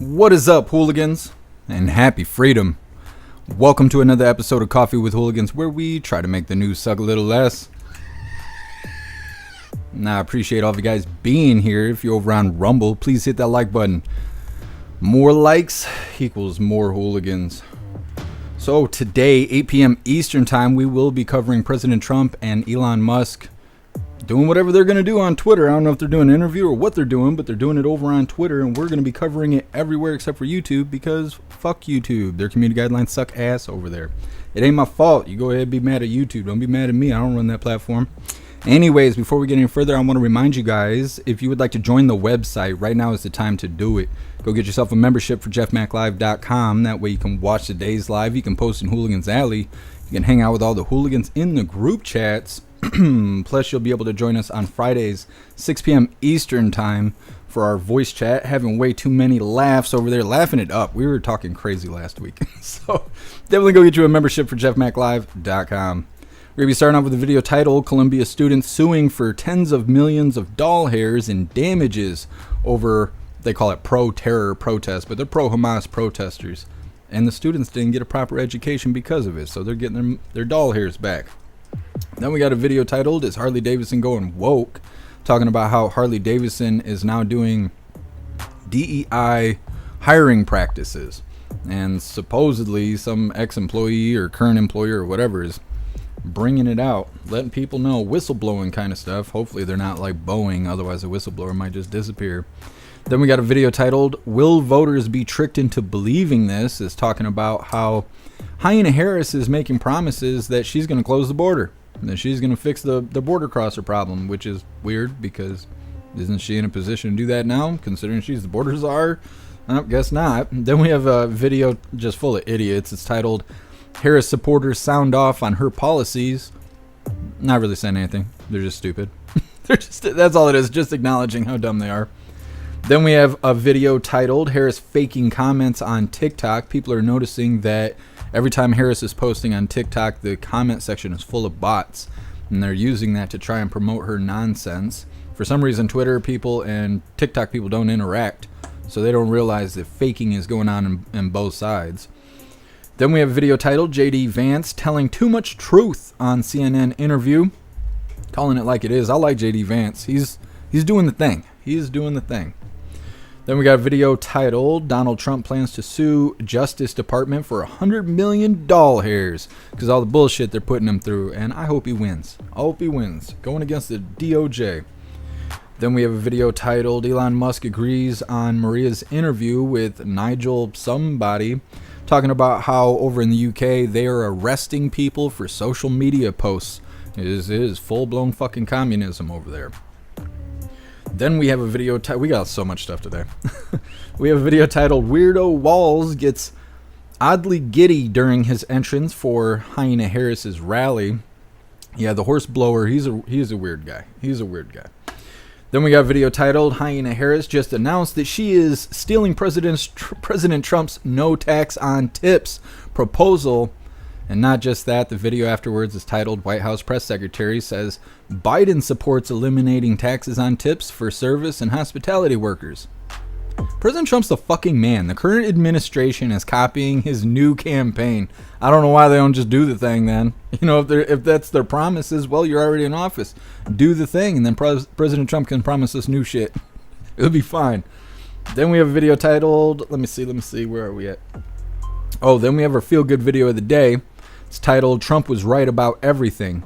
What is up, hooligans? And happy freedom. Welcome to another episode of Coffee with Hooligans, where we try to make the news suck a little less. Now, I appreciate all of you guys being here. If you're over on Rumble, please hit that like button. More likes equals more hooligans. So today, 8 p.m. Eastern time, we will be covering President Trump and Elon Musk doing whatever they're going to do on Twitter. I don't know if they're doing an interview or what they're doing, but they're doing it over on Twitter, and we're going to be covering it everywhere except for YouTube, because fuck YouTube. Their community guidelines suck ass over there. It ain't my fault. You go ahead and be mad at YouTube. Don't be mad at me. I don't run that platform. Anyways, before we get any further, I want to remind you guys, if you would like to join the website, right now is the time to do it. Go get yourself a membership for jeffmaclive.com. That way you can watch the days live. You can post in Hooligans Alley. You can hang out with all the hooligans in the group chats. Plus, you'll be able to join us on Fridays, 6 p.m. Eastern time for our voice chat. Having way too many laughs over there, laughing it up. We were talking crazy last week. So definitely go get you a membership for jeffmaclive.com. We're going to be starting off with a video titled Columbia Students Suing for Tens of Millions of Doll Hairs in Damages over, they call it pro-terror protests, but they're pro-Hamas protesters. And the students didn't get a proper education because of it, so they're getting their doll hairs back. Then we got a video titled Is Harley-Davidson Going Woke? Talking about how Harley-Davidson is now doing DEI hiring practices. And supposedly some ex-employee or current employer or whatever is bringing it out, letting people know, whistleblowing kind of stuff. Hopefully they're not like Boeing, otherwise a whistleblower might just disappear. Then we got a video titled Will Voters Be Tricked Into Believing This? Is talking about how Harris is making promises that she's going to close the border, that she's going to fix the border crosser problem, which is weird because isn't she in a position to do that now, considering she's the border czar? I guess not. Then we have a video just full of idiots. It's titled Harris supporters sound off on her policies. Not really saying anything. They're just stupid. That's all it is, just acknowledging how dumb they are. Then we have a video titled Harris faking comments on TikTok. People are noticing that every time Harris is posting on TikTok, the comment section is full of bots, and they're using that to try and promote her nonsense. For some reason, Twitter people and TikTok people don't interact, so they don't realize that faking is going on in both sides. Then we have a video titled JD Vance telling too much truth on CNN interview, calling it like it is. I like JD Vance. He's doing the thing. He's doing the thing. Then we got a video titled Donald Trump plans to sue Justice Department for 100 million doll hairs because all the bullshit they're putting him through, and I hope he wins. I hope he wins. Going against the DOJ. Then we have a video titled Elon Musk agrees on Maria's interview with Nigel somebody, talking about how over in the UK they are arresting people for social media posts. It is full-blown fucking communism over there. Then we have a video we got so much stuff today. We have a video titled Weirdo Walz Gets Oddly Giddy During His Entrance for Hyena Harris's rally. Yeah, the horse blower, he's a weird guy. He's a weird guy. Then we got a video titled Hyena Harris just announced that she is stealing President Trump's no tax on tips proposal. And not just that, the video afterwards is titled White House Press Secretary says Biden supports eliminating taxes on tips for service and hospitality workers. President Trump's the fucking man. The current administration is copying his new campaign. I don't know why they don't just do the thing then. You know, if that's their promises, well, you're already in office. Do the thing, and then President Trump can promise us new shit. It'll be fine. Then we have a video titled, let me see, where are we at? Oh, then we have our feel-good video of the day. It's titled Trump Was Right About Everything.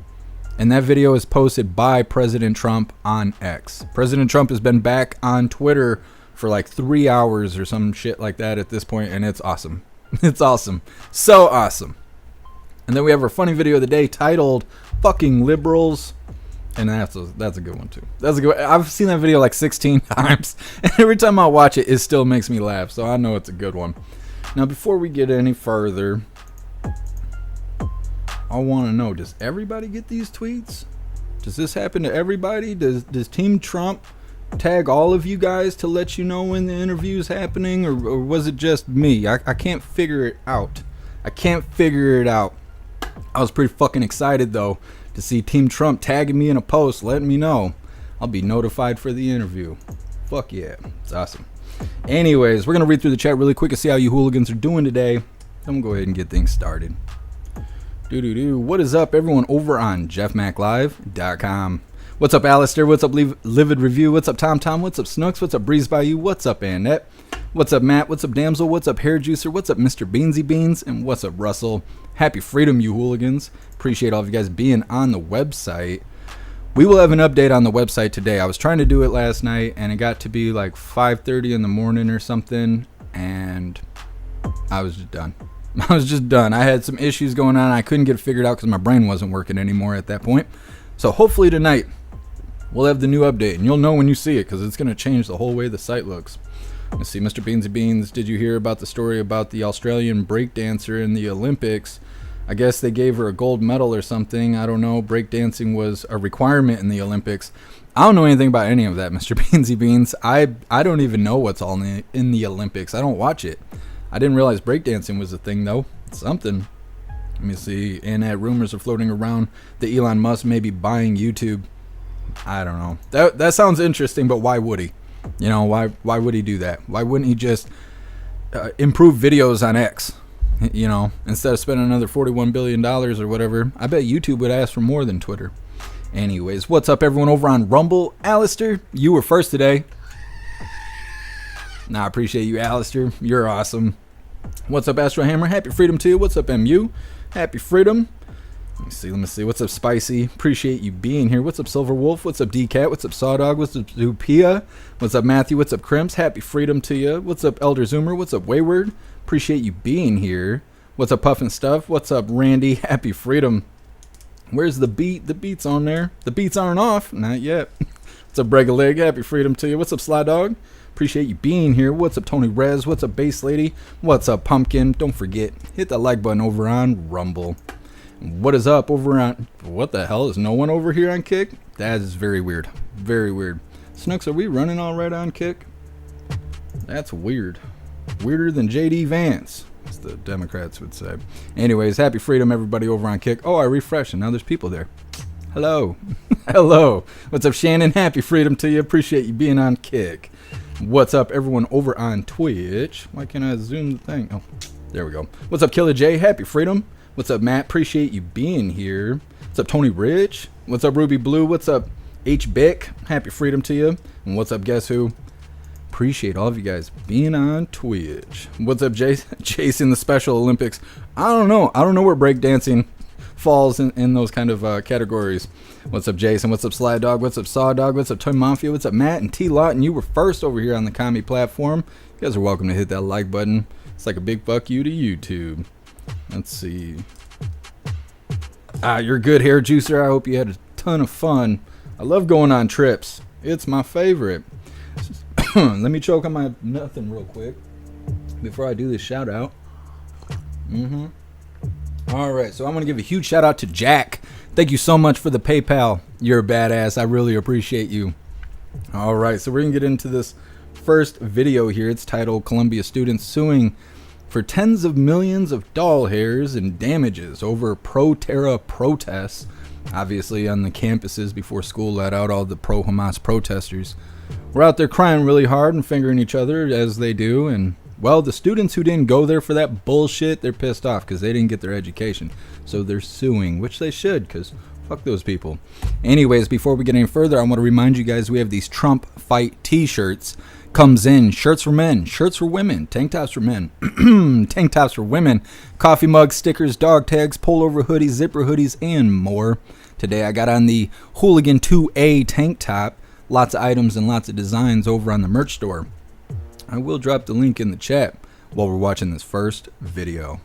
And that video is posted by President Trump on X. President Trump has been back on Twitter for like 3 hours or some shit like that at this point, and it's awesome. It's awesome. So awesome. And then we have our funny video of the day titled Fucking Liberals. And that's a good one too. That's a good one. I've seen that video like 16 times, and every time I watch it, it still makes me laugh. So I know it's a good one. Now, before we get any further, I want to know, does everybody get these tweets? Does this happen to everybody? Does Team Trump tag all of you guys to let you know when the interview is happening, or was it just me? I can't figure it out. I was pretty fucking excited, though, to see Team Trump tagging me in a post, letting me know I'll be notified for the interview. Fuck yeah. It's awesome. Anyways, we're going to read through the chat really quick and see how you hooligans are doing today. I'm going to go ahead and get things started. What is up, everyone, over on jeffmaclive.com? What's up, Alistair? What's up, Livid Review? What's up, Tom? What's up, Snooks? What's up, Breeze By You? What's up, Annette? What's up, Matt? What's up, Damsel? What's up, Hair Juicer? What's up, Mr. Beansy Beans? And what's up, Russell? Happy freedom, you hooligans. Appreciate all of you guys being on the website. We will have an update on the website today. I was trying to do it last night, and it got to be like 5:30 in the morning or something, and I was just done. I had some issues going on. I couldn't get it figured out because my brain wasn't working anymore at that point. So hopefully tonight we'll have the new update, and you'll know when you see it because it's going to change the whole way the site looks. Let's see, Mr. Beansy Beans, did you hear about the story about the Australian breakdancer in the Olympics? I guess they gave her a gold medal or something. I don't know. Breakdancing was a requirement in the Olympics. I don't know anything about any of that, Mr. Beansy Beans. I don't even know what's all in the Olympics. I don't watch it. I didn't realize breakdancing was a thing, though. It's something. Let me see. And rumors are floating around that Elon Musk may be buying YouTube. I don't know. That sounds interesting, but why would he? You know, why would he do that? Why wouldn't he just improve videos on X? You know, instead of spending another $41 billion or whatever. I bet YouTube would ask for more than Twitter. Anyways, what's up, everyone, over on Rumble? Alistair, you were first today. I appreciate you, Alistair. You're awesome. What's up, Astro Hammer? Happy freedom to you. What's up, MU? Happy freedom. Let me see. What's up, Spicy? Appreciate you being here. What's up, Silver Wolf? What's up, D-Cat? What's up, Sawdog? What's up, Zupia? What's up, Matthew? What's up, Crimps? Happy freedom to you. What's up, Elder Zoomer? What's up, Wayward? Appreciate you being here. What's up, Puff and Stuff? What's up, Randy? Happy freedom. Where's the beat? The beat's on there. The beats aren't off. Not yet. What's up, Brega Leg? Happy freedom to you. What's up, Sly Dog? Appreciate you being here. What's up, Tony Rez? What's up, Bass Lady? What's up, Pumpkin? Don't forget, hit that like button over on Rumble. What is up over on... What the hell? Is no one over here on Kick? That is very weird. Very weird. Snooks, are we running all right on Kick? That's weird. Weirder than J.D. Vance, as the Democrats would say. Anyways, happy freedom, everybody over on Kick. Oh, I refreshed, and now there's people there. Hello. Hello. What's up, Shannon? Happy freedom to you. Appreciate you being on Kick. What's up, everyone over on Twitch? Why can't I zoom the thing? Oh, there we go. What's up, Killer J? Happy freedom. What's up, Matt? Appreciate you being here. What's up, Tony Rich? What's up, Ruby Blue? What's up, H. Bick? Happy freedom to you. And what's up, Guess Who? Appreciate all of you guys being on Twitch. What's up, chasing the Special Olympics? I don't know. I don't know where breakdancing falls in those kind of categories. What's up, Jason? What's up, Sly Dog? What's up, Saw Dog? What's up, Toy Mafia? What's up, Matt and T-Lot? And you were first over here on the Commie platform. You guys are welcome to hit that like button. It's like a big fuck you to YouTube. Let's see. You're good, Hair Juicer. I hope you had a ton of fun. I love going on trips. It's my favorite. Let me choke on my nothing real quick before I do this shout out. All right, so I'm going to give a huge shout out to Jack. Thank you so much for the PayPal. You're a badass. I really appreciate you. All right, so we're going to get into this first video here. It's titled Columbia Students Suing for Tens of Millions of Doll Hairs and Damages Over Pro-Terra Protests. Obviously on the campuses before school let out, all the pro-Hamas protesters were out there crying really hard and fingering each other as they do. And well, the students who didn't go there for that bullshit, they're pissed off because they didn't get their education. So they're suing, which they should, because fuck those people. Anyways, before we get any further, I want to remind you guys we have these Trump Fight t-shirts. Comes in shirts for men, shirts for women, tank tops for men, tank tops for women, coffee mugs, stickers, dog tags, pullover hoodies, zipper hoodies, and more. Today I got on the Hooligan 2A tank top. Lots of items and lots of designs over on the merch store. I will drop the link in the chat while we're watching this first video.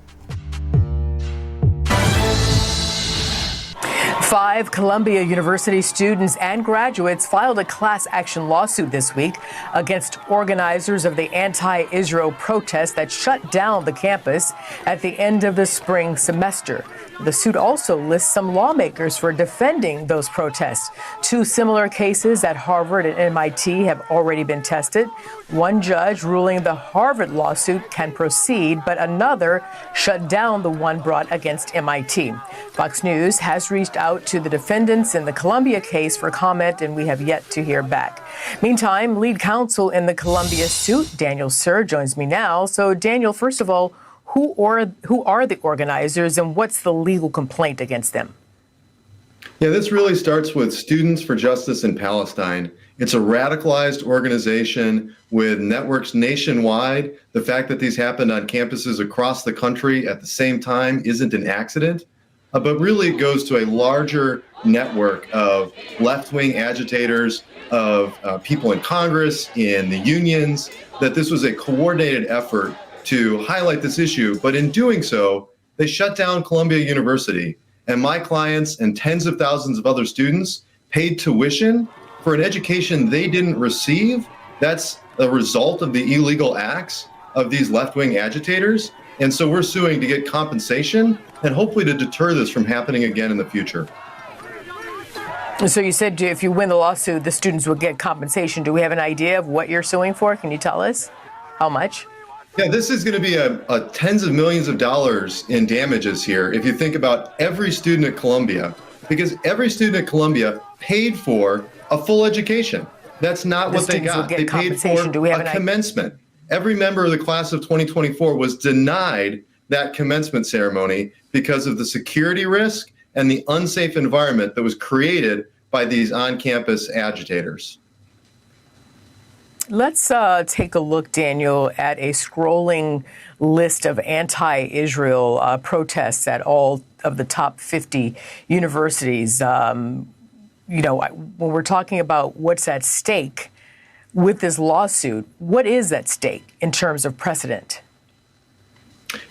5 Columbia University students and graduates filed a class action lawsuit this week against organizers of the anti-Israel protest that shut down the campus at the end of the spring semester. The suit also lists some lawmakers for defending those protests. 2 similar cases at Harvard and MIT have already been tested. One judge ruling the Harvard lawsuit can proceed, but another shut down the one brought against MIT. Fox News has reached out out to the defendants in the Columbia case for comment, and we have yet to hear back. Meantime, lead counsel in the Columbia suit, Daniel Sir, joins me now. So, Daniel, first of all, who are the organizers and what's the legal complaint against them? Yeah, this really starts with Students for Justice in Palestine. It's a radicalized organization with networks nationwide. The fact that these happened on campuses across the country at the same time isn't an accident, but really it goes to a larger network of left-wing agitators, of people in Congress, in the unions, that this was a coordinated effort to highlight this issue. But in doing so, they shut down Columbia University. And my clients and tens of thousands of other students paid tuition for an education they didn't receive. That's a result of the illegal acts of these left-wing agitators. And so we're suing to get compensation and hopefully to deter this from happening again in the future. So you said if you win the lawsuit, the students will get compensation. Do we have an idea of what you're suing for? Can you tell us how much? Yeah, this is going to be a tens of millions of dollars in damages here if you think about every student at Columbia, because every student at Columbia paid for a full education. That's not what they got. They paid for a commencement. Every member of the class of 2024 was denied that commencement ceremony because of the security risk and the unsafe environment that was created by these on-campus agitators. Let's take a look, Daniel, at a scrolling list of anti-Israel protests at all of the top 50 universities. When we're talking about what's at stake with this lawsuit, what is at stake in terms of precedent?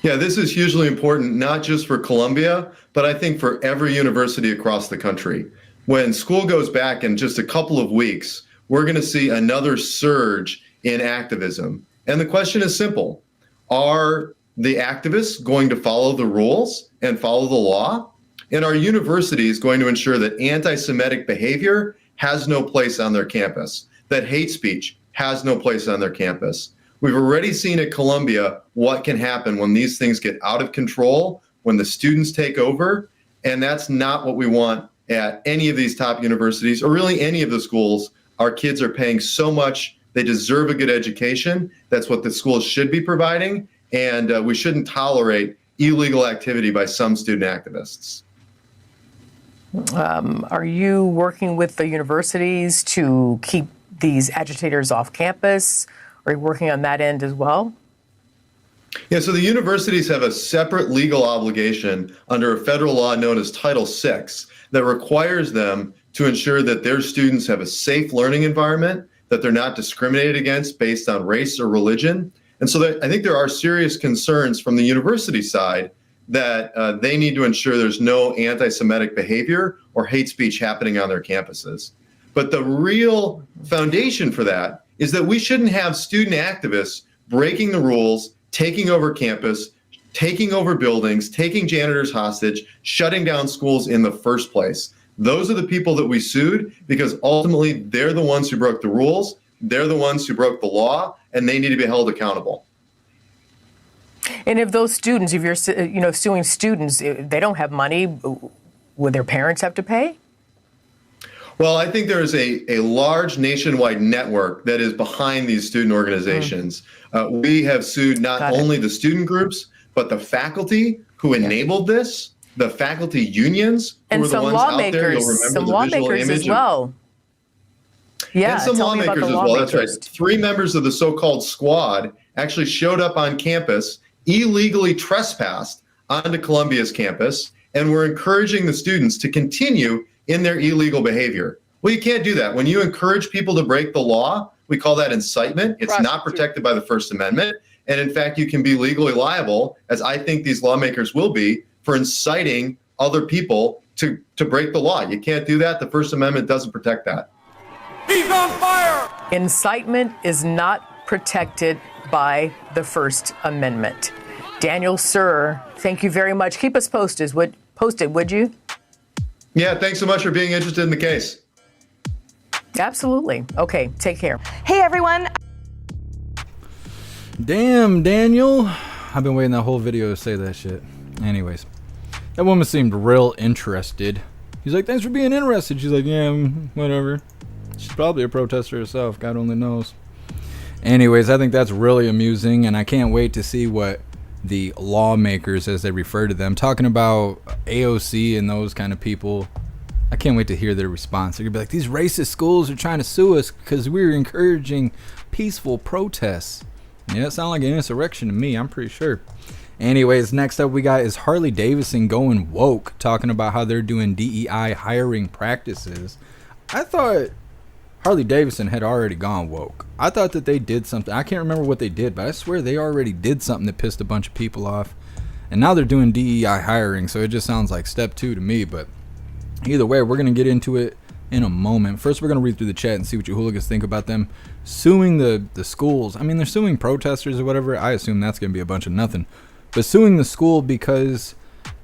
Yeah, this is hugely important, not just for Columbia, but I think for every university across the country. When school goes back in just a couple of weeks, we're going to see another surge in activism. And the question is simple. Are the activists going to follow the rules and follow the law? And are universities going to ensure that anti-Semitic behavior has no place on their campus, that hate speech has no place on their campus? We've already seen at Columbia what can happen when these things get out of control, when the students take over, and that's not what we want at any of these top universities or really any of the schools. Our kids are paying so much. They deserve a good education. That's what the schools should be providing. And we shouldn't tolerate illegal activity by some student activists. Are you working with the universities to keep these agitators off campus? Are you working on that end as well? Yeah, so the universities have a separate legal obligation under a federal law known as Title VI that requires them to ensure that their students have a safe learning environment, that they're not discriminated against based on race or religion. And so I think there are serious concerns from the university side that they need to ensure there's no anti-Semitic behavior or hate speech happening on their campuses. But the real foundation for that is that we shouldn't have student activists breaking the rules, taking over campus, taking over buildings, taking janitors hostage, shutting down schools in the first place. Those are the people that we sued because ultimately they're the ones who broke the rules, they're the ones who broke the law, and they need to be held accountable. And if those students, if you're suing students, they don't have money, would their parents have to pay? Well, I think there is a large nationwide network that is behind these student organizations. We have sued not only the student groups, but the faculty who enabled this, the faculty unions who were the ones out there. You'll remember some lawmakers as well. Yeah, and some lawmakers as well. That's right. 3 members of the so-called squad actually showed up on campus, illegally trespassed onto Columbia's campus, and were encouraging the students to continue in their illegal behavior. Well, you can't do that. When you encourage people to break the law, we call that incitement. It's not protected by the First Amendment. And in fact, you can be legally liable, as I think these lawmakers will be, for inciting other people to break the law. You can't do that. The First Amendment doesn't protect that. He's on fire! Incitement is not protected by the First Amendment. Daniel Sir, thank you very much. Keep us posted, would you? Yeah, thanks so much for being interested in the case. Absolutely. Okay, take care. Hey, everyone. Damn, Daniel. I've been waiting that whole video to say that shit. Anyways, that woman seemed real interested He's like, thanks for being interested. She's like, yeah, whatever. She's probably a protester herself. God only knows. Anyways, I think that's really amusing, and I can't wait to see what the lawmakers, as they refer to them, talking about AOC and those kind of people. I can't wait to hear their response. They're going to be like, these racist schools are trying to sue us because we're encouraging peaceful protests. Yeah, it sounds like an insurrection to me, I'm pretty sure. Anyways, next up we got is Harley-Davidson going woke, talking about how they're doing DEI hiring practices. I thought Harley-Davidson had already gone woke. I thought that they did something. I can't remember what they did, but I swear they already did something that pissed a bunch of people off. And now they're doing DEI hiring, so it just sounds like step 2 to me. But either way, we're going to get into it in a moment. First, we're going to read through the chat and see what you hooligans think about them suing the schools. I mean, they're suing protesters or whatever. I assume that's going to be a bunch of nothing. But suing the school because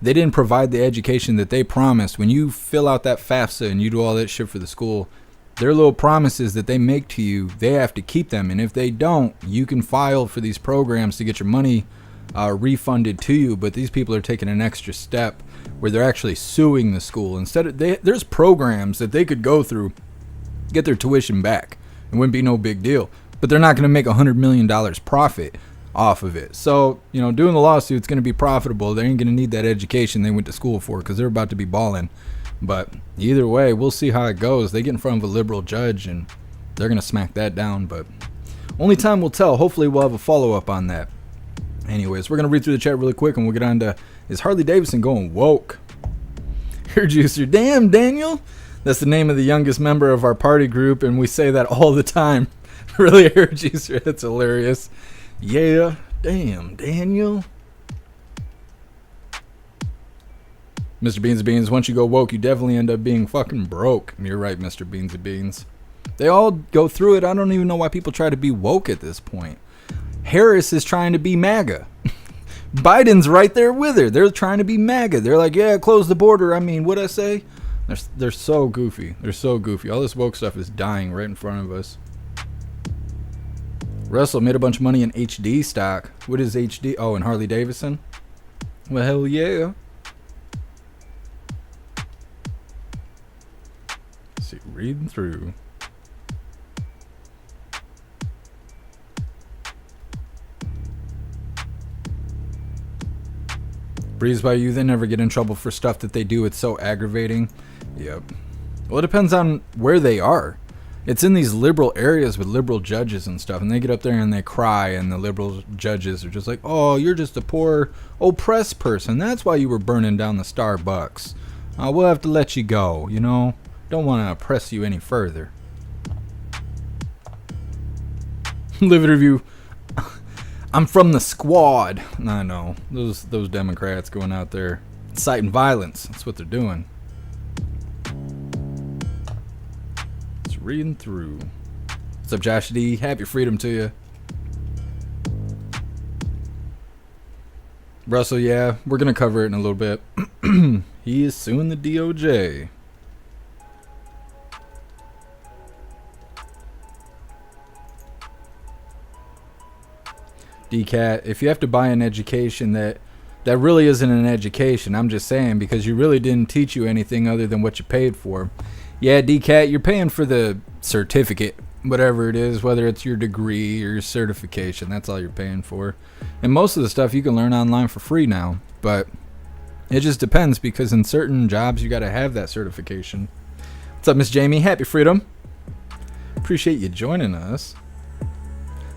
they didn't provide the education that they promised. When you fill out that FAFSA and you do all that shit for the school, their little promises that they make to you, they have to keep them. And if they don't, you can file for these programs to get your money refunded to you. But these people are taking an extra step where they're actually suing the school. Instead of there's programs that they could go through, get their tuition back. It wouldn't be no big deal. But they're not going to make $100 million profit off of it. So, doing the lawsuit's going to be profitable. They ain't going to need that education they went to school for because they're about to be balling. But either way, we'll see how it goes. They get in front of a liberal judge and they're going to smack that down. But only time will tell. Hopefully we'll have a follow-up on that. Anyways, we're going to read through the chat really quick and we'll get on to, is Harley-Davidson going woke? Hair juicer. Damn, Daniel. That's the name of the youngest member of our party group, and we say that all the time. Really, hair juicer. That's hilarious. Yeah, damn, Daniel. Mr. Beans and Beans, once you go woke, you definitely end up being fucking broke. You're right, Mr. Beans and Beans. They all go through it. I don't even know why people try to be woke at this point. Harris is trying to be MAGA. Biden's right there with her. They're trying to be MAGA. They're like, yeah, close the border. I mean, what'd I say? They're so goofy. They're so goofy. All this woke stuff is dying right in front of us. Russell made a bunch of money in HD stock. What is HD? Oh, in Harley-Davidson? Well, hell yeah. Let's see, reading through. Breeze by you, they never get in trouble for stuff that they do. It's so aggravating. Yep. Well, it depends on where they are. It's in these liberal areas with liberal judges and stuff, and they get up there and they cry, and the liberal judges are just like, oh, you're just a poor oppressed person. That's why you were burning down the Starbucks. We'll have to let you go, Don't want to oppress you any further. Live review. I'm from the squad. I know. Those Democrats going out there inciting violence. That's what they're doing. Reading through. What's up, Josh D? Happy freedom to you. Russell, yeah, we're going to cover it in a little bit. He is suing the DOJ. DCAT, if you have to buy an education that really isn't an education, I'm just saying, because you really didn't teach you anything other than what you paid for. Yeah, DCAT, you're paying for the certificate, whatever it is, whether it's your degree or your certification. That's all you're paying for. And most of the stuff you can learn online for free now. But it just depends, because in certain jobs, you got to have that certification. What's up, Miss Jamie? Happy freedom. Appreciate you joining us.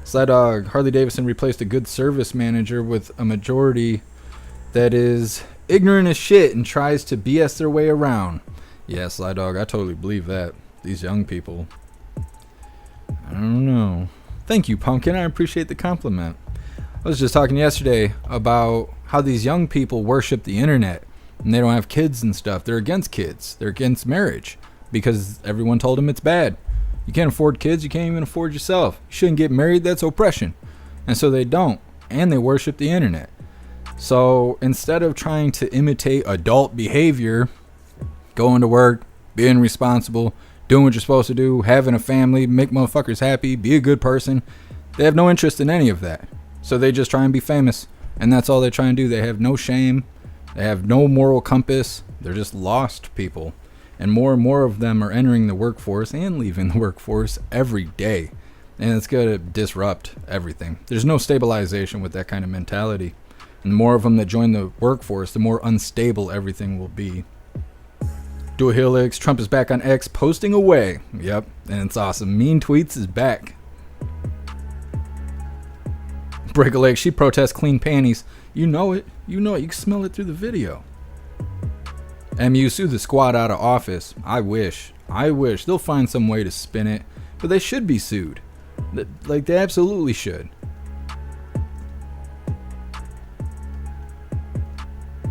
Sly Dog, Harley-Davidson replaced a good service manager with a majority that is ignorant as shit and tries to BS their way around. Yeah, Sly Dog, I totally believe that. These young people. I don't know. Thank you, Pumpkin. I appreciate the compliment. I was just talking yesterday about how these young people worship the internet. And they don't have kids and stuff. They're against kids. They're against marriage. Because everyone told them it's bad. You can't afford kids. You can't even afford yourself. You shouldn't get married. That's oppression. And so they don't. And they worship the internet. So instead of trying to imitate adult behavior, going to work, being responsible, doing what you're supposed to do, having a family, make motherfuckers happy, be a good person. They have no interest in any of that. So they just try and be famous. And that's all they try and do. They have no shame. They have no moral compass. They're just lost people. and more of them are entering the workforce and leaving the workforce every day. And it's going to disrupt everything. There's no stabilization with that kind of mentality. And the more of them that join the workforce, the more unstable everything will be. Do a Helix. Trump is back on X, posting away. Yep, and it's awesome. Mean Tweets is back. Break a leg. She protests clean panties. You know it. You know it. You can smell it through the video. MU sue the squad out of office. I wish. They'll find some way to spin it. But they should be sued. Like, they absolutely should.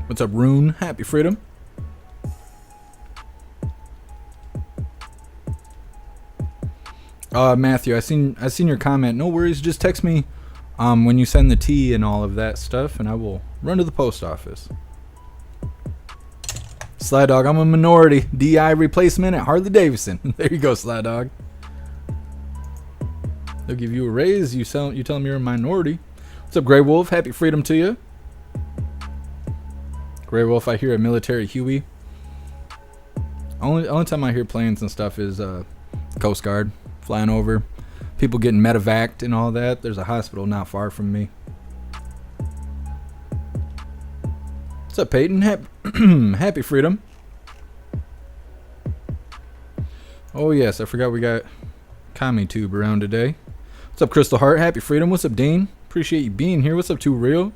What's up, Rune? Happy freedom. Matthew, I seen your comment. No worries, just text me when you send the tea and all of that stuff, and I will run to the post office. Sly Dog, I'm a minority. DEI replacement at Harley-Davidson. There you go, Sly Dog. They'll give you a raise. You tell them you're a minority. What's up, Grey Wolf? Happy freedom to you. Grey Wolf, I hear a military Huey. Only time I hear planes and stuff is Coast Guard flying over. People getting medevaced and all that. There's a hospital not far from me. What's up, Peyton? Happy freedom. Oh, yes. I forgot we got CommieTube around today. What's up, Crystal Heart? Happy freedom. What's up, Dean? Appreciate you being here. What's up, Too Real?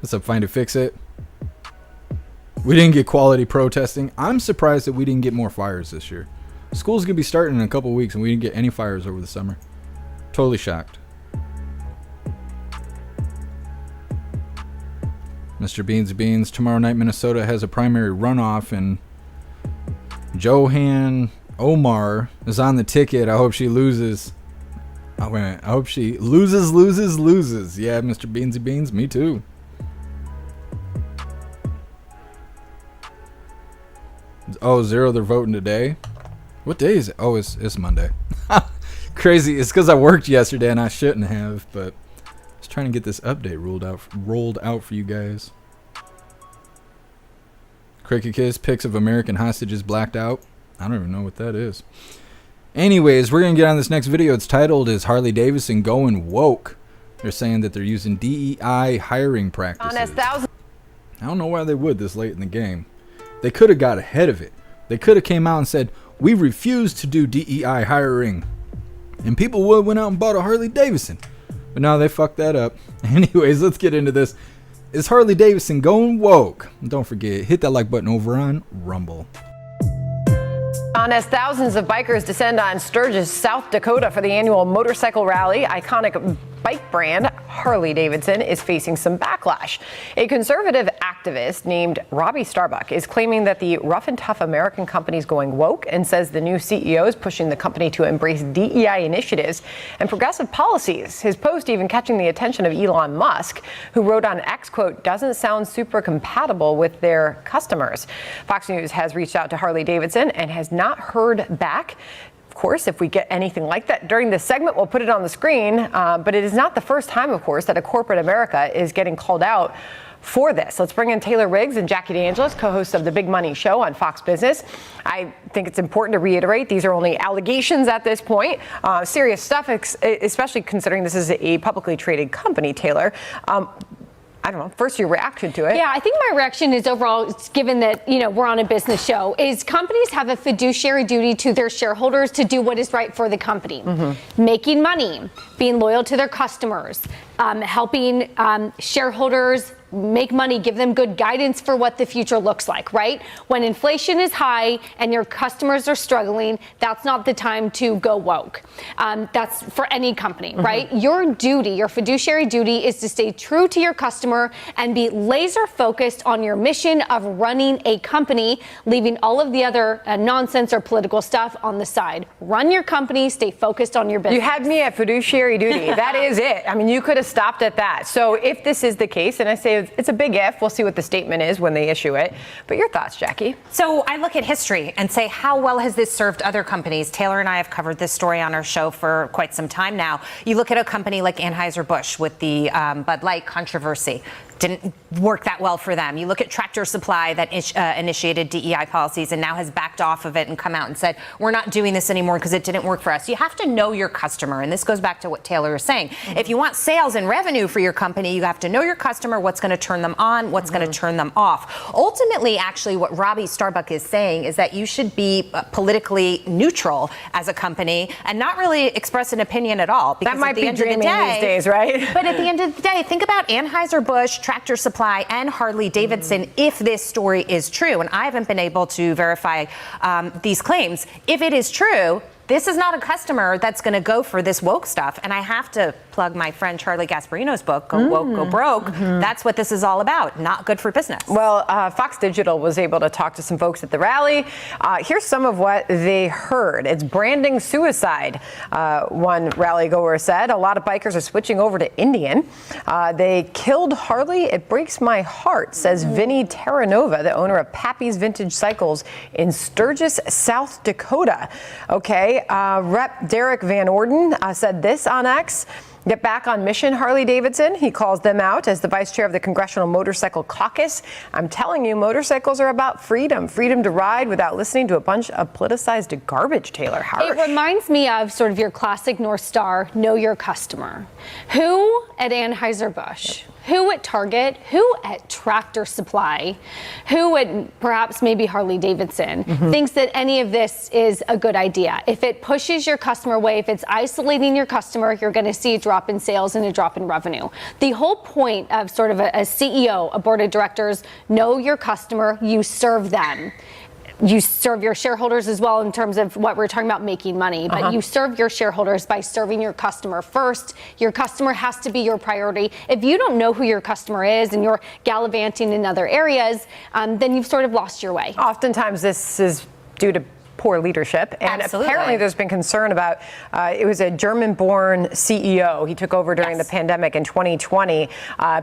What's up, Find It, Fix It? We didn't get quality protesting. I'm surprised that we didn't get more fires this year. School's going to be starting in a couple weeks, and we didn't get any fires over the summer. Totally shocked. Mr. Beans, tomorrow night Minnesota has a primary runoff, and Johan Omar is on the ticket. I hope she loses. Oh, wait a minute. I hope she loses. Yeah, Mr. Beans, me too. Oh, Zero, they're voting today. What day is it? Oh, it's Monday. Crazy. It's because I worked yesterday and I shouldn't have, but I was trying to get this update rolled out for you guys. Cricket Kiss, pics of American hostages blacked out. I don't even know what that is. Anyways, we're going to get on this next video. It's titled, Is Harley-Davidson Going Woke? They're saying that they're using DEI hiring practices. I don't know why they would this late in the game. They could have got ahead of it. They could have came out and said, we refuse to do DEI hiring. And people would have went out and bought a Harley-Davidson. But no, they fucked that up. Anyways, let's get into this. Is Harley-Davidson going woke? And don't forget, hit that like button over on Rumble. As thousands of bikers descend on Sturgis, South Dakota for the annual motorcycle rally, iconic bike brand Harley-Davidson is facing some backlash. A conservative activist named Robbie Starbuck is claiming that the rough and tough American company is going woke and says the new CEO is pushing the company to embrace DEI initiatives and progressive policies. His post even catching the attention of Elon Musk, who wrote on X, quote, doesn't sound super compatible with their customers. Fox News has reached out to Harley-Davidson and has not heard back. Of course, if we get anything like that during this segment, we'll put it on the screen. But it is not the first time, of course, that a corporate America is getting called out for this. Let's bring in Taylor Riggs and Jackie DeAngelis, co-hosts of the Big Money Show on Fox Business. I think it's important to reiterate these are only allegations at this point. Serious stuff, especially considering this is a publicly traded company, Taylor. I don't know, first your reaction to it. Yeah, I think my reaction is overall, given that, we're on a business show, is companies have a fiduciary duty to their shareholders to do what is right for the company. Mm-hmm. Making money, being loyal to their customers, helping shareholders make money, give them good guidance for what the future looks like, right? When inflation is high and your customers are struggling, that's not the time to go woke. That's for any company, right? Your duty, your fiduciary duty is to stay true to your customer and be laser focused on your mission of running a company, leaving all of the other nonsense or political stuff on the side. Run your company, stay focused on your business. You had me at fiduciary duty. That is it. I mean, you could have stopped at that. So if this is the case, and I say it's a big if, we'll see what the statement is when they issue it. But your thoughts, Jackie? So I look at history and say, how well has this served other companies? Taylor and I have covered this story on our show for quite some time now. You look at a company like Anheuser-Busch with the Bud Light controversy. didn't work that well for them. You look at Tractor Supply that initiated DEI policies and now has backed off of it and come out and said, we're not doing this anymore because it didn't work for us. You have to know your customer. And this goes back to what Taylor is saying. If you want sales and revenue for your company, you have to know your customer, what's going to turn them on, what's going to turn them off. Ultimately, actually, what Robbie Starbuck is saying is that you should be politically neutral as a company and not really express an opinion at all. That might be dreaming these days, right? But at the end of the day, think about Anheuser-Busch, Tractor Supply, and Harley-Davidson if this story is true. And I haven't been able to verify these claims. If it is true, this is not a customer that's going to go for this woke stuff. And I have to plug my friend Charlie Gasparino's book, Go Woke, Go Broke. That's what this is all about. Not good for business. Well, Fox Digital was able to talk to some folks at the rally. Here's some of what they heard. It's branding suicide, one rally goer said. A lot of bikers are switching over to Indian. They killed Harley. It breaks my heart, says Vinny Terranova, the owner of Pappy's Vintage Cycles in Sturgis, South Dakota. Okay. Rep Derek Van Orden said this on X. Get back on mission, Harley-Davidson. He calls them out as the vice chair of the Congressional Motorcycle Caucus. I'm telling you, motorcycles are about freedom to ride without listening to a bunch of politicized garbage, Taylor. Harsh. It reminds me of sort of your classic North Star, know your customer. Who at Anheuser-Busch? Who at Target? Who at Tractor Supply? Who at perhaps maybe Harley-Davidson thinks that any of this is a good idea? If it pushes your customer away, if it's isolating your customer, you're going to see a drop in sales and a drop in revenue. The whole point of sort of a CEO, a board of directors, know your customer, you serve them. You serve your shareholders as well in terms of what we're talking about, making money, but you serve your shareholders by serving your customer first. Your customer has to be your priority. If you don't know who your customer is and you're gallivanting in other areas, then you've sort of lost your way. Oftentimes this is due to poor leadership. And apparently there's been concern about, it was a German-born CEO. He took over during the pandemic in 2020.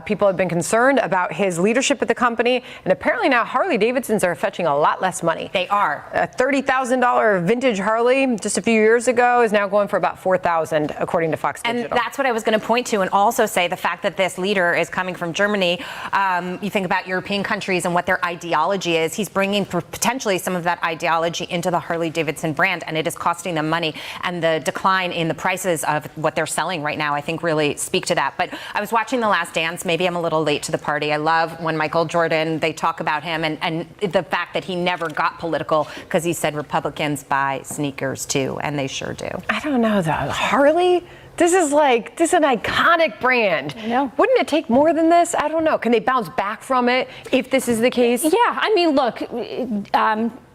People have been concerned about his leadership at the company. And apparently now Harley-Davidsons are fetching a lot less money. They are. A $30,000 vintage Harley just a few years ago is now going for about $4,000, according to Fox Digital. And that's what I was going to point to, and also say the fact that this leader is coming from Germany. You think about European countries and what their ideology is. He's bringing potentially some of that ideology into the Harley-Davidson brand, and it is costing them money. And the decline in the prices of what they're selling right now, I think, really speak to that. But I was watching The Last Dance. Maybe I'm a little late to the party. I love when Michael Jordan, they talk about him and the fact that he never got political because he said Republicans buy sneakers too, and they sure do. I don't know though. Harley? This is an iconic brand. I know. Wouldn't it take more than this? I don't know. Can they bounce back from it if this is the case? Yeah, I mean, look,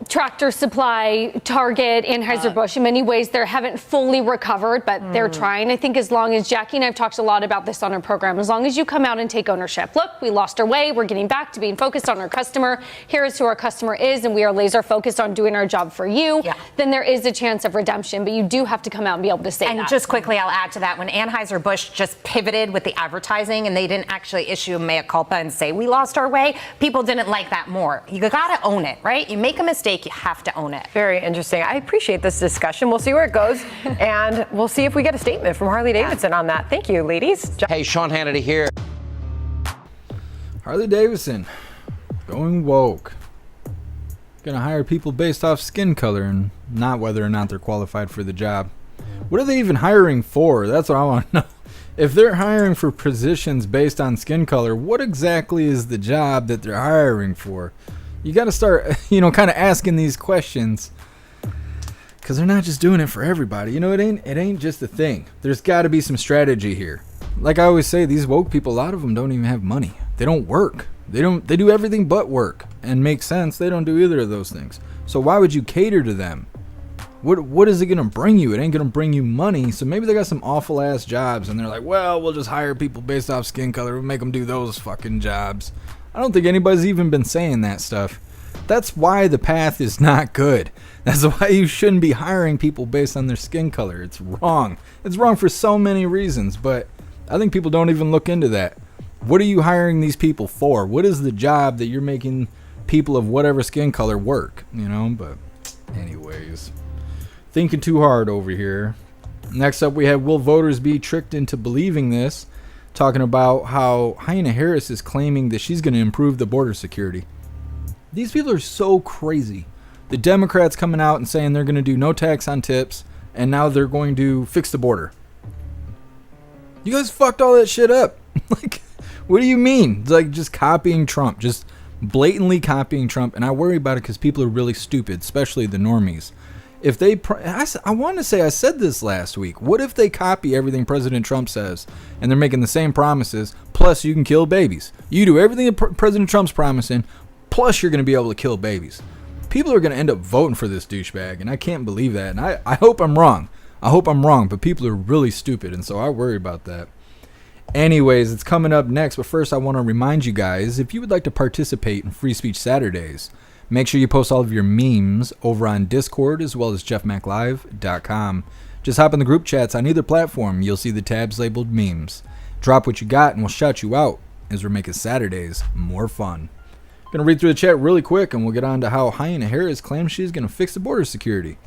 Tractor Supply, Target, Anheuser-Busch, in many ways, they haven't fully recovered, but they're trying. I think as long as Jackie and I have talked a lot about this on our program, as long as you come out and take ownership. Look, we lost our way. We're getting back to being focused on our customer. Here is who our customer is, and we are laser focused on doing our job for you. Yeah. Then there is a chance of redemption, but you do have to come out and be able to say that. And just quickly, I'll add to that. When Anheuser-Busch just pivoted with the advertising and they didn't actually issue a mea culpa and say, we lost our way, people didn't like that more. You got to own it, right? You make a mistake, you have to own it. Very interesting. I appreciate this discussion. We'll see where it goes, and we'll see if we get a statement from Harley-Davidson on that. Thank you, ladies. Hey, Sean Hannity here. Harley-Davidson, going woke. Gonna hire people based off skin color and not whether or not they're qualified for the job. What are they even hiring for? That's what I want to know. If they're hiring for positions based on skin color, what exactly is the job that they're hiring for? You got to start, kind of asking these questions, because they're not just doing it for everybody. It ain't just a thing. There's got to be some strategy here. Like I always say, these woke people, a lot of them don't even have money. They don't work. They do everything but work and make sense. They don't do either of those things. So why would you cater to them? What is it going to bring you? It ain't going to bring you money. So maybe they got some awful ass jobs and they're like, well, we'll just hire people based off skin color. We'll make them do those fucking jobs. I don't think anybody's even been saying that stuff. That's why the path is not good. That's why you shouldn't be hiring people based on their skin color. It's wrong. It's wrong for so many reasons, but I think people don't even look into that. What are you hiring these people for? What is the job that you're making people of whatever skin color work? But anyways, thinking too hard over here. Next up, we have, will voters be tricked into believing this? talking about how Harris is claiming that she's going to improve the border security. These people are so crazy. The Democrats coming out and saying they're going to do no tax on tips, and now they're going to fix the border. You guys fucked all that shit up. Like, what do you mean? It's like just copying Trump, just blatantly copying Trump. And I worry about it because people are really stupid, especially the normies. If they, I want to say I said this last week. What if they copy everything President Trump says and they're making the same promises, plus you can kill babies? You do everything that President Trump's promising, plus you're going to be able to kill babies. People are going to end up voting for this douchebag, and I can't believe that. And I hope I'm wrong. I hope I'm wrong, but people are really stupid, and so I worry about that. Anyways, it's coming up next, but first I want to remind you guys, if you would like to participate in Free Speech Saturdays, make sure you post all of your memes over on Discord as well as jeffmaclive.com. Just hop in the group chats on either platform. You'll see the tabs labeled memes. Drop what you got and we'll shout you out as we're making Saturdays more fun. Gonna read through the chat really quick and we'll get on to how Harris claims she's gonna fix the border security.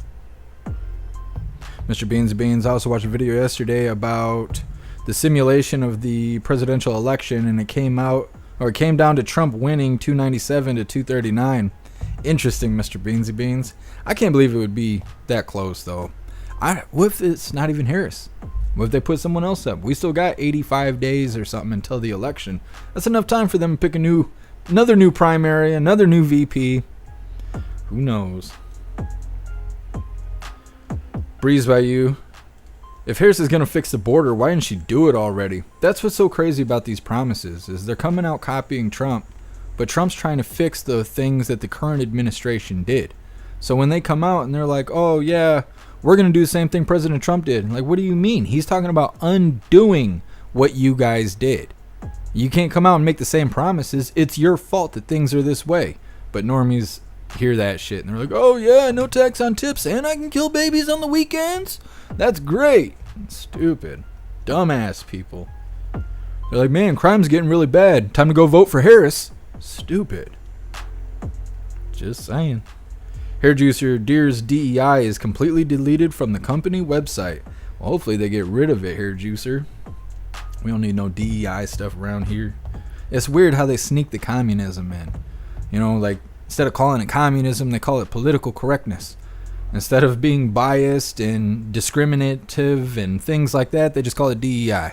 Mr. Beans and Beans also watched a video yesterday about the simulation of the presidential election, and it came down to Trump winning 297 to 239. Interesting, Mr. Beansy Beans. I can't believe it would be that close though. What if it's not even Harris? What if they put someone else up? We still got 85 days or something until the election. That's enough time for them to pick another new primary, another new VP. Who knows? Breeze by you. If Harris is going to fix the border, why didn't she do it already? That's what's so crazy about these promises, is they're coming out copying Trump, but Trump's trying to fix the things that the current administration did. So when they come out and they're like, oh yeah, we're going to do the same thing President Trump did. Like, what do you mean? He's talking about undoing what you guys did. You can't come out and make the same promises. It's your fault that things are this way. But normies hear that shit and they're like, oh yeah, no tax on tips and I can kill babies on the weekends? That's great. Stupid. Dumbass people. They're like, man, crime's getting really bad. Time to go vote for Harris. Stupid. Just saying. Hair Juicer, Deer's DEI is completely deleted from the company website. Well, hopefully they get rid of it, Hair Juicer. We don't need no DEI stuff around here. It's weird how they sneak the communism in. You know, like, instead of calling it communism, they call it political correctness. Instead of being biased and discriminative and things like that, they just call it DEI.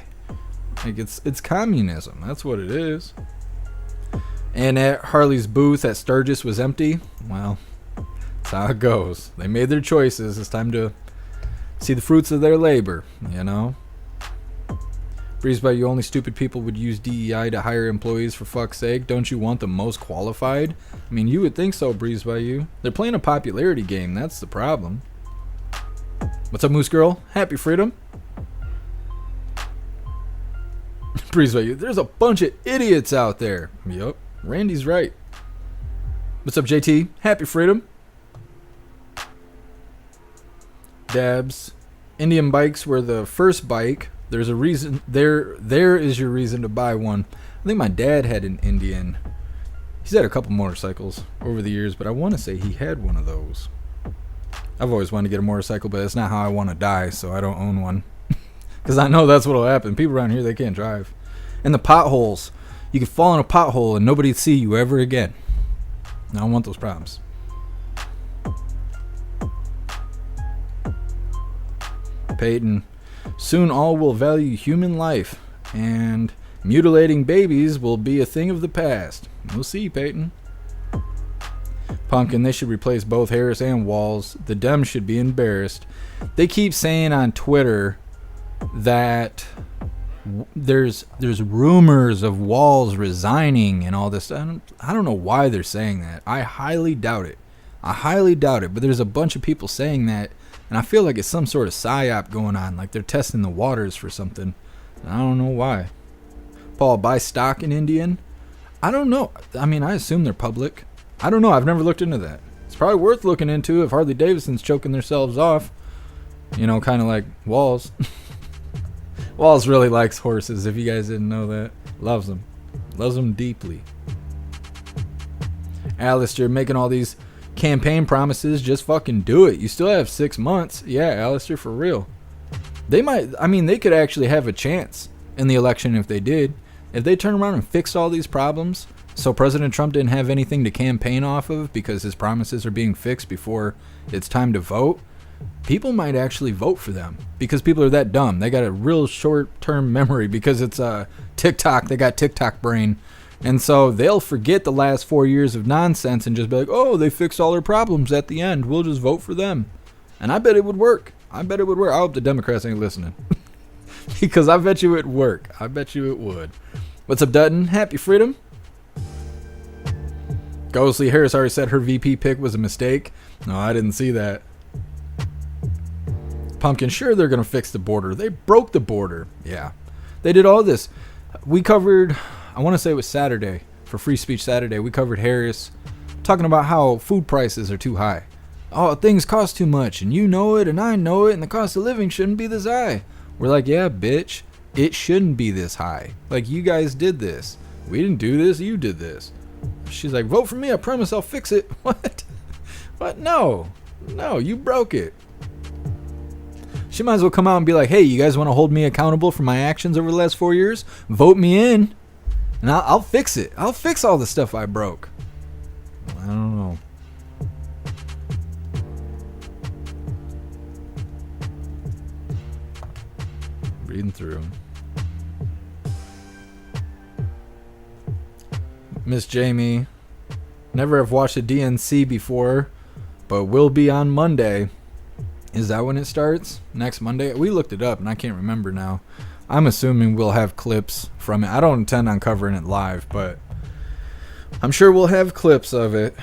Like, it's communism. That's what it is. And at Harley's booth at Sturgis was empty. Well, that's how it goes. They made their choices. It's time to see the fruits of their labor, you know? Breeze by you, only stupid people would use DEI to hire employees, for fuck's sake. Don't you want the most qualified? I mean, you would think so, Breeze by you. They're playing a popularity game. That's the problem. What's up, Moose Girl? Happy freedom. Breeze by you. There's a bunch of idiots out there. Yup. Randy's right. What's up, JT? Happy freedom. Dabs. Indian bikes were the first bike. There's a reason. There is your reason to buy one. I think my dad had an Indian. He's had a couple motorcycles over the years, but I want to say he had one of those. I've always wanted to get a motorcycle, but that's not how I want to die, so I don't own one. Because I know that's what will happen. People around here, they can't drive. And the potholes. You could fall in a pothole and nobody'd see you ever again. I don't want those problems. Peyton. Soon all will value human life, and mutilating babies will be a thing of the past. We'll see, Peyton. Pumpkin, they should replace both Harris and Walz. The Dems should be embarrassed. They keep saying on Twitter that there's rumors of Walz resigning and all this. I don't know why they're saying that. I highly doubt it. But there's a bunch of people saying that. And I feel like it's some sort of psyop going on, like they're testing the waters for something. I don't know why. Paul, buy stock in Indian? I don't know. I mean, I assume they're public. I don't know. I've never looked into that. It's probably worth looking into if Harley-Davidson's choking themselves off. You know, kind of like Walz. Walz really likes horses, if you guys didn't know that. Loves them. Loves them deeply. Alistair making all these campaign promises, just fucking do it. You still have 6 months. Yeah, Alistair, for real. They might, I mean, they could actually have a chance in the election if they did. If they turn around and fixed all these problems, so President Trump didn't have anything to campaign off of because his promises are being fixed before it's time to vote, people might actually vote for them because people are that dumb. They got a real short-term memory because it's TikTok. They got TikTok brain. And so they'll forget the last 4 years of nonsense and just be like, oh, they fixed all their problems at the end. We'll just vote for them. And I bet it would work. I hope the Democrats ain't listening. Because I bet you it'd work. I bet you it would. What's up, Dutton? Happy freedom. Ghostly Harris already said her VP pick was a mistake. No, I didn't see that. Pumpkin, sure they're going to fix the border. They broke the border. Yeah. They did all this. We covered, I want to say it was Saturday, for Free Speech Saturday, we covered Harris talking about how food prices are too high. Oh, things cost too much, and you know it, and I know it, and the cost of living shouldn't be this high. We're like, yeah, bitch, it shouldn't be this high. Like, you guys did this. We didn't do this, you did this. She's like, vote for me, I promise I'll fix it. What? What? No, you broke it. She might as well come out and be like, hey, you guys want to hold me accountable for my actions over the last 4 years? Vote me in, and I'll fix it. I'll fix all the stuff I broke. I don't know. Reading through. Miss Jamie, never have watched a DNC before, but will be on Monday. Is that when it starts? Next Monday? We looked it up and I can't remember now. I'm assuming we'll have clips from it. I don't intend on covering it live, but I'm sure we'll have clips of it.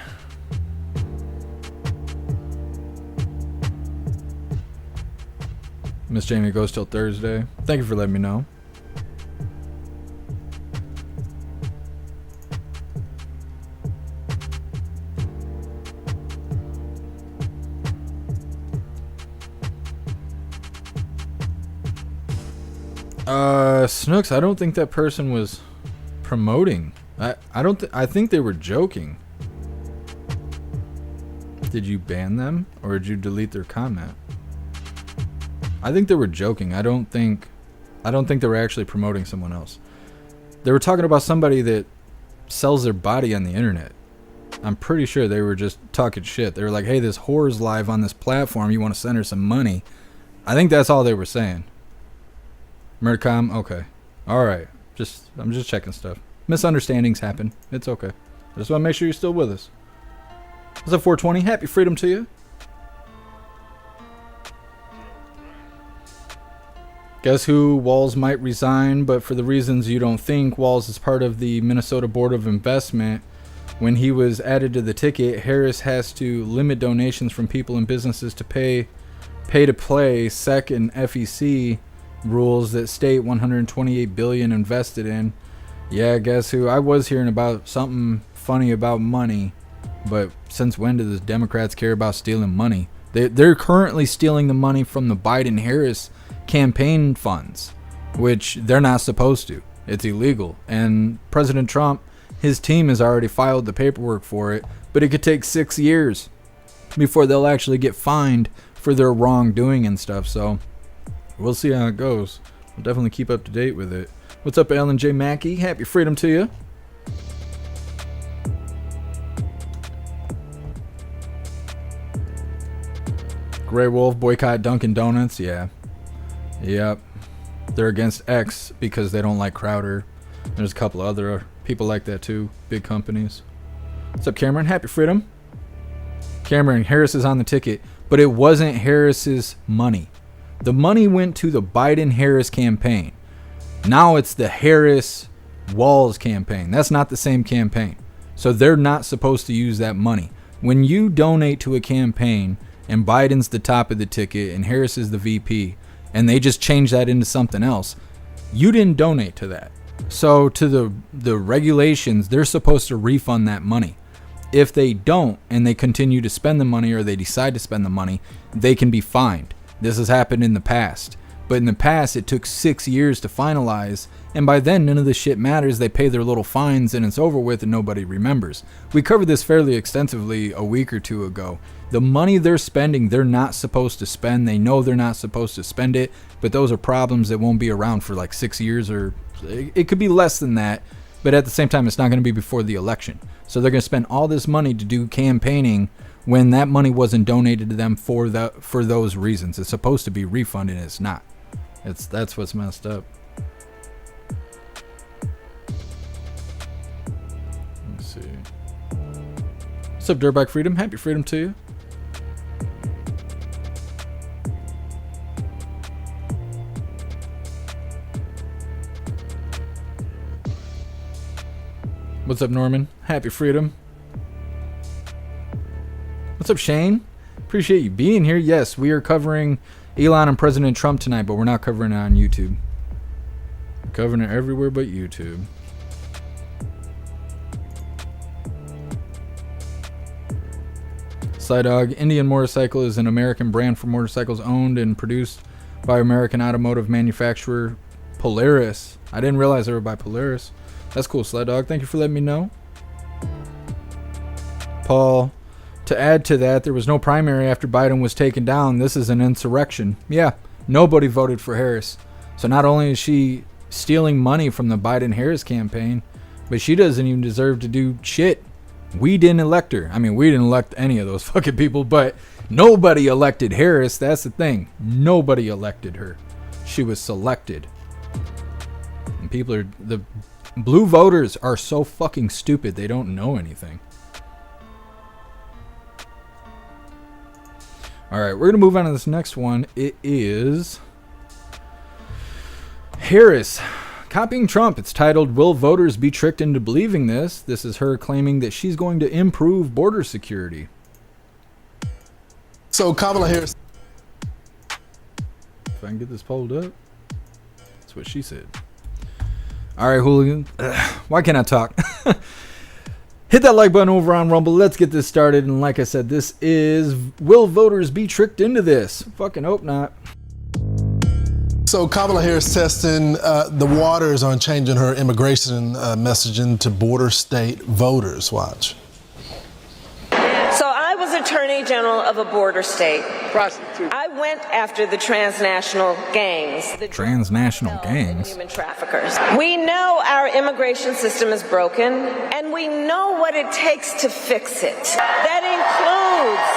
Miss Jamie goes till Thursday. Thank you for letting me know. Snooks, I don't think that person was promoting. I think they were joking. Did you ban them or did you delete their comment? I think they were joking. I don't think they were actually promoting someone else. They were talking about somebody that sells their body on the internet. I'm pretty sure they were just talking shit. They were like, hey, this whore's live on this platform. You want to send her some money? I think that's all they were saying. Murdercom, okay. Alright. I'm just checking stuff. Misunderstandings happen. It's okay. I just want to make sure you're still with us. What's up, 420? Happy freedom to you. Guess who? Walz might resign, but for the reasons you don't think. Walz is part of the Minnesota Board of Investment. When he was added to the ticket, Harris has to limit donations from people and businesses to pay to play SEC and FEC rules that state $128 billion invested in. Yeah, guess who? I was hearing about something funny about money, but since when do the Democrats care about stealing money? They're currently stealing the money from the Biden-Harris campaign funds, which they're not supposed to. It's illegal. And President Trump, his team has already filed the paperwork for it, but it could take 6 years before they'll actually get fined for their wrongdoing and stuff. So we'll see how it goes. We'll definitely keep up to date with it. What's up, Alan J. Mackey? Happy freedom to you. Grey Wolf, boycott Dunkin' Donuts. Yeah. Yep. They're against X because they don't like Crowder. There's a couple other people like that too. Big companies. What's up, Cameron? Happy freedom. Cameron, Harris is on the ticket, but it wasn't Harris's money. The money went to the Biden-Harris campaign. Now it's the Harris-Walz campaign. That's not the same campaign. So they're not supposed to use that money. When you donate to a campaign and Biden's the top of the ticket and Harris is the VP, and they just change that into something else, you didn't donate to that. So to the regulations, they're supposed to refund that money. If they don't and they continue to spend the money or they decide to spend the money, they can be fined. This has happened in the past. But in the past, it took 6 years to finalize, and by then, none of this shit matters. They pay their little fines, and it's over with, and nobody remembers. We covered this fairly extensively a week or two ago. The money they're spending, they're not supposed to spend. They know they're not supposed to spend it, but those are problems that won't be around for like 6 years, or it could be less than that, but at the same time, it's not going to be before the election. So they're going to spend all this money to do campaigning when that money wasn't donated to them for those reasons. It's supposed to be refunded, and it's not. That's what's messed up. Let's see. What's up, Dirtbike Freedom? Happy Freedom to you. What's up, Norman? Happy Freedom. What's up, Shane? Appreciate you being here. Yes, we are covering Elon and President Trump tonight, but we're not covering it on YouTube. We're covering it everywhere but YouTube. Sly Dog, Indian Motorcycle is an American brand for motorcycles owned and produced by American automotive manufacturer Polaris. I didn't realize they were by Polaris. That's cool, Sly Dog. Thank you for letting me know. Paul, to add to that, there was no primary after Biden was taken down. This is an insurrection. Yeah, nobody voted for Harris. So not only is she stealing money from the Biden-Harris campaign, but she doesn't even deserve to do shit. We didn't elect her. I mean, we didn't elect any of those fucking people, but nobody elected Harris. That's the thing. Nobody elected her. She was selected. And people are... The blue voters are so fucking stupid. They don't know anything. All right, we're going to move on to this next one. It is Harris copying Trump. It's titled, "Will Voters Be Tricked into Believing This?" This is her claiming that she's going to improve border security. So Kamala Harris. If I can get this pulled up. That's what she said. All right, hooligan. Why can't I talk? Hit that like button over on Rumble. Let's get this started. And like I said, this is, will voters be tricked into this? Fucking hope not. So Kamala Harris testing the waters on changing her immigration messaging to border state voters. Watch. So I was Attorney General of a border state. Prostitute. I went after the transnational gangs. Transnational gangs? Human traffickers. We know our immigration system is broken, and we know what it takes to fix it. That includes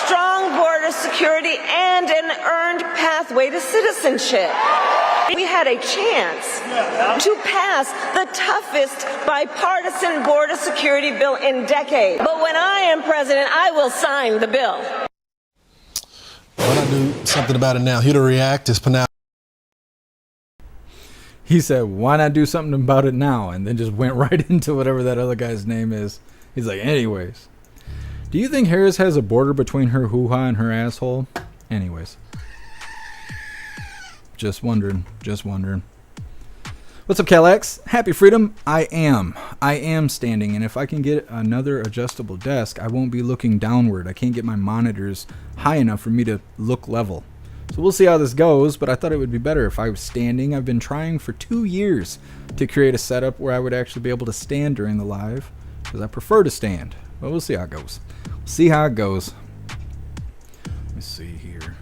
strong border security and an earned pathway to citizenship. We had a chance to pass the toughest bipartisan border security bill in decades. But when I am president, I will sign the bill. Why not do something about it now? Here to react is Panal. He said, why not do something about it now? And then just went right into whatever that other guy's name is. He's like, anyways. Do you think Harris has a border between her hoo-ha and her asshole? Anyways. Just wondering. What's up, Calex? Happy Freedom. I am standing, and if I can get another adjustable desk, I won't be looking downward. I can't get my monitors high enough for me to look level. So we'll see how this goes, but I thought it would be better if I was standing. I've been trying for 2 years to create a setup where I would actually be able to stand during the live, because I prefer to stand. But we'll see how it goes. Let me see here.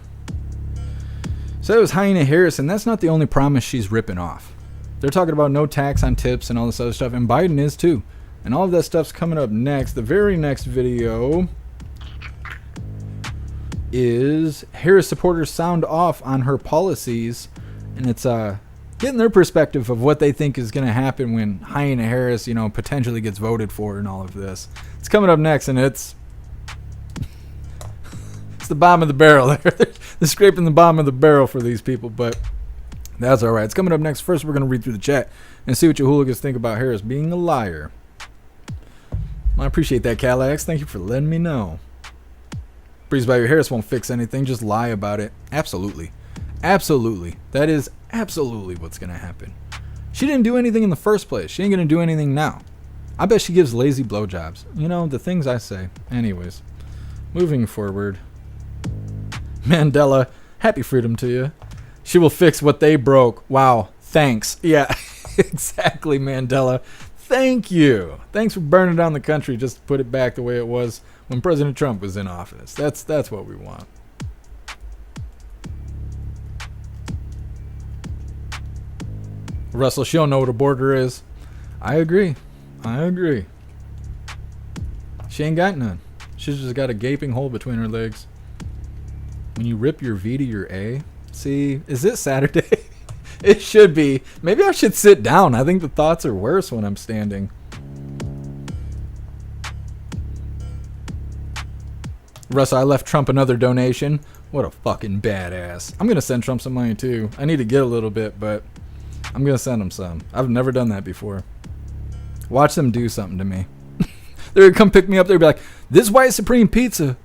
So that was Hyena Harris, and that's not the only promise she's ripping off. They're talking about no tax on tips and all this other stuff, and Biden is too. And all of that stuff's coming up next. The very next video is Harris supporters sound off on her policies, and it's getting their perspective of what they think is going to happen when Hyena Harris, potentially gets voted for and all of this. It's coming up next, and it's the bottom of the barrel there. They're scraping the bottom of the barrel for these people, but that's all right. It's coming up next. First, we're going to read through the chat and see what you hooligans think about Harris being a liar. Well, I appreciate that, Calax. Thank you for letting me know. Breeze by your Harris won't fix anything. Just lie about it. Absolutely. That is absolutely what's going to happen. She didn't do anything in the first place. She ain't going to do anything now. I bet she gives lazy blowjobs. The things I say. Anyways, moving forward. Mandela, Happy freedom to you. She will fix what they broke. Wow. Thanks. Yeah, exactly, Mandela. Thank you. Thanks for burning down the country just to put it back the way it was when President Trump was in office. That's what we want. Russell, she don't know what a border is. I agree. She ain't got none. She's just got a gaping hole between her legs. When you rip your V to your A. See, is it Saturday? It should be. Maybe I should sit down. I think the thoughts are worse when I'm standing. Russell, I left Trump another donation. What a fucking badass. I'm going to send Trump some money too. I need to get a little bit, but I'm going to send him some. I've never done that before. Watch them do something to me. They're going to come pick me up. They'll be like, this white supreme pizza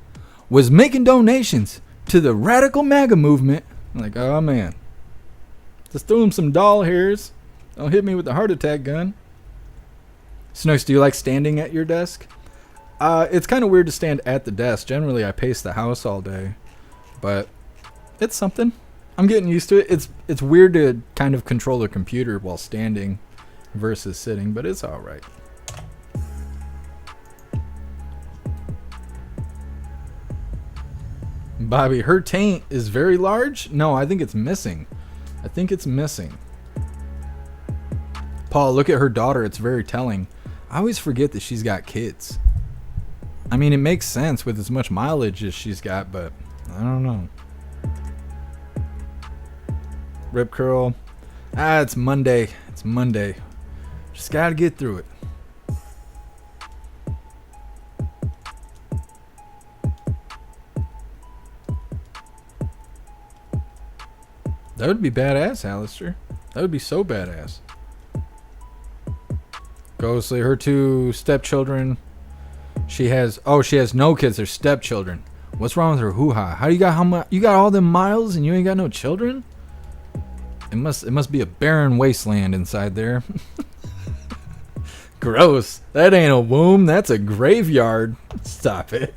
was making donations to the radical MAGA movement. I'm like, oh man. Just threw him some doll hairs. Don't hit me with the heart attack gun. Snooks, do you like standing at your desk? It's kind of weird to stand at the desk. Generally, I pace the house all day. But it's something. I'm getting used to it. It's weird to kind of control a computer while standing versus sitting, but it's all right. Bobby, her taint is very large? No, I think it's missing. Paul, look at her daughter. It's very telling. I always forget that she's got kids. I mean, it makes sense with as much mileage as she's got, but I don't know. Rip curl. It's Monday. Just gotta get through it. That would be badass, Alistair. That would be so badass. Ghostly, her two stepchildren. She has no kids. They're stepchildren. What's wrong with her hoo-ha? How you got all them miles and you ain't got no children? It must be a barren wasteland inside there. Gross. That ain't a womb. That's a graveyard. Stop it.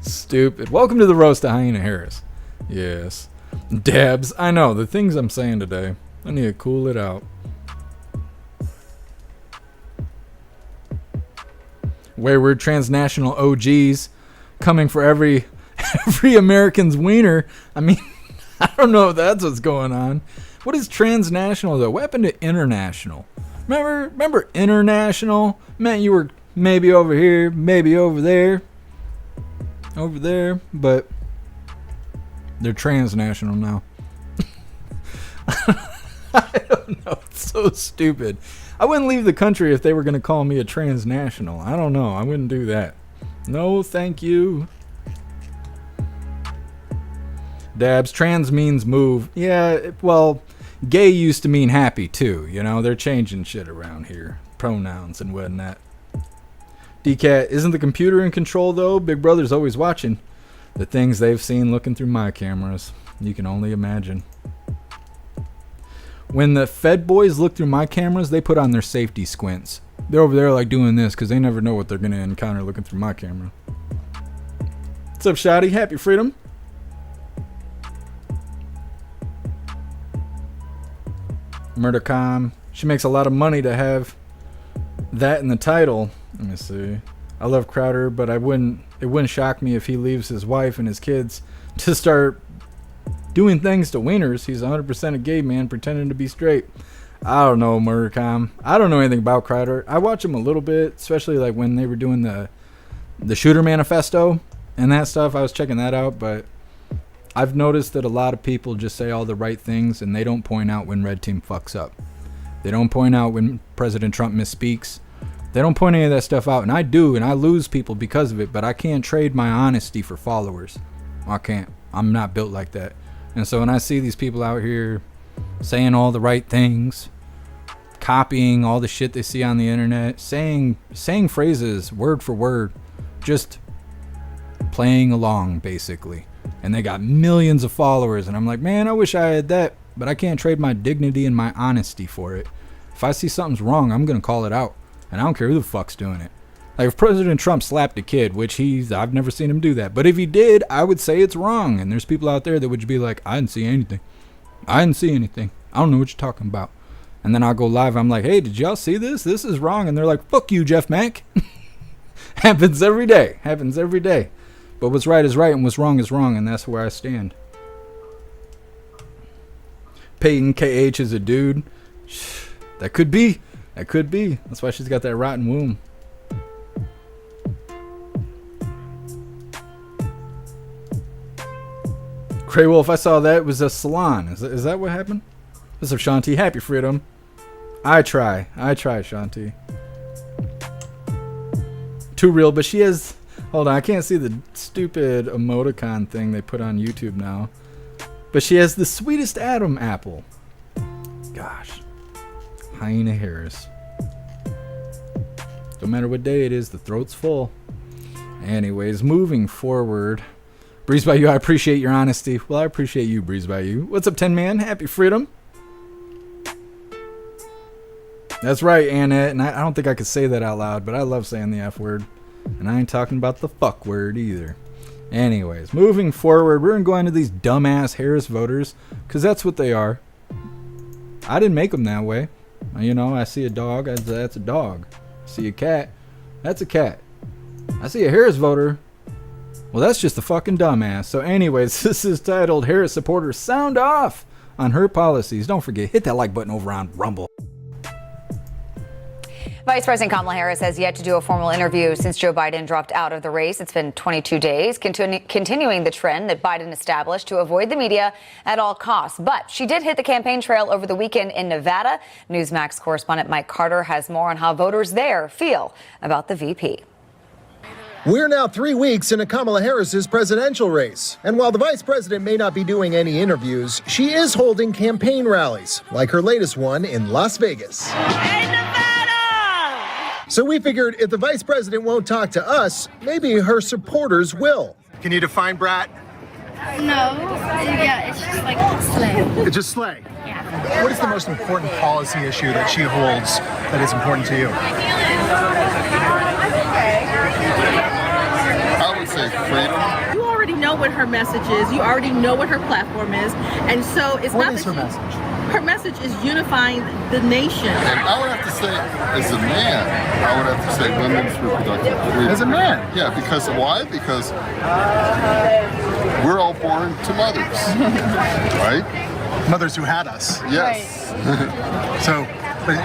Stupid. Welcome to the roast of Hyena Harris. Yes. Dabs. I know the things I'm saying today. I need to cool it out. Wayward transnational OGs coming for every American's wiener. I mean, I don't know if that's what's going on. What is transnational though? What happened to international? Remember international? Meant you were maybe over here, maybe over there, but they're transnational now. I don't know. It's so stupid. I wouldn't leave the country if they were going to call me a transnational. I don't know. I wouldn't do that. No, thank you. Dabs, trans means move. Yeah, well, gay used to mean happy too. You know, they're changing shit around here. Pronouns and whatnot. DCAT, isn't the computer in control though? Big Brother's always watching. The things they've seen looking through my cameras. You can only imagine. When the Fed boys look through my cameras, they put on their safety squints. They're over there like doing this because they never know what they're going to encounter looking through my camera. What's up, Shotty? Happy freedom. Murdercom. She makes a lot of money to have that in the title. Let me see. I love Crowder, but it wouldn't shock me if he leaves his wife and his kids to start doing things to wieners. He's 100% a gay man pretending to be straight. I don't know, Murdercom. I don't know anything about Crowder. I watch him a little bit, especially like when they were doing the Shooter Manifesto and that stuff. I was checking that out, but I've noticed that a lot of people just say all the right things and they don't point out when Red Team fucks up. They don't point out when President Trump misspeaks. They don't point any of that stuff out, and I do, and I lose people because of it, but I can't trade my honesty for followers. I can't. I'm not built like that. And so when I see these people out here saying all the right things, copying all the shit they see on the internet, saying phrases word for word, just playing along, basically. And they got millions of followers, and I'm like, man, I wish I had that, but I can't trade my dignity and my honesty for it. If I see something's wrong, I'm going to call it out. And I don't care who the fuck's doing it. Like if President Trump slapped a kid, which I've never seen him do that. But if he did, I would say it's wrong. And there's people out there that would be like, I didn't see anything. I don't know what you're talking about. And then I'll go live. I'm like, hey, did y'all see this? This is wrong. And they're like, fuck you, Jeff Mack. Happens every day. But what's right is right and what's wrong is wrong. And that's where I stand. Peyton KH is a dude. That could be. That's why she's got that rotten womb. Cray Wolf, I saw that. It was a salon. Is that what happened? What's up, Shanti? Happy freedom. I try, Shanti. Too real, but she has... Hold on, I can't see the stupid emoticon thing they put on YouTube now. But she has the sweetest Adam apple. Gosh. Hyena Harris. Don't matter what day it is, the throat's full. Anyways, moving forward... Breeze by You, I appreciate your honesty. Well, I appreciate you, Breeze by You. What's up, 10 Man? Happy freedom. That's right, Annette. And I don't think I could say that out loud, but I love saying the F word. And I ain't talking about the fuck word either. Anyways, moving forward, we're going to go into these dumbass Harris voters, because that's what they are. I didn't make them that way. You know, I see a dog, that's a dog. I see a cat, that's a cat. I see a Harris voter. Well, that's just a fucking dumbass. So anyways, this is titled Harris Supporters Sound Off on Her Policies. Don't forget, hit that like button over on Rumble. Vice President Kamala Harris has yet to do a formal interview since Joe Biden dropped out of the race. It's been 22 days, continuing the trend that Biden established to avoid the media at all costs. But she did hit the campaign trail over the weekend in Nevada. Newsmax correspondent Mike Carter has more on how voters there feel about the VP. We're now 3 weeks into Kamala Harris's presidential race. And while the vice president may not be doing any interviews, she is holding campaign rallies, like her latest one in Las Vegas. Hey, Nevada! So we figured if the vice president won't talk to us, maybe her supporters will. Can you define brat? No. Yeah, it's just like slay. It's just slay. Yeah. What is the most important policy issue that she holds that is important to you? I would say freedom. You already know what her message is. You already know what her platform is. And so it's What not is that her message? Her message is unifying the nation. And I would have to say, as a man, I would have to say women's reproductive freedom. As a man? Yeah, because why? Because we're all born to mothers, right? Mothers who had us. Yes. So, but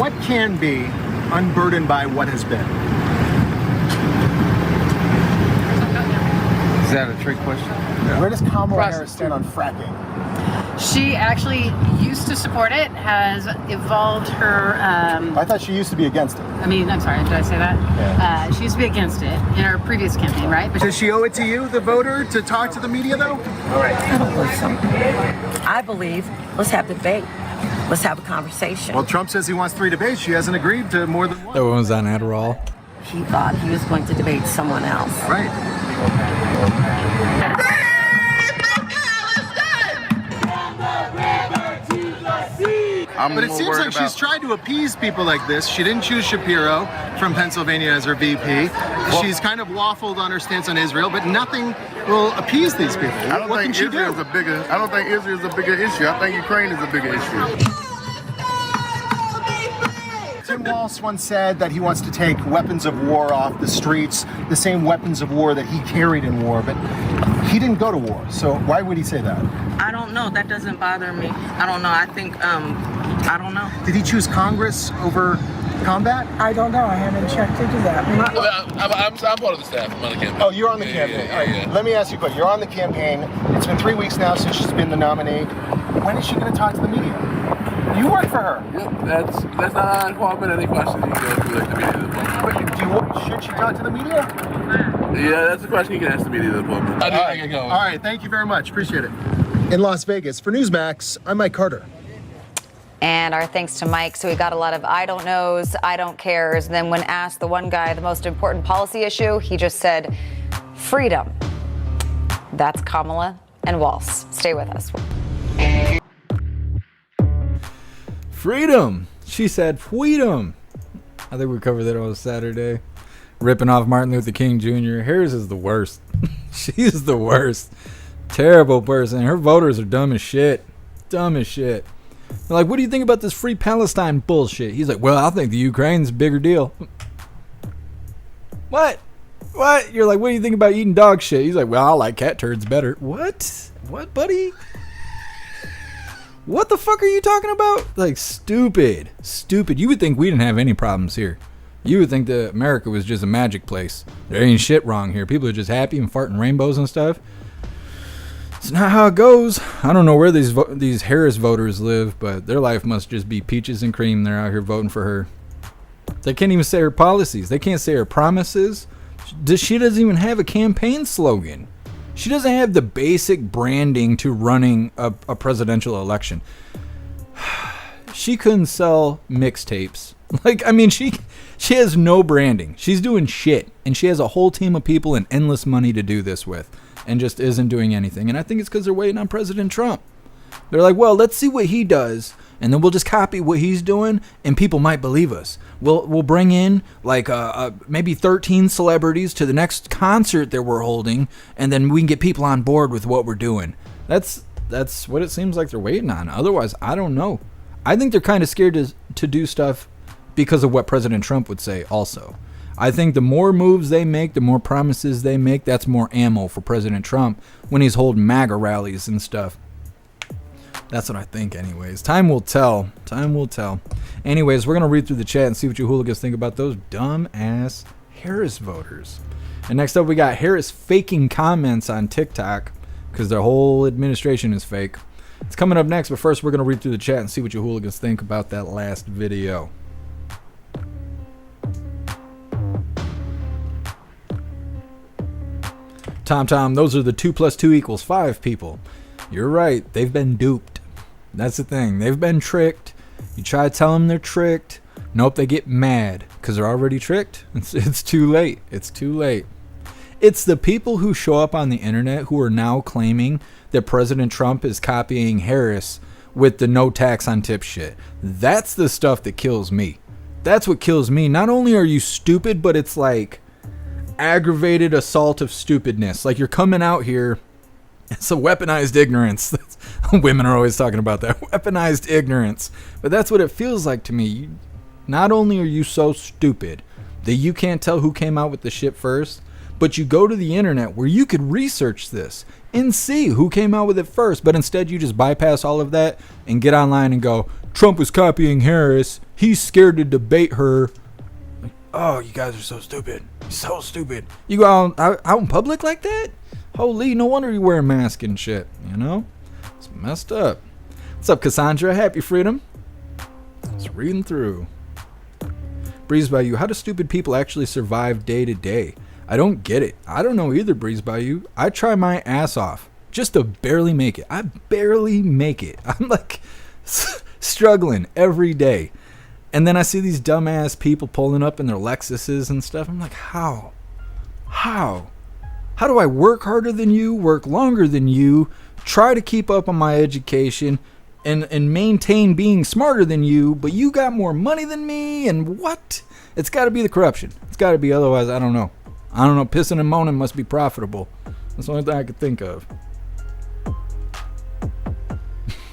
what can be unburdened by what has been? Is that a trick question? Where does Kamala Harris stand on fracking? She actually used to support it, has evolved her... I thought she used to be against it. I'm sorry, did I say that? Yeah. She used to be against it in her previous campaign, right? But Does she owe it to you, the voter, to talk to the media, though? I don't believe so. I believe, let's have debate. Let's have a conversation. Well, Trump says he wants 3 debates. She hasn't agreed to more than one. That one was on Adderall. He thought he was going to debate someone else. Right. But it seems like she's tried to appease people like this. She didn't choose Shapiro from Pennsylvania as her VP. She's kind of waffled on her stance on Israel, but nothing will appease these people. I don't think Israel's a bigger issue. I think Ukraine is a bigger issue. Tim Walz once said that he wants to take weapons of war off the streets, the same weapons of war that he carried in war, but he didn't go to war. So why would he say that? I don't know. That doesn't bother me. I don't know. I think, I don't know. Did he choose Congress over combat? I don't know. I haven't checked into that. I'm part of the staff. I'm on the campaign. Oh, you're on the campaign. All right. Let me ask you a question. You're on the campaign. It's been 3 weeks now since she's been the nominee. When is she going to talk to the media? You work for her. Yep, that's not uncommon. Any questions you can go through the media. Should she talk to the media? Yeah, that's a question you can ask the media department. All right, thank you very much. Appreciate it. In Las Vegas, for Newsmax, I'm Mike Carter. And our thanks to Mike. So we got a lot of I don't knows, I don't cares. And then when asked the one guy the most important policy issue, he just said freedom. That's Kamala and Walz. Stay with us. Freedom. She said freedom. I think we covered that on Saturday. ripping off Martin Luther King Jr. Harris is the worst. She's the worst. Terrible person. Her voters are dumb as shit. Dumb as shit. They're like, what do you think about this free Palestine bullshit? He's like, well, I think the Ukraine's a bigger deal. What? You're like, what do you think about eating dog shit? He's like, well, I like cat turds better. What, buddy? What the fuck are you talking about? Like, stupid. You would think we didn't have any problems here. You would think that America was just a magic place. There ain't shit wrong here. People are just happy and farting rainbows and stuff. It's not how it goes. I don't know where these Harris voters live, but their life must just be peaches and cream. They're out here voting for her. They can't even say her policies. They can't say her promises. She doesn't even have a campaign slogan. She doesn't have the basic branding to running a presidential election. She couldn't sell mixtapes. Like, I mean, she has no branding. She's doing shit, and she has a whole team of people and endless money to do this with, and just isn't doing anything. And I think it's because they're waiting on President Trump. They're like, well, let's see what he does, and then we'll just copy what he's doing, and people might believe us. We'll bring in like maybe 13 celebrities to the next concert that we're holding, and then we can get people on board with what we're doing. That's what it seems like they're waiting on. Otherwise, I don't know. I think they're kind of scared to do stuff because of what President Trump would say also. I think the more moves they make, the more promises they make, that's more ammo for President Trump when he's holding MAGA rallies and stuff. That's what I think anyways. Time will tell. Anyways, we're going to read through the chat and see what you hooligans think about those dumb-ass Harris voters. And next up, we got Harris faking comments on TikTok because their whole administration is fake. It's coming up next, but first we're going to read through the chat and see what you hooligans think about that last video. Tom, those are the 2 + 2 = 5 people. You're right. They've been duped. That's the thing. They've been tricked. You try to tell them they're tricked. Nope, they get mad because they're already tricked. It's too late. It's too late. It's the people who show up on the internet who are now claiming that President Trump is copying Harris with the no tax on tip shit. That's the stuff that kills me. That's what kills me. Not only are you stupid, but it's like aggravated assault of stupidness. Like you're coming out here. It's a weaponized ignorance. Women are always talking about that. Weaponized ignorance. But that's what it feels like to me. Not only are you so stupid that you can't tell who came out with the shit first, but you go to the internet where you could research this and see who came out with it first. But instead you just bypass all of that and get online and go, Trump was copying Harris. He's scared to debate her. Like, oh, you guys are so stupid. So stupid. You go out in public like that? Holy, no wonder you wear a mask and shit, you know? It's messed up. What's up, Cassandra? Happy freedom. Just reading through. Breeze by you. How do stupid people actually survive day to day? I don't get it. I don't know either, Breeze by you. I try my ass off just to barely make it. I barely make it. I'm like struggling every day. And then I see these dumbass people pulling up in their Lexuses and stuff. I'm like, how? How do I work harder than you, work longer than you, try to keep up on my education, and maintain being smarter than you, but you got more money than me, and what? It's got to be the corruption. It's got to be, otherwise I don't know. Pissing and moaning must be profitable. That's the only thing I could think of.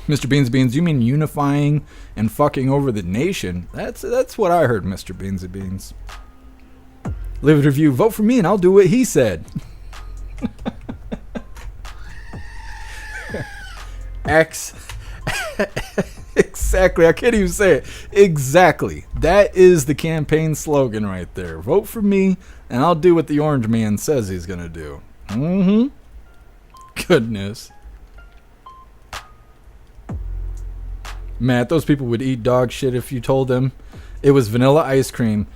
Mr. Beans, you mean unifying and fucking over the nation? That's what I heard, Mr. Beans. Live review, vote for me and I'll do what he said. Exactly. I can't even say it. Exactly. That is the campaign slogan right there. Vote for me and I'll do what the orange man says he's gonna do. Goodness. Matt, those people would eat dog shit if you told them it was vanilla ice cream.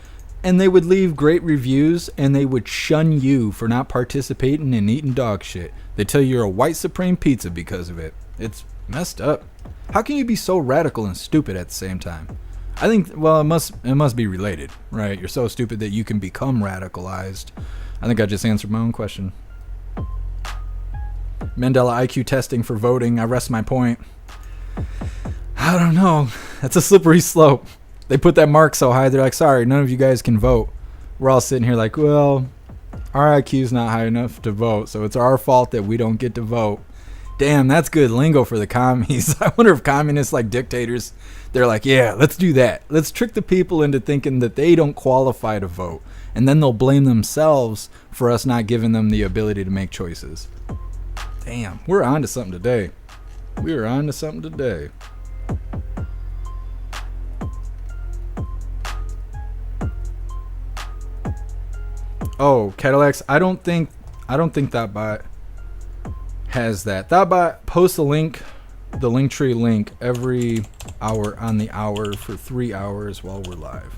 And they would leave great reviews, and they would shun you for not participating in eating dog shit. They tell you you're a white supreme pizza because of it. It's messed up. How can you be so radical and stupid at the same time? I think, well, it must be related, right? You're so stupid that you can become radicalized. I think I just answered my own question. Mandela IQ testing for voting. I rest my point. I don't know. That's a slippery slope. They put that mark so high, they're like, sorry, none of you guys can vote. we're all sitting here like, well, our IQ's not high enough to vote, so it's our fault that we don't get to vote. Damn, that's good lingo for the commies. I wonder if communists like dictators, they're like, yeah, let's do that. Let's trick the people into thinking that they don't qualify to vote. And then they'll blame themselves for us not giving them the ability to make choices. Damn, we're on to something today. We are on to something today. Oh, Cadillacs, I don't think that bot has that. That bot posts the Linktree link every hour on the hour for 3 hours while we're live.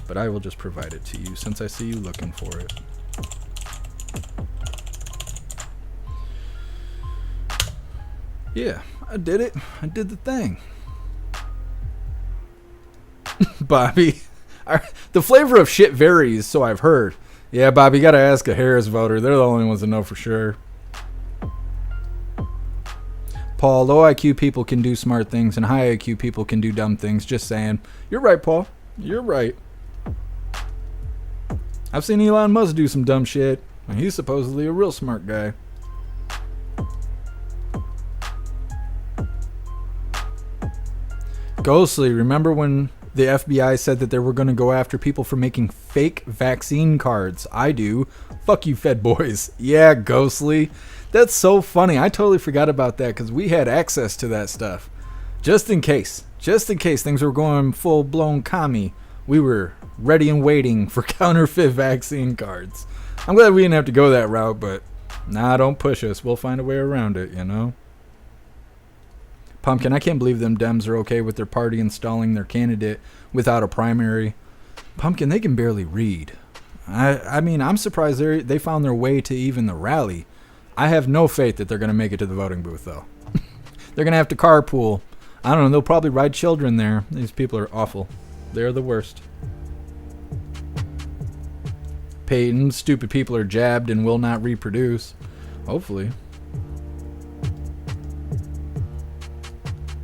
But I will just provide it to you since I see you looking for it. Yeah, I did it. I did the thing. Bobby, the flavor of shit varies, so I've heard. Yeah, Bobby, you gotta ask a Harris voter. They're the only ones that know for sure. Paul, low IQ people can do smart things and high IQ people can do dumb things. Just saying. You're right, Paul. You're right. I've seen Elon Musk do some dumb shit, and he's supposedly a real smart guy. Ghostly, remember when the FBI said that they were going to go after people for making fake vaccine cards? I do. Fuck you, Fed boys. Yeah, Ghostly. That's so funny. I totally forgot about that because we had access to that stuff. Just in case things were going full-blown commie, we were ready and waiting for counterfeit vaccine cards. I'm glad we didn't have to go that route, but nah, don't push us. We'll find a way around it, you know? Pumpkin, I can't believe them Dems are okay with their party installing their candidate without a primary. Pumpkin, they can barely read. I mean, I'm surprised they found their way to even the rally. I have no faith that they're going to make it to the voting booth, though. They're going to have to carpool. I don't know, they'll probably ride children there. These people are awful. They're the worst. Peyton, stupid people are jabbed and will not reproduce. Hopefully.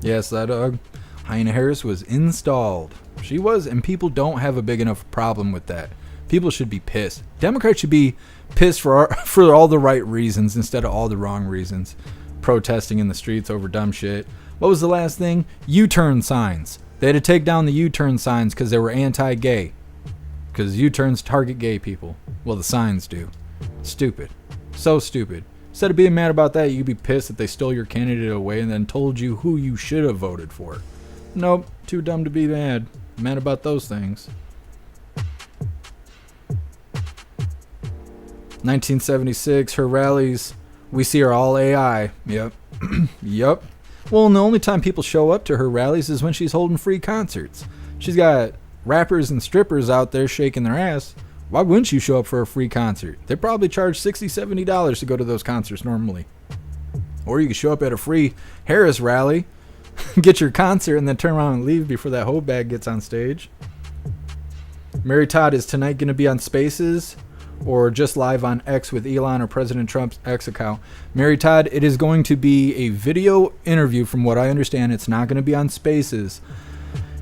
Yes, that Hyena Harris was installed. She was, and people don't have a big enough problem with that. People should be pissed. Democrats should be pissed for all the right reasons instead of all the wrong reasons. Protesting in the streets over dumb shit. What was the last thing? U-turn signs. They had to take down the U-turn signs because they were anti-gay. Because U-turns target gay people. Well, the signs do. Stupid. So stupid. Instead of being mad about that, you could be pissed that they stole your candidate away and then told you who you should have voted for. Nope. Too dumb to be mad. Mad about those things. 1976, her rallies, we see are all AI. Yep. Yep. Well, and the only time people show up to her rallies is when she's holding free concerts. She's got rappers and strippers out there shaking their ass. Why wouldn't you show up for a free concert? They probably charge $60, $70 to go to those concerts normally. Or you could show up at a free Harris rally, get your concert, and then turn around and leave before that whole bag gets on stage. Mary Todd, is tonight going to be on Spaces or just live on X with Elon or President Trump's X account? Mary Todd, it is going to be a video interview. From what I understand, it's not going to be on Spaces.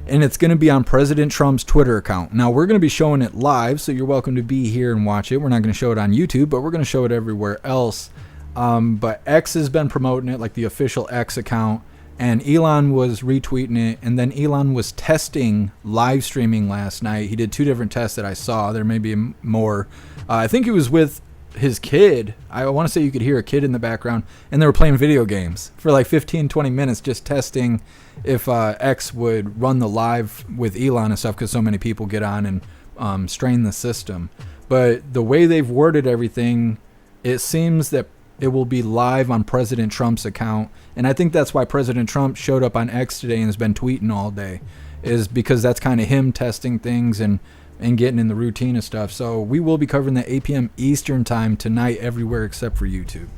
And it's going to be on President Trump's Twitter account. Now, we're going to be showing it live, so you're welcome to be here and watch it. We're not going to show it on YouTube, but we're going to show it everywhere else. But X has been promoting it, like the official X account, and Elon was retweeting it, and then Elon was testing live streaming last night. He did 2 different tests that I saw. There may be more. I think he was with his kid. I want to say you could hear a kid in the background, and they were playing video games for like 15-20 minutes, just testing if X would run the live with Elon and stuff, because so many people get on and strain the system. But the way they've worded everything, it seems that it will be live on President Trump's account, and I think that's why President Trump showed up on X today and has been tweeting all day, is because that's kind of him testing things and getting in the routine of stuff. So we will be covering the 8 p.m. Eastern time tonight everywhere except for YouTube.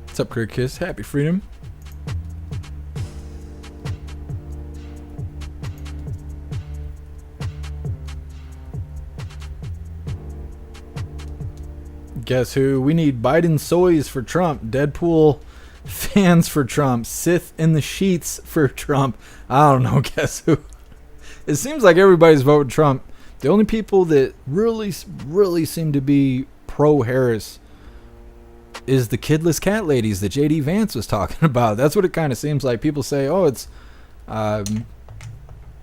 What's up, Crick Kiss? Happy freedom. Guess who? We need Biden soys for Trump. Deadpool fans for Trump. Sith in the sheets for Trump. I don't know. Guess who? It seems like everybody's voting Trump. The only people that really seem to be pro-Harris is the kidless cat ladies that J.D. Vance was talking about. That's what it kind of seems like. People say, oh, it's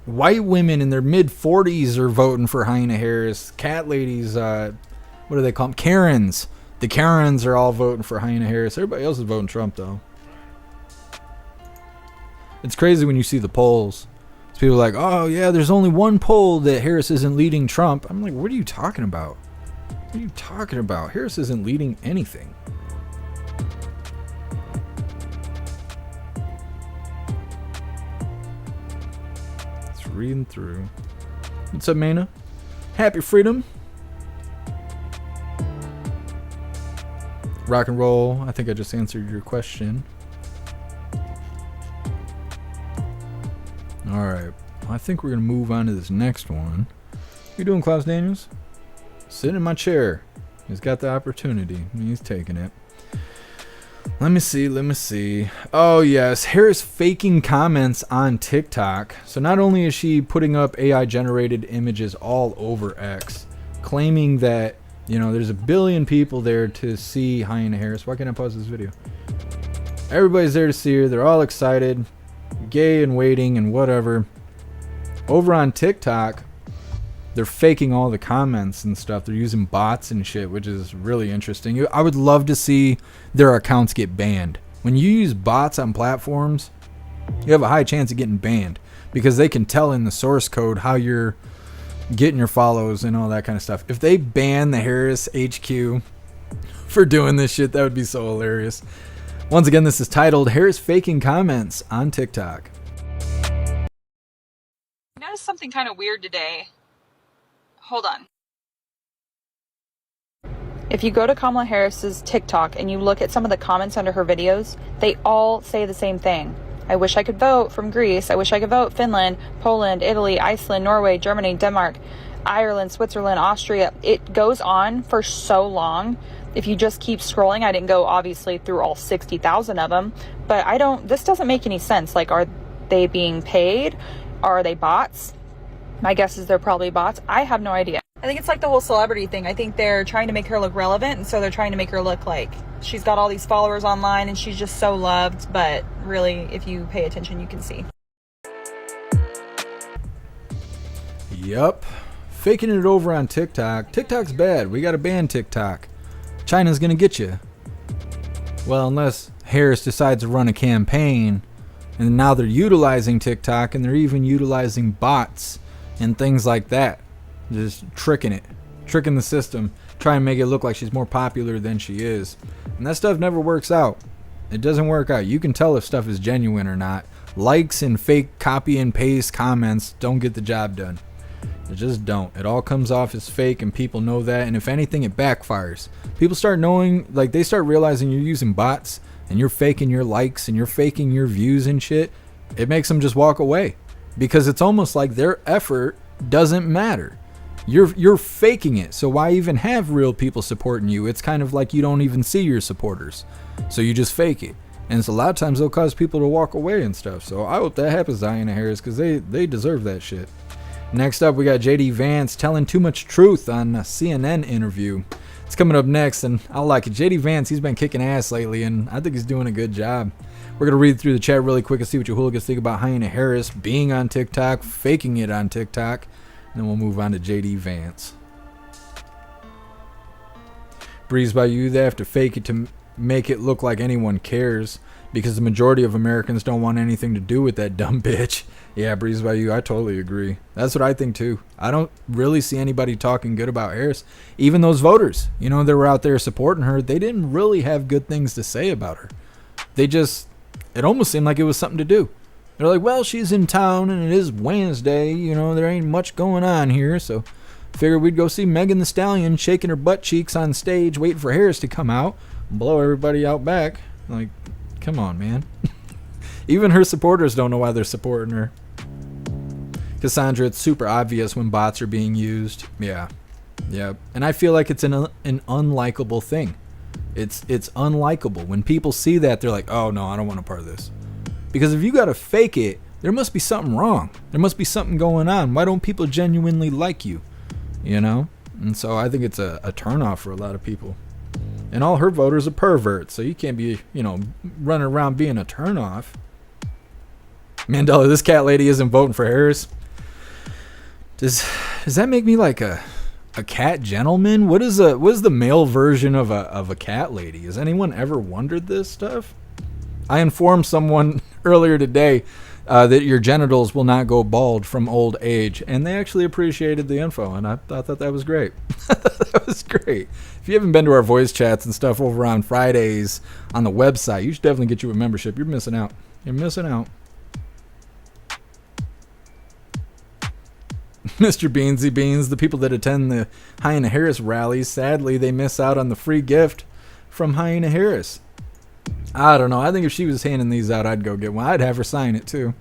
white women in their mid-40s are voting for Hyena Harris. Cat ladies, what do they call them? Karens. The Karens are all voting for Hyena Harris. Everybody else is voting Trump, though. It's crazy when you see the polls. People are like, oh, yeah, there's only one poll that Harris isn't leading Trump. I'm like, what are you talking about? What are you talking about? Harris isn't leading anything. It's reading through. What's up, Mana? Happy freedom. Rock and roll. I think I just answered your question. Alright, I think we're going to move on to this next one. What you doing, Klaus Daniels? Sitting in my chair. He's got the opportunity. He's taking it. Let me see. Oh, yes. Harris faking comments on TikTok. So not only is she putting up AI-generated images all over X, claiming that, you know, there's 1 billion people there to see Hyena Harris. Why can't I pause this video? Everybody's there to see her. They're all excited. Gay and waiting and whatever. Over on TikTok, they're faking all the comments and stuff. They're using bots and shit, which is really interesting. I would love to see their accounts get banned. When you use bots on platforms, you have a high chance of getting banned because they can tell in the source code how you're getting your follows and all that kind of stuff. If they ban the Harris HQ for doing this shit, that would be so hilarious. Once again, this is titled Harris Faking Comments on TikTok. I noticed something kind of weird today. Hold on. If you go to Kamala Harris's TikTok and you look at some of the comments under her videos, they all say the same thing. I wish I could vote from Greece. I wish I could vote Finland, Poland, Italy, Iceland, Norway, Germany, Denmark, Ireland, Switzerland, Austria. It goes on for so long. If you just keep scrolling, I didn't go obviously through all 60,000 of them, but this doesn't make any sense. Like, are they being paid? Are they bots? My guess is they're probably bots. I have no idea. I think it's like the whole celebrity thing. I think they're trying to make her look relevant, and so they're trying to make her look like she's got all these followers online and she's just so loved, but really, if you pay attention, you can see. Yup. Faking it over on TikTok. TikTok's bad. We gotta ban TikTok. China's gonna get you. Well, unless Harris decides to run a campaign, and now they're utilizing TikTok, and they're even utilizing bots and things like that. Just tricking the system, trying to make it look like she's more popular than she is. And that stuff never works out. It doesn't work out. You can tell if stuff is genuine or not. Likes and fake copy and paste comments don't get the job done. They just don't. It all comes off as fake, and people know that, and if anything, it backfires. People start knowing, like, they start realizing you're using bots and you're faking your likes and you're faking your views and shit. It makes them just walk away because it's almost like their effort doesn't matter. You're faking it, so why even have real people supporting you? It's kind of like you don't even see your supporters, so you just fake it. And it's a lot of times they'll cause people to walk away and stuff. So I hope that happens to Hyena Harris because they deserve that shit. Next up, we got J.D. Vance telling too much truth on a CNN interview. It's coming up next, and I like it. J.D. Vance, he's been kicking ass lately, and I think he's doing a good job. We're going to read through the chat really quick and see what you hooligans think about Hyena Harris being on TikTok, faking it on TikTok, and then we'll move on to J.D. Vance. Breeze by you, they have to fake it to make it look like anyone cares because the majority of Americans don't want anything to do with that dumb bitch. Yeah, Breeze by you, I totally agree. That's what I think too. I don't really see anybody talking good about Harris. Even those voters, you know, that were out there supporting her, they didn't really have good things to say about her. It almost seemed like it was something to do. They're like, well, she's in town and it is Wednesday, you know, there ain't much going on here, so figured we'd go see Megan Thee Stallion shaking her butt cheeks on stage, waiting for Harris to come out and blow everybody out back. Like, come on, man. Even her supporters don't know why they're supporting her. Cassandra, it's super obvious when bots are being used. Yeah, Yeah, and I feel like it's an unlikable thing. It's unlikable. When people see that, they're like, oh, no, I don't want a part of this. Because if you got to fake it, there must be something wrong. There must be something going on. Why don't people genuinely like you? You know? And so I think it's a turnoff for a lot of people. And all her voters are perverts, so you can't be, running around being a turnoff. Mandela, this cat lady isn't voting for Harris. Does that make me like a cat gentleman? What is the male version of a cat lady? Has anyone ever wondered this stuff? I informed someone earlier today that your genitals will not go bald from old age, and they actually appreciated the info, and I thought that was great. That was great. If you haven't been to our voice chats and stuff over on Fridays on the website, you should definitely get you a membership. You're missing out. You're missing out. Mr. Beansy Beans, the people that attend the Hyena Harris rallies, sadly, they miss out on the free gift from Hyena Harris. I don't know. I think if she was handing these out, I'd go get one. I'd have her sign it, too.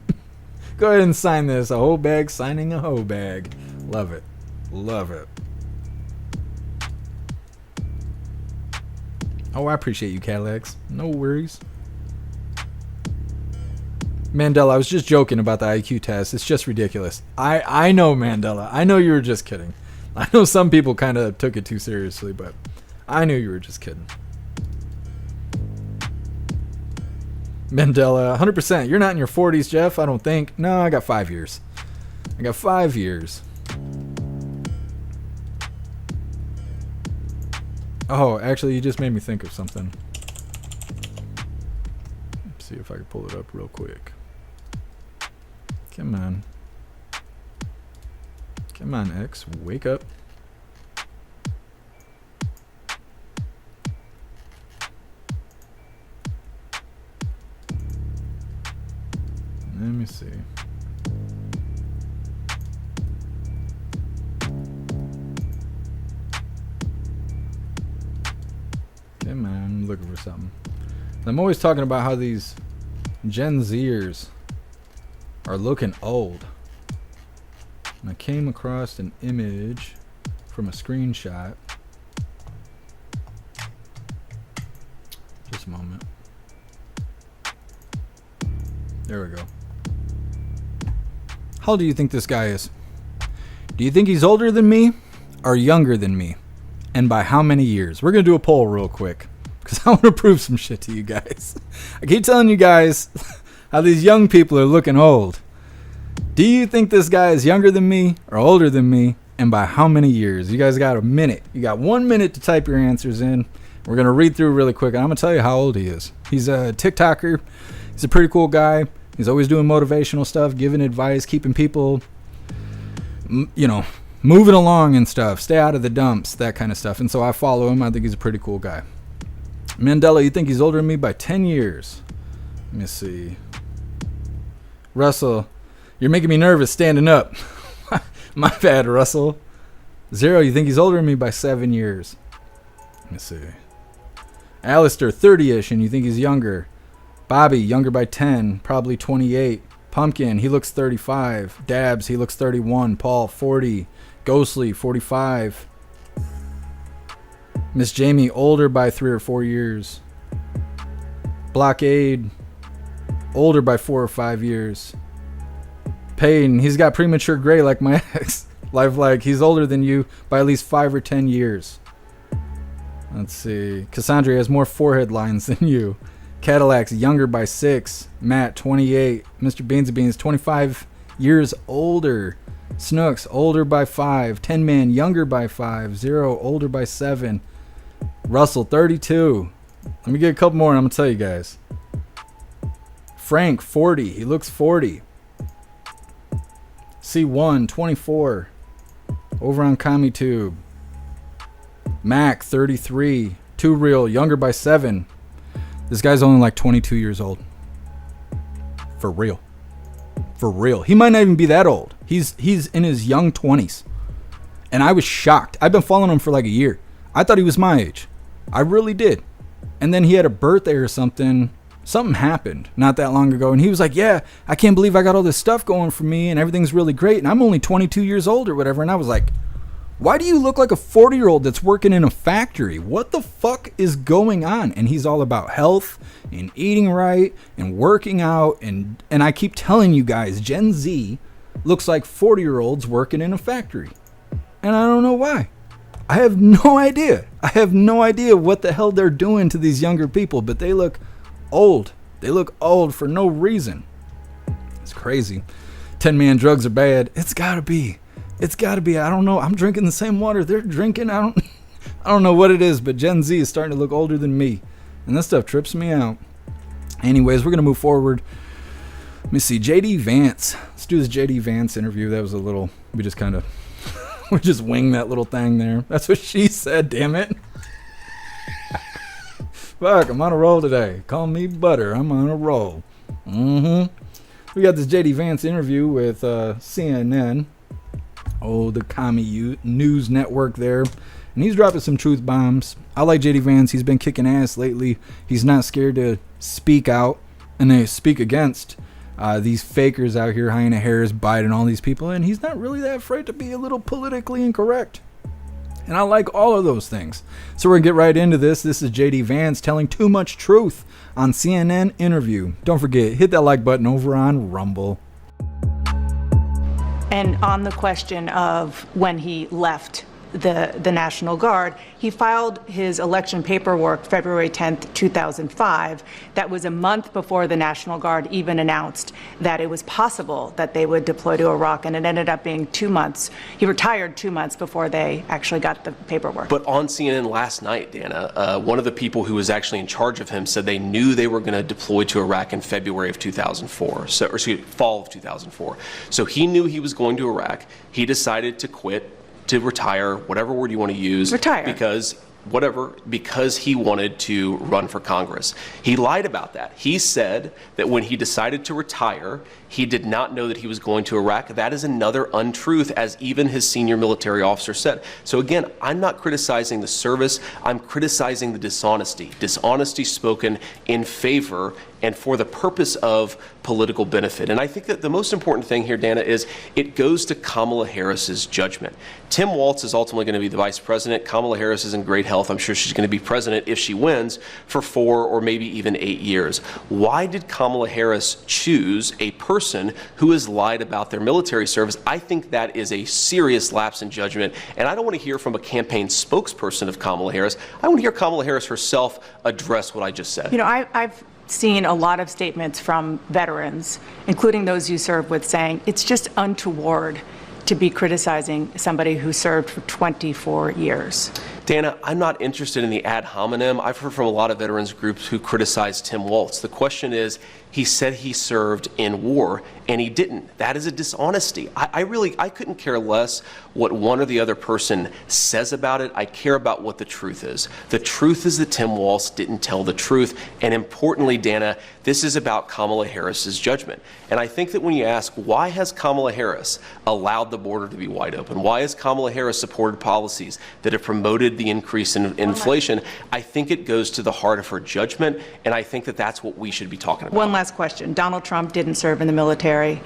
Go ahead and sign this. A hoe bag signing a hoe bag. Love it. Love it. Oh, I appreciate you, Cadillacs. No worries. Mandela, I was just joking about the IQ test. It's just ridiculous. I know, Mandela. I know you were just kidding. I know some people kind of took it too seriously, but I knew you were just kidding. Mandela, 100%. You're not in your 40s, Jeff, I don't think. No, I got 5 years. I got 5 years. Oh, actually, you just made me think of something. Let's see if I can pull it up real quick. Come on. Come on, X. Wake up. Let me see. Come on, I'm looking for something. I'm always talking about how these Gen Zers are looking old. And I came across an image from a screenshot. Just a moment. There we go. How old do you think this guy is? Do you think he's older than me or younger than me? And by how many years? We're going to do a poll real quick because I want to prove some shit to you guys. I keep telling you guys how these young people are looking old. Do you think this guy is younger than me or older than me? And by how many years? You guys got a minute. You got 1 minute to type your answers in. We're going to read through really quick. And I'm going to tell you how old he is. He's a TikToker. He's a pretty cool guy. He's always doing motivational stuff, giving advice, keeping people, moving along and stuff. Stay out of the dumps, that kind of stuff. And so I follow him. I think he's a pretty cool guy. Mandela, you think he's older than me by 10 years? Let me see. Russell, you're making me nervous standing up. My bad, Russell. Zero, you think he's older than me by 7 years? Let me see. Alistair, 30-ish, and you think he's younger. Bobby, younger by 10, probably 28. Pumpkin, he looks 35. Dabs, he looks 31. Paul, 40. Ghostly, 45. Miss Jamie, older by 3 or 4 years. Blockade, older by 4 or 5 years. Payne, he's got premature gray like my ex. Like he's older than you by at least 5 or 10 years. Let's see. Cassandra has more forehead lines than you. Cadillac's younger by 6. Matt, 28. Mr. Beans Beans, 25 years older. Snooks, older by 5. 10 Man, younger by 5. Zero, older by 7. Russell, 32. Let me get a couple more and I'm going to tell you guys. Frank, 40. He looks 40. C1, 24. Over on CommuTube. Mac, 33. Too Real, younger by 7. This guy's only like 22 years old. For real. For real. He might not even be that old. He's in his young 20s. And I was shocked. I've been following him for like a year. I thought he was my age. I really did. And then he had a birthday or something. Something happened not that long ago. And he was like, yeah, I can't believe I got all this stuff going for me and everything's really great. And I'm only 22 years old or whatever. And I was like, Why do you look like a 40-year-old that's working in a factory? What the fuck is going on? And he's all about health and eating right and working out. And I keep telling you guys, Gen Z looks like 40-year-olds working in a factory. And I don't know why. I have no idea. I have no idea what the hell they're doing to these younger people, but they look old. They look old for no reason. It's crazy. 10-man drugs are bad. It's gotta be. It's gotta be. I don't know. I'm drinking the same water they're drinking. I don't know what it is, but Gen Z is starting to look older than me. And that stuff trips me out. Anyways, we're gonna move forward. Let me see. JD Vance. Let's do this JD Vance interview. That was a little, we just kind of, we just winged that little thing there. That's what she said, damn it. Fuck, I'm on a roll today. Call me butter. I'm on a roll. We got this JD Vance interview with CNN. Oh, the commie news network there. And he's dropping some truth bombs. I like JD Vance. He's been kicking ass lately. He's not scared to speak out and they speak against these fakers out here, Harris, Biden, all these people. And he's not really that afraid to be a little politically incorrect. And I like all of those things. So we're going to get right into this. This is JD Vance telling too much truth on CNN interview. Don't forget, hit that like button over on Rumble. And on the question of when he left the National Guard, he filed his election paperwork February 10th, 2005. That was a month before the National Guard even announced that it was possible that they would deploy to Iraq, and it ended up being 2 months. He retired 2 months before they actually got the paperwork. But on CNN last night, Dana, one of the people who was actually in charge of him said they knew they were going to deploy to Iraq in February of 2004, fall of 2004. So he knew he was going to Iraq. He decided to quit, to retire, whatever word you want to use. Retire. Because he wanted to run for Congress. He lied about that. He said that when he decided to retire, he did not know that he was going to Iraq. That is another untruth, as even his senior military officer said. So again, I'm not criticizing the service. I'm criticizing the dishonesty. Dishonesty spoken in favor and for the purpose of political benefit. And I think that the most important thing here, Dana, is it goes to Kamala Harris's judgment. Tim Walz is ultimately going to be the vice president. Kamala Harris is in great health. I'm sure she's going to be president if she wins for 4 or maybe even 8 years. Why did Kamala Harris choose a person who has lied about their military service? I think that is a serious lapse in judgment. And I don't want to hear from a campaign spokesperson of Kamala Harris. I want to hear Kamala Harris herself address what I just said. You know, I've seen a lot of statements from veterans, including those you served with, saying it's just untoward to be criticizing somebody who served for 24 years. Dana, I'm not interested in the ad hominem. I've heard from a lot of veterans groups who criticize Tim Walz. The question is, he said he served in war, and he didn't. That is a dishonesty. I couldn't care less what one or the other person says about it. I care about what the truth is. The truth is that Tim Walz didn't tell the truth. And importantly, Dana, this is about Kamala Harris's judgment. And I think that when you ask, why has Kamala Harris allowed the border to be wide open? Why has Kamala Harris supported policies that have promoted the increase in inflation? I think it goes to the heart of her judgment, and I think that that's what we should be talking about. One last question. Donald Trump didn't serve in the military.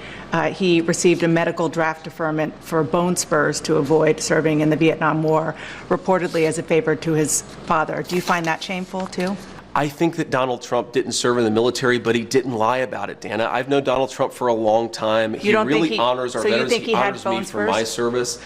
He received a medical draft deferment for bone spurs to avoid serving in the Vietnam War, reportedly as a favor to his father. Do you find that shameful, too? I think that Donald Trump didn't serve in the military, but he didn't lie about it, Dana. I've known Donald Trump for a long time. He really honors our veterans. He honors me for my service.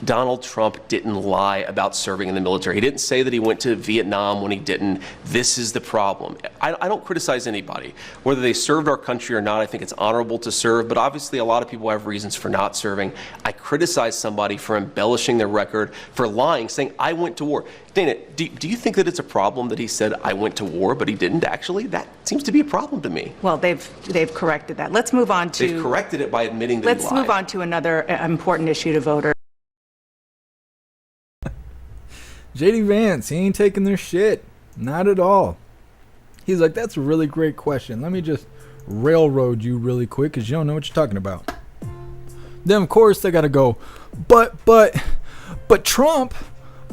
Donald Trump didn't lie about serving in the military. He didn't say that he went to Vietnam when he didn't. This is the problem. I don't criticize anybody. Whether they served our country or not, I think it's honorable to serve, but obviously a lot of people have reasons for not serving. I criticize somebody for embellishing their record, for lying, saying, I went to war. Dana, do you think that it's a problem that he said, I went to war, but he didn't actually? That seems to be a problem to me. Well, they've corrected that. Let's move on to... They've corrected it by admitting that he lied. Let's move on to another important issue to voters. JD Vance, he ain't taking their shit. Not at all. He's like, that's a really great question. Let me just railroad you really quick because you don't know what you're talking about. Then, of course, they got to go, but Trump,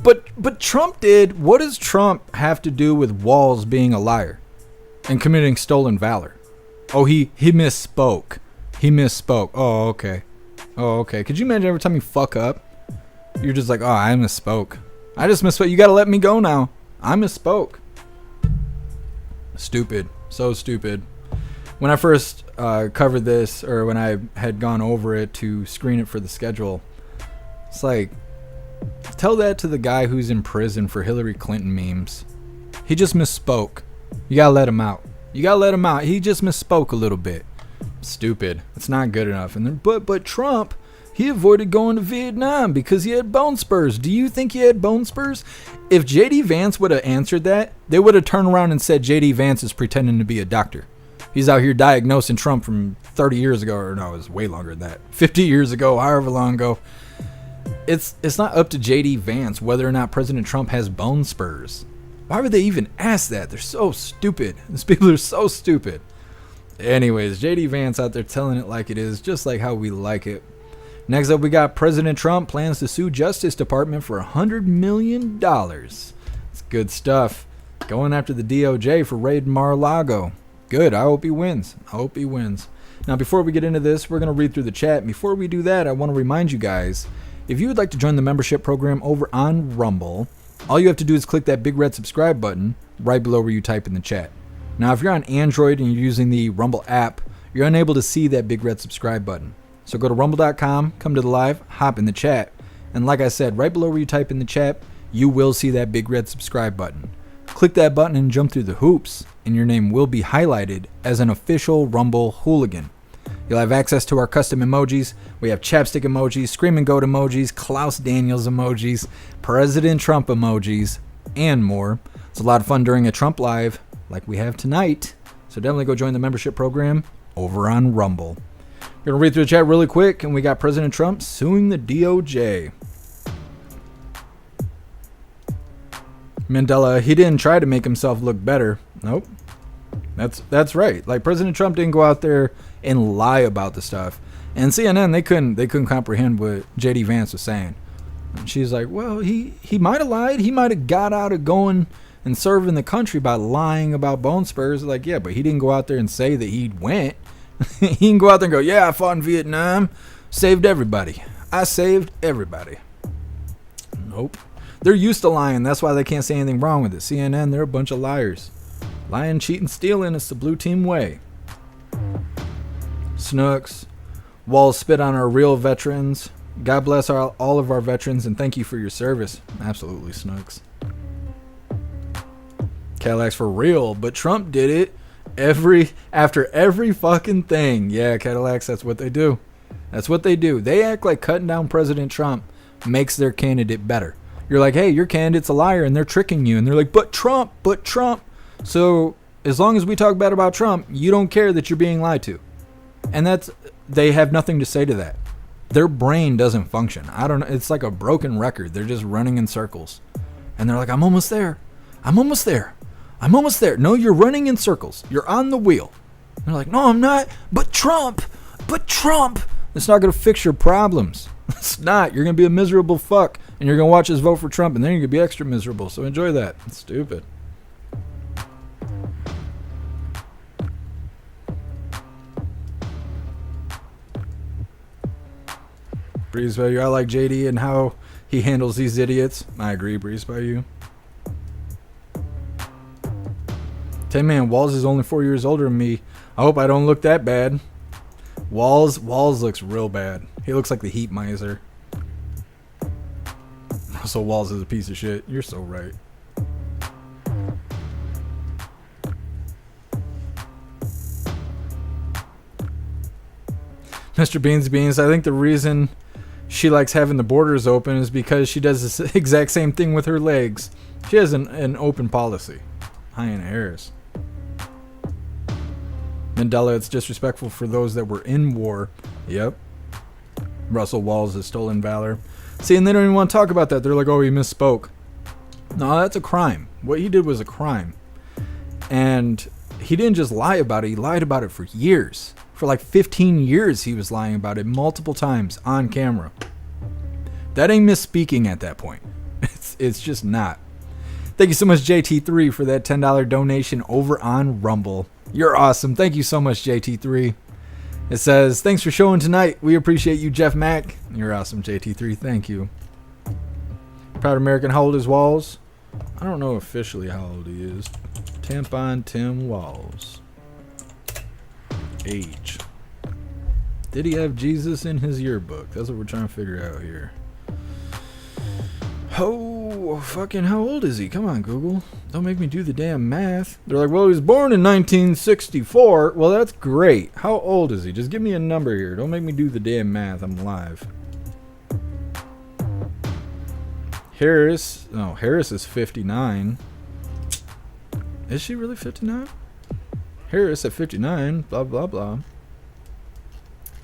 but Trump did. What does Trump have to do with Walz being a liar and committing stolen valor? Oh, he misspoke. He misspoke. Oh, okay. Could you imagine every time you fuck up You're just like, oh, I misspoke. I just misspoke. You got to let me go now. I misspoke. Stupid. So stupid. When I first covered this, or when I had gone over it to screen it for the schedule, it's like, tell that to the guy who's in prison for Hillary Clinton memes. He just misspoke. You gotta let him out. You gotta let him out. He just misspoke a little bit. Stupid. It's not good enough. And then, but Trump, he avoided going to Vietnam because he had bone spurs. Do you think he had bone spurs? If JD Vance would have answered that, they would have turned around and said JD Vance is pretending to be a doctor. He's out here diagnosing Trump from 30 years ago, or no, it was way longer than that. 50 years ago, however long ago. It's not up to JD Vance whether or not President Trump has bone spurs. Why would they even ask that? They're so stupid. These people are so stupid. Anyways, JD Vance out there telling it like it is, just like how we like it. Next up, we got President Trump plans to sue Justice Department for $100 million. It's good stuff. Going after the DOJ for raiding Mar-a-Lago. Good. I hope he wins. I hope he wins. Now, before we get into this, we're going to read through the chat. Before we do that, I want to remind you guys, if you would like to join the membership program over on Rumble, all you have to do is click that big red subscribe button right below where you type in the chat. Now, if you're on Android and you're using the Rumble app, you're unable to see that big red subscribe button. So go to rumble.com, come to the live, hop in the chat. And like I said, right below where you type in the chat, you will see that big red subscribe button. Click that button and jump through the hoops, and your name will be highlighted as an official Rumble hooligan. You'll have access to our custom emojis. We have chapstick emojis, screaming goat emojis, Klaus Daniels emojis, President Trump emojis, and more. It's a lot of fun during a Trump live like we have tonight. So definitely go join the membership program over on Rumble. We're going to read through the chat really quick, and we got President Trump suing the DOJ. Mandela, he didn't try to make himself look better. Nope. That's right. Like, President Trump didn't go out there and lie about the stuff. And CNN, they couldn't comprehend what JD Vance was saying. And she's like, well, he might have lied. He might have got out of going and serving the country by lying about bone spurs. Like, yeah, but he didn't go out there and say that he went. He can go out there and go, yeah, I fought in Vietnam, saved everybody. I saved everybody. Nope. They're used to lying. That's why they can't say anything wrong with it. CNN, they're a bunch of liars. Lying, cheating, stealing. It's the blue team way. Snooks. Walz spit on our real veterans. God bless all of our veterans, and thank you for your service. Absolutely, Snooks. Cadillac's for real, but Trump did it after every fucking thing. Yeah, Cadillacs, that's what they do. That's what they do. They act like cutting down President Trump makes their candidate better. You're like, hey, your candidate's a liar, and they're tricking you. And they're like, but Trump. So as long as we talk bad about Trump, you don't care that you're being lied to. And they have nothing to say to that. Their brain doesn't function. I don't know. It's like a broken record. They're just running in circles. And they're like, I'm almost there. I'm almost there. I'm almost there. No, you're running in circles. You're on the wheel. And they're like, no, I'm not. But Trump. It's not going to fix your problems. It's not. You're going to be a miserable fuck. And you're going to watch us vote for Trump. And then you're going to be extra miserable. So enjoy that. It's stupid. Breeze by you. I like JD and how he handles these idiots. I agree, Breeze by you. 10-man, Walz is only 4 years older than me. I hope I don't look that bad. Walz looks real bad. He looks like the heat miser. So Walz is a piece of shit. You're so right. Mr. Beans, I think the reason she likes having the borders open is because she does the exact same thing with her legs. She has an open policy. Hooligans Harris. Mandela, it's disrespectful for those that were in war. Yep. Russell Walz has stolen valor. See, and they don't even want to talk about that. They're like, oh, he misspoke. No, that's a crime. What he did was a crime. And he didn't just lie about it. He lied about it for years. For like 15 years, he was lying about it multiple times on camera. That ain't misspeaking at that point. It's just not. Thank you so much, JT3, for that $10 donation over on Rumble. You're awesome. Thank you so much, JT3. It says, thanks for showing tonight. We appreciate you, Jeff Mack. You're awesome, JT3. Thank you. Proud American, how old is Walz? I don't know officially how old he is. Tampon Tim Walz. Age. Did he have Jesus in his yearbook? That's what we're trying to figure out here. Oh, fucking how old is he? Come on, Google. Don't make me do the damn math. They're like, well, he was born in 1964. Well, that's great. How old is he? Just give me a number here. Don't make me do the damn math. I'm live. Harris. No, Harris is 59. Is she really 59? Harris at 59. Blah, blah, blah.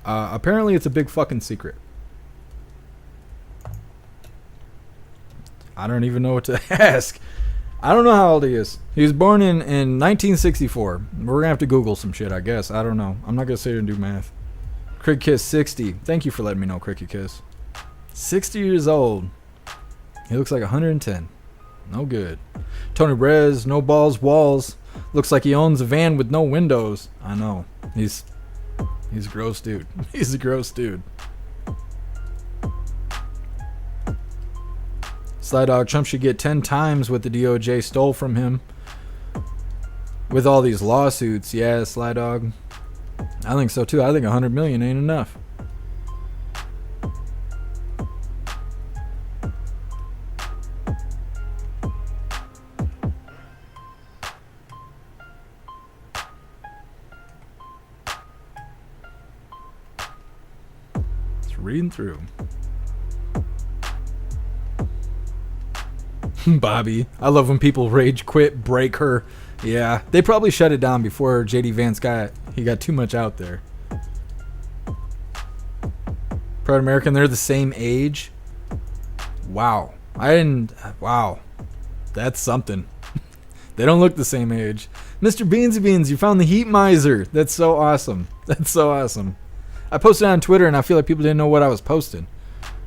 Apparently, it's a big fucking secret. I don't even know what to ask. I don't know how old he is. He was born in 1964. We're going to have to Google some shit, I guess. I don't know. I'm not going to sit here and do math. Crick Kiss 60. Thank you for letting me know, Cricky Kiss. 60 years old. He looks like 110. No good. Tony Rez, no balls, Walz. Looks like he owns a van with no windows. I know. He's a gross dude. He's a gross dude. Sly Dog, Trump should get 10 times what the DOJ stole from him. With all these lawsuits. Yeah, Sly Dog. I think so too. I think 100 million ain't enough. Reading through. Bobby, I love when people rage quit, break her. Yeah, they probably shut it down before JD Vance got too much out there. Proud American, they're the same age. Wow. Wow. That's something. They don't look the same age. Mr. Beansy Beans, you found the heat miser. That's so awesome. That's so awesome. I posted on Twitter, and I feel like people didn't know what I was posting.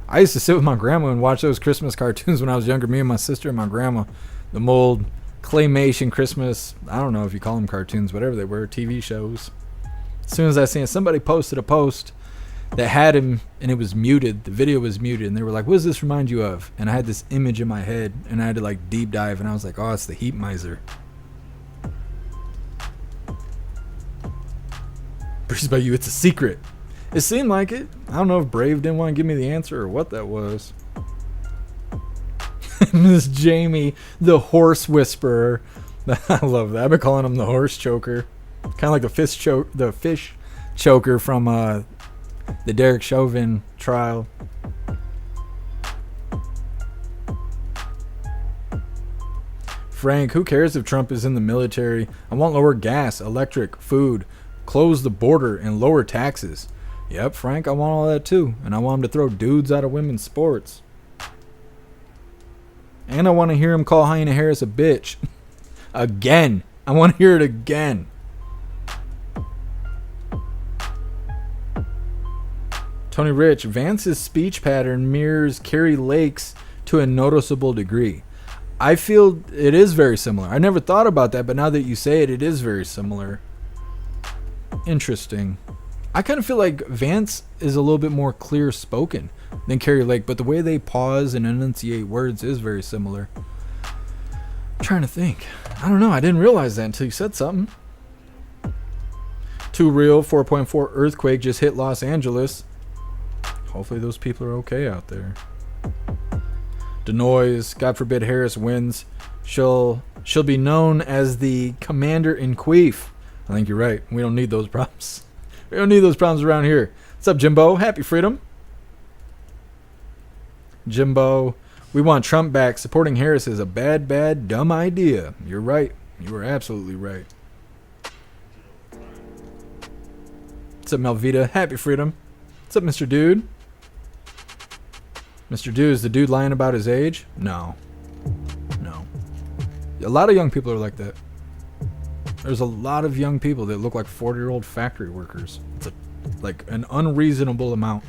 I used to sit with my grandma and watch those Christmas cartoons when I was younger. Me and my sister and my grandma. The mold, claymation, Christmas. I don't know if you call them cartoons, whatever they were, TV shows. As soon as I seen it, somebody posted a post that had him, and it was muted. The video was muted, and they were like, what does this remind you of? And I had this image in my head, and I had to like deep dive, and I was like, oh, it's the heat miser. Breeze by you, it's a secret. It seemed like it. I don't know if Brave didn't want to give me the answer or what that was. Miss Jamie, the horse whisperer. I love that. I've been calling him the horse choker. Kind of like the fish choker from the Derek Chauvin trial. Frank, who cares if Trump is in the military? I want lower gas, electric, food, close the border, and lower taxes. Yep, Frank, I want all that too. And I want him to throw dudes out of women's sports. And I want to hear him call Hyena Harris a bitch. Again. I want to hear it again. Tony Rich, Vance's speech pattern mirrors Carrie Lake's to a noticeable degree. I feel it is very similar. I never thought about that, but now that you say it, it is very similar. Interesting. I kind of feel like Vance is a little bit more clear spoken than Carrie Lake, but the way they pause and enunciate words is very similar. I'm trying to think. I don't know. I didn't realize that until you said something. Too real. 4.4 earthquake just hit Los Angeles. Hopefully those people are okay out there. Denoise, God forbid Harris wins. She'll be known as the commander-in-chief. I think you're right. We don't need those problems. We don't need those problems around here. What's up, Jimbo? Happy freedom. Jimbo, we want Trump back. Supporting Harris is a bad, dumb idea. You're right. You are absolutely right. What's up, Melvita? Happy freedom. What's up, Mr. Dude? Mr. Dude, is the dude lying about his age? No. No. A lot of young people are like that. There's a lot of young people that look like 40-year-old factory workers. It's like an unreasonable amount.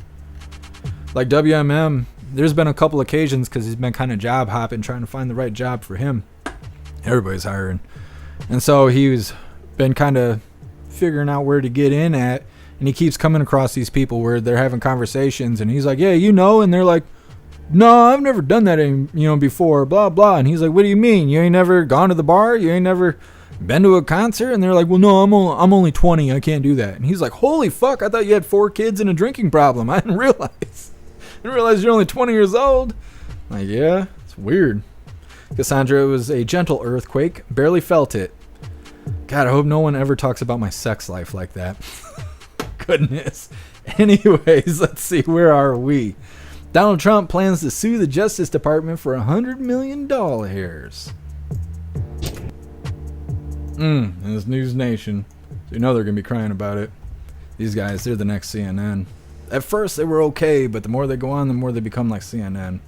Like WMM, there's been a couple occasions because he's been kind of job hopping, trying to find the right job for him. Everybody's hiring. And so he's been kind of figuring out where to get in at. And he keeps coming across these people where they're having conversations. And he's like, yeah, you know. And they're like, no, I've never done that before, blah, blah. And he's like, what do you mean? You ain't never gone to the bar? You ain't never been to a concert? And they're like, well, no, I'm only 20. I can't do that. And he's like, holy fuck, I thought you had 4 kids and a drinking problem. I didn't realize. You're only 20 years old. Like, yeah, it's weird. Cassandra, it was a gentle earthquake. Barely felt it. God, I hope no one ever talks about my sex life like that. Goodness. Anyways, let's see. Where are we? Donald Trump plans to sue the Justice Department for $100 million. In this News Nation. So you know they're going to be crying about it. These guys, they're the next CNN. At first, they were okay, but the more they go on, the more they become like CNN.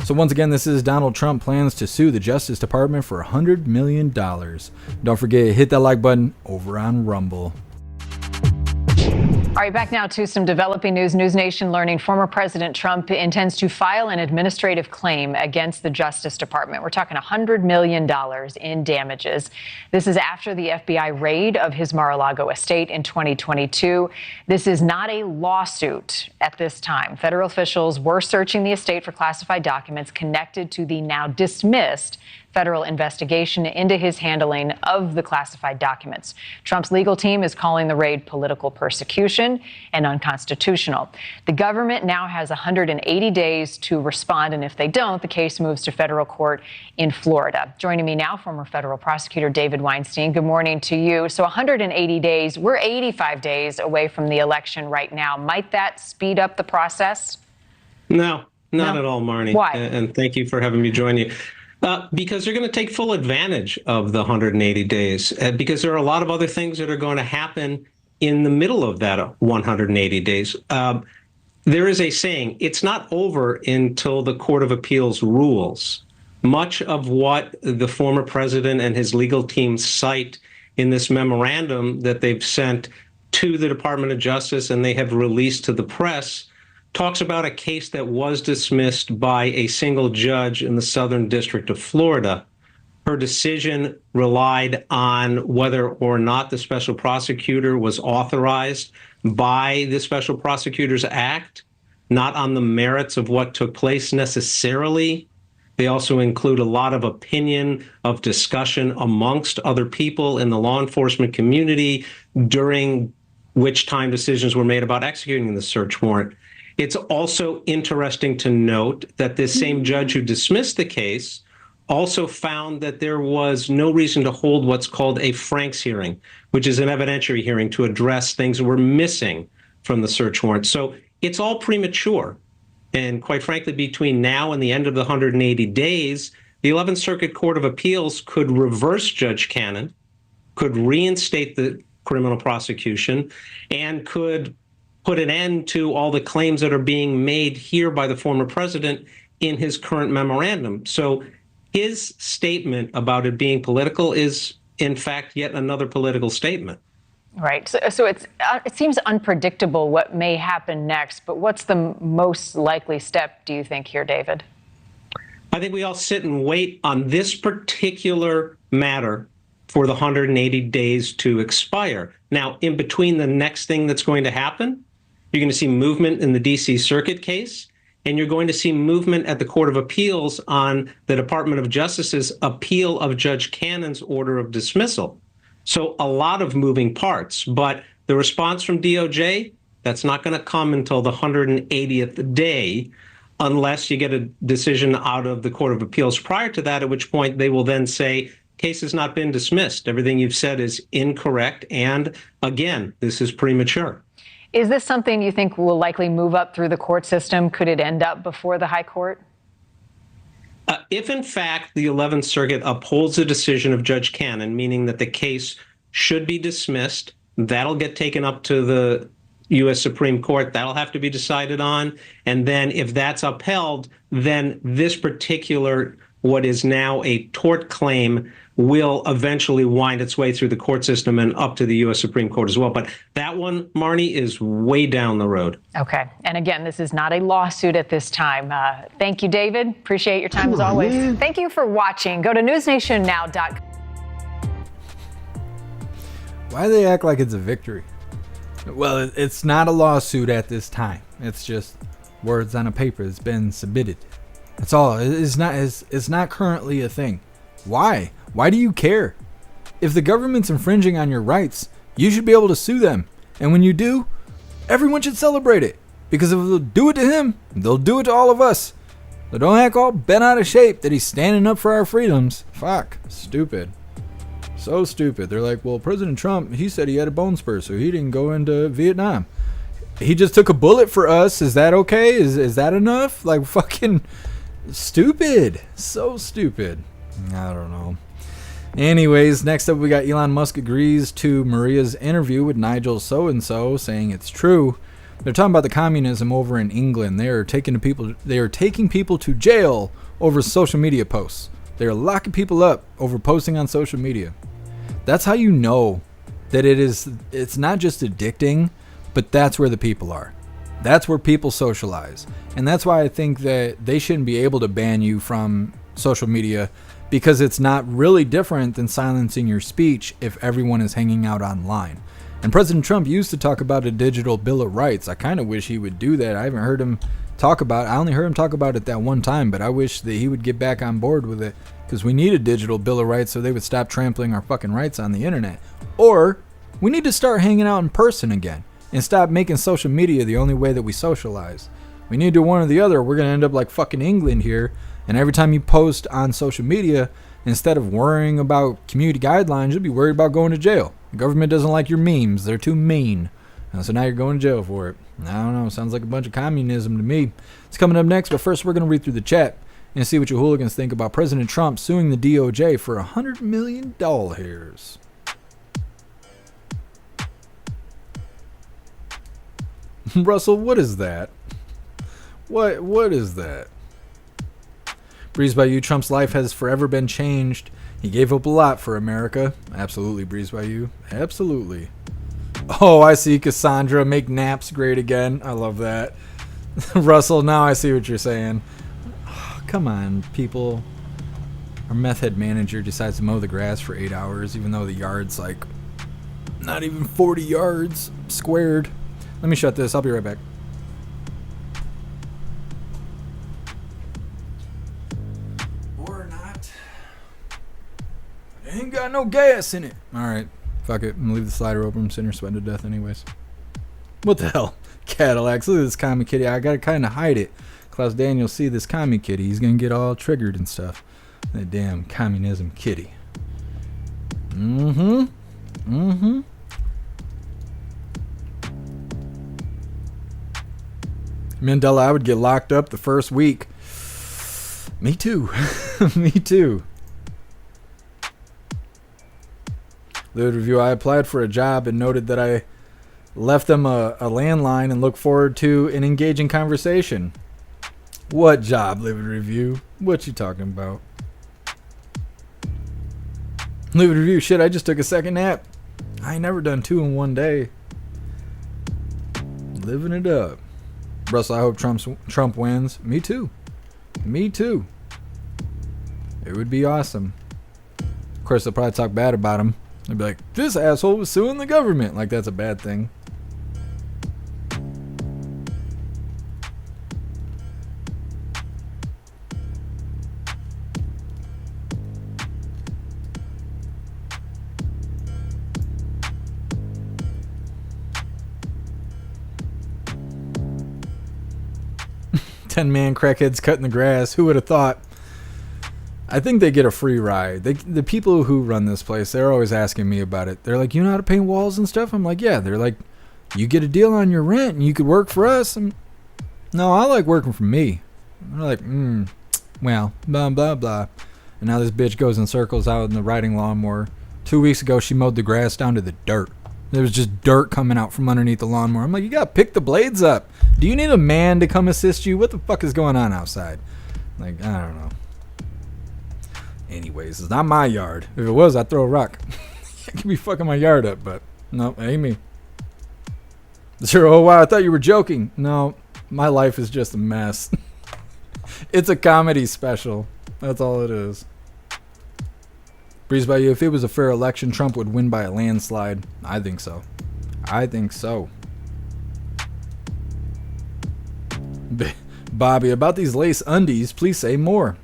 So once again, this is Donald Trump plans to sue the Justice Department for $100 million. Don't forget, hit that like button over on Rumble. All right, back now to some developing news. News Nation learning former President Trump intends to file an administrative claim against the Justice Department. We're talking $100 million in damages. This is after the FBI raid of his Mar-a-Lago estate in 2022. This is not a lawsuit at this time. Federal officials were searching the estate for classified documents connected to the now dismissed federal investigation into his handling of the classified documents. Trump's legal team is calling the raid political persecution and unconstitutional. The government now has 180 days to respond, and if they don't, the case moves to federal court in Florida. Joining me now, former federal prosecutor David Weinstein. Good morning to you. So 180 days, we're 85 days away from the election right now. Might that speed up the process? No, not at all, Marnie. Why? And thank you for having me join you. Because they're going to take full advantage of the 180 days, because there are a lot of other things that are going to happen in the middle of that 180 days. There is a saying, it's not over until the Court of Appeals rules. Much of what the former president and his legal team cite in this memorandum that they've sent to the Department of Justice and they have released to the press talks about a case that was dismissed by a single judge in the Southern District of Florida. Her decision relied on whether or not the special prosecutor was authorized by the Special Prosecutors Act, not on the merits of what took place necessarily. They also include a lot of opinion, of discussion amongst other people in the law enforcement community during which time decisions were made about executing the search warrant. It's also interesting to note that this same judge who dismissed the case also found that there was no reason to hold what's called a Franks hearing, which is an evidentiary hearing to address things that were missing from the search warrant. So it's all premature. And quite frankly, between now and the end of the 180 days, the 11th Circuit Court of Appeals could reverse Judge Cannon, could reinstate the criminal prosecution, and could put an end to all the claims that are being made here by the former president in his current memorandum. So his statement about it being political is, in fact, yet another political statement. Right. So it seems unpredictable what may happen next, but what's the most likely step, do you think, here, David? I think we all sit and wait on this particular matter for the 180 days to expire. Now, in between the next thing that's going to happen, you're going to see movement in the D.C. Circuit case, and you're going to see movement at the Court of Appeals on the Department of Justice's appeal of Judge Cannon's order of dismissal. So a lot of moving parts, but the response from DOJ, that's not going to come until the 180th day, unless you get a decision out of the Court of Appeals prior to that, at which point they will then say, case has not been dismissed. Everything you've said is incorrect. And again, this is premature. Is this something you think will likely move up through the court system? Could it end up before the high court? If, in fact, the 11th Circuit upholds the decision of Judge Cannon, meaning that the case should be dismissed, that'll get taken up to the U.S. Supreme Court. That'll have to be decided on. And then if that's upheld, then this particular, what is now a tort claim, will eventually wind its way through the court system and up to the U.S. Supreme Court as well. But that one, Marnie, is way down the road. Okay. And again, this is not a lawsuit at this time. Thank you, David. Appreciate your time as always. Man. Thank you for watching. Go to newsnationnow.com. Why do they act like it's a victory? Well, it's not a lawsuit at this time. It's just words on a paper that's been submitted. That's all. It's not currently a thing. Why? Why do you care? If the government's infringing on your rights, you should be able to sue them. And when you do, everyone should celebrate it. Because if they'll do it to him, they'll do it to all of us. But don't act all bent out of shape that he's standing up for our freedoms. Fuck. Stupid. So stupid. They're like, well, President Trump, he said he had a bone spur, so he didn't go into Vietnam. He just took a bullet for us. Is that okay? Is that enough? Like, fucking stupid. So stupid. I don't know. Anyways, next up we got Elon Musk agrees to Maria's interview with Nigel so-and-so, saying it's true. They're talking about the communism over in England. They are taking people to jail over social media posts. They are locking people up over posting on social media. That's how you know that it's not just addicting, but that's where the people are. That's where people socialize. And that's why I think that they shouldn't be able to ban you from social media, because it's not really different than silencing your speech if everyone is hanging out online. And President Trump used to talk about a digital bill of rights. I kind of wish he would do that. I haven't heard him talk about it. I only heard him talk about it that one time, but I wish that he would get back on board with it, because we need a digital bill of rights so they would stop trampling our fucking rights on the internet. Or we need to start hanging out in person again and stop making social media the only way that we socialize. We need to do one or the other. We're going to end up like fucking England here, and every time you post on social media, instead of worrying about community guidelines, you'll be worried about going to jail. The government doesn't like your memes. They're too mean. So now you're going to jail for it. I don't know. Sounds like a bunch of communism to me. It's coming up next, but first we're going to read through the chat and see what you hooligans think about President Trump suing the DOJ for $100 million. Russell, what is that? What is that? Breeze by you, Trump's life has forever been changed. He gave up a lot for America. Absolutely, Breeze by you. Absolutely. Oh, I see Cassandra. Make naps great again. I love that. Russell, now I see what you're saying. Oh, come on, people. Our meth head manager decides to mow the grass for 8 hours, even though the yard's like not even 40 yards squared. Let me shut this. I'll be right back. Ain't got no gas in it. Alright, fuck it. I'm gonna leave the slider open. I'm sitting here sweating to death anyways. What the hell? Cadillacs. Look at this commie kitty. I gotta kind of hide it. Klaus Daniel see this commie kitty. He's gonna get all triggered and stuff. That damn communism kitty. Mandela, I would get locked up the first week. Me too. Me too. The review, I applied for a job and noted that I left them a landline and look forward to an engaging conversation. What job, Livid Review? What you talking about? Livid Review, shit, I just took a second nap. I ain't never done 2 in one day. Living it up. Russell, I hope Trump wins. Me too. Me too. It would be awesome. Of course, they'll probably talk bad about him. They'd be like, this asshole was suing the government. Like, that's a bad thing. "10-man crackheads cutting the grass. Who would have thought?" I think they get a free ride. The people who run this place, they're always asking me about it. They're like, you know how to paint walls and stuff? I'm like, yeah. They're like, you get a deal on your rent and you could work for us. No, I like working for me. They're like, well, blah, blah, blah. And now this bitch goes in circles out in the riding lawnmower. 2 weeks ago, she mowed the grass down to the dirt. There was just dirt coming out from underneath the lawnmower. I'm like, you gotta pick the blades up. Do you need a man to come assist you? What the fuck is going on outside? Like, I don't know. Anyways, it's not my yard. If it was, I'd throw a rock. I could be fucking my yard up, but no, ain't me. Sure, oh wow, I thought you were joking. No, my life is just a mess. It's a comedy special. That's all it is. Breeze by you, if it was a fair election, Trump would win by a landslide. I think so. I think so. Bobby, about these lace undies, please say more.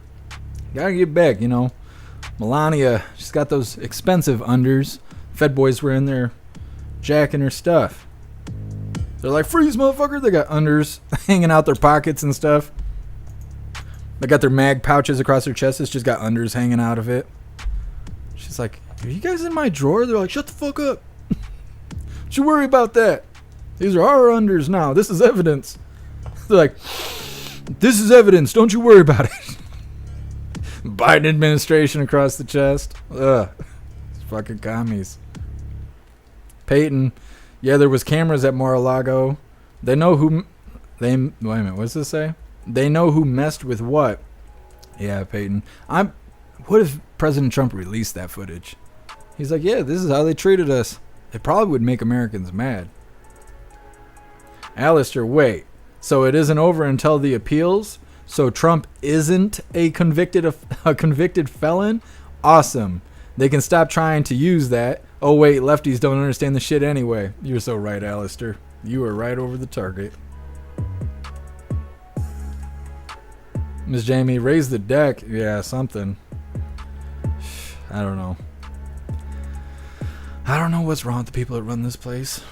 Gotta get back, Melania, she's got those expensive unders. Fed boys were in there jacking her stuff. They're like, freeze, motherfucker. They got unders hanging out their pockets and stuff. They got their mag pouches across their chests. It's just got unders hanging out of it. She's like, are you guys in my drawer? They're like, shut the fuck up. Don't you worry about that. These are our unders now. This is evidence. They're like, this is evidence. Don't you worry about it. Biden administration across the chest. Ugh. It's fucking commies. Peyton. Yeah, there was cameras at Mar-a-Lago. They know who... Wait a minute. What's this say? They know who messed with what. Yeah, Peyton. What if President Trump released that footage? He's like, yeah, this is how they treated us. It probably would make Americans mad. Alistair, wait. So it isn't over until the appeals? So Trump isn't a convicted felon? Awesome. They can stop trying to use that. Oh, wait, lefties don't understand the shit anyway. You're so right, Alistair. You are right over the target. Miss Jamie, raise the deck. Yeah, something. I don't know. I don't know what's wrong with the people that run this place.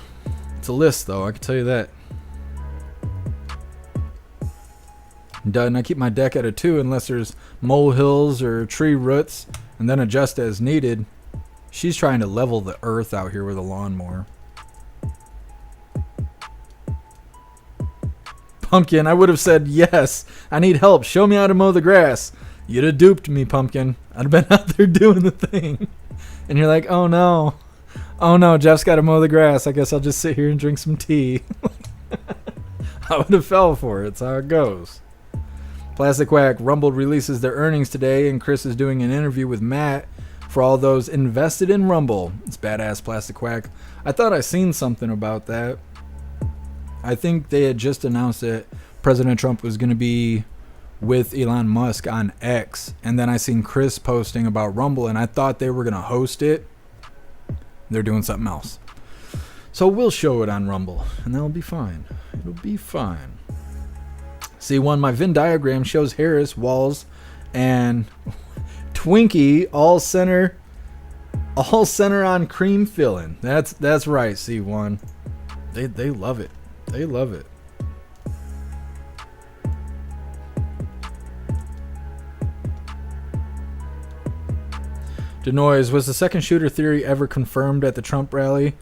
It's a list, though. I can tell you that. And I keep my deck at a 2 unless there's molehills or tree roots, and then adjust as needed. She's trying to level the earth out here with a lawnmower. Pumpkin, I would have said yes. I need help. Show me how to mow the grass. You'd have duped me, Pumpkin. I'd have been out there doing the thing. And you're like, oh no. Oh no, Jeff's got to mow the grass. I guess I'll just sit here and drink some tea. I would have fell for it. That's how it goes. Plastic Quack, Rumble releases their earnings today, and Chris is doing an interview with Matt for all those invested in Rumble. It's badass, Plastic Quack. I thought I seen something about that. I think they had just announced that President Trump was going to be with Elon Musk on X, and then I seen Chris posting about Rumble, and I thought they were going to host it. They're doing something else. So we'll show it on Rumble, and that'll be fine. It'll be fine. C1, my Venn diagram shows Harris, Walz, and Twinkie all center on cream filling. That's right, C1. They love it. They love it. Denoise, was the second shooter theory ever confirmed at the Trump rally?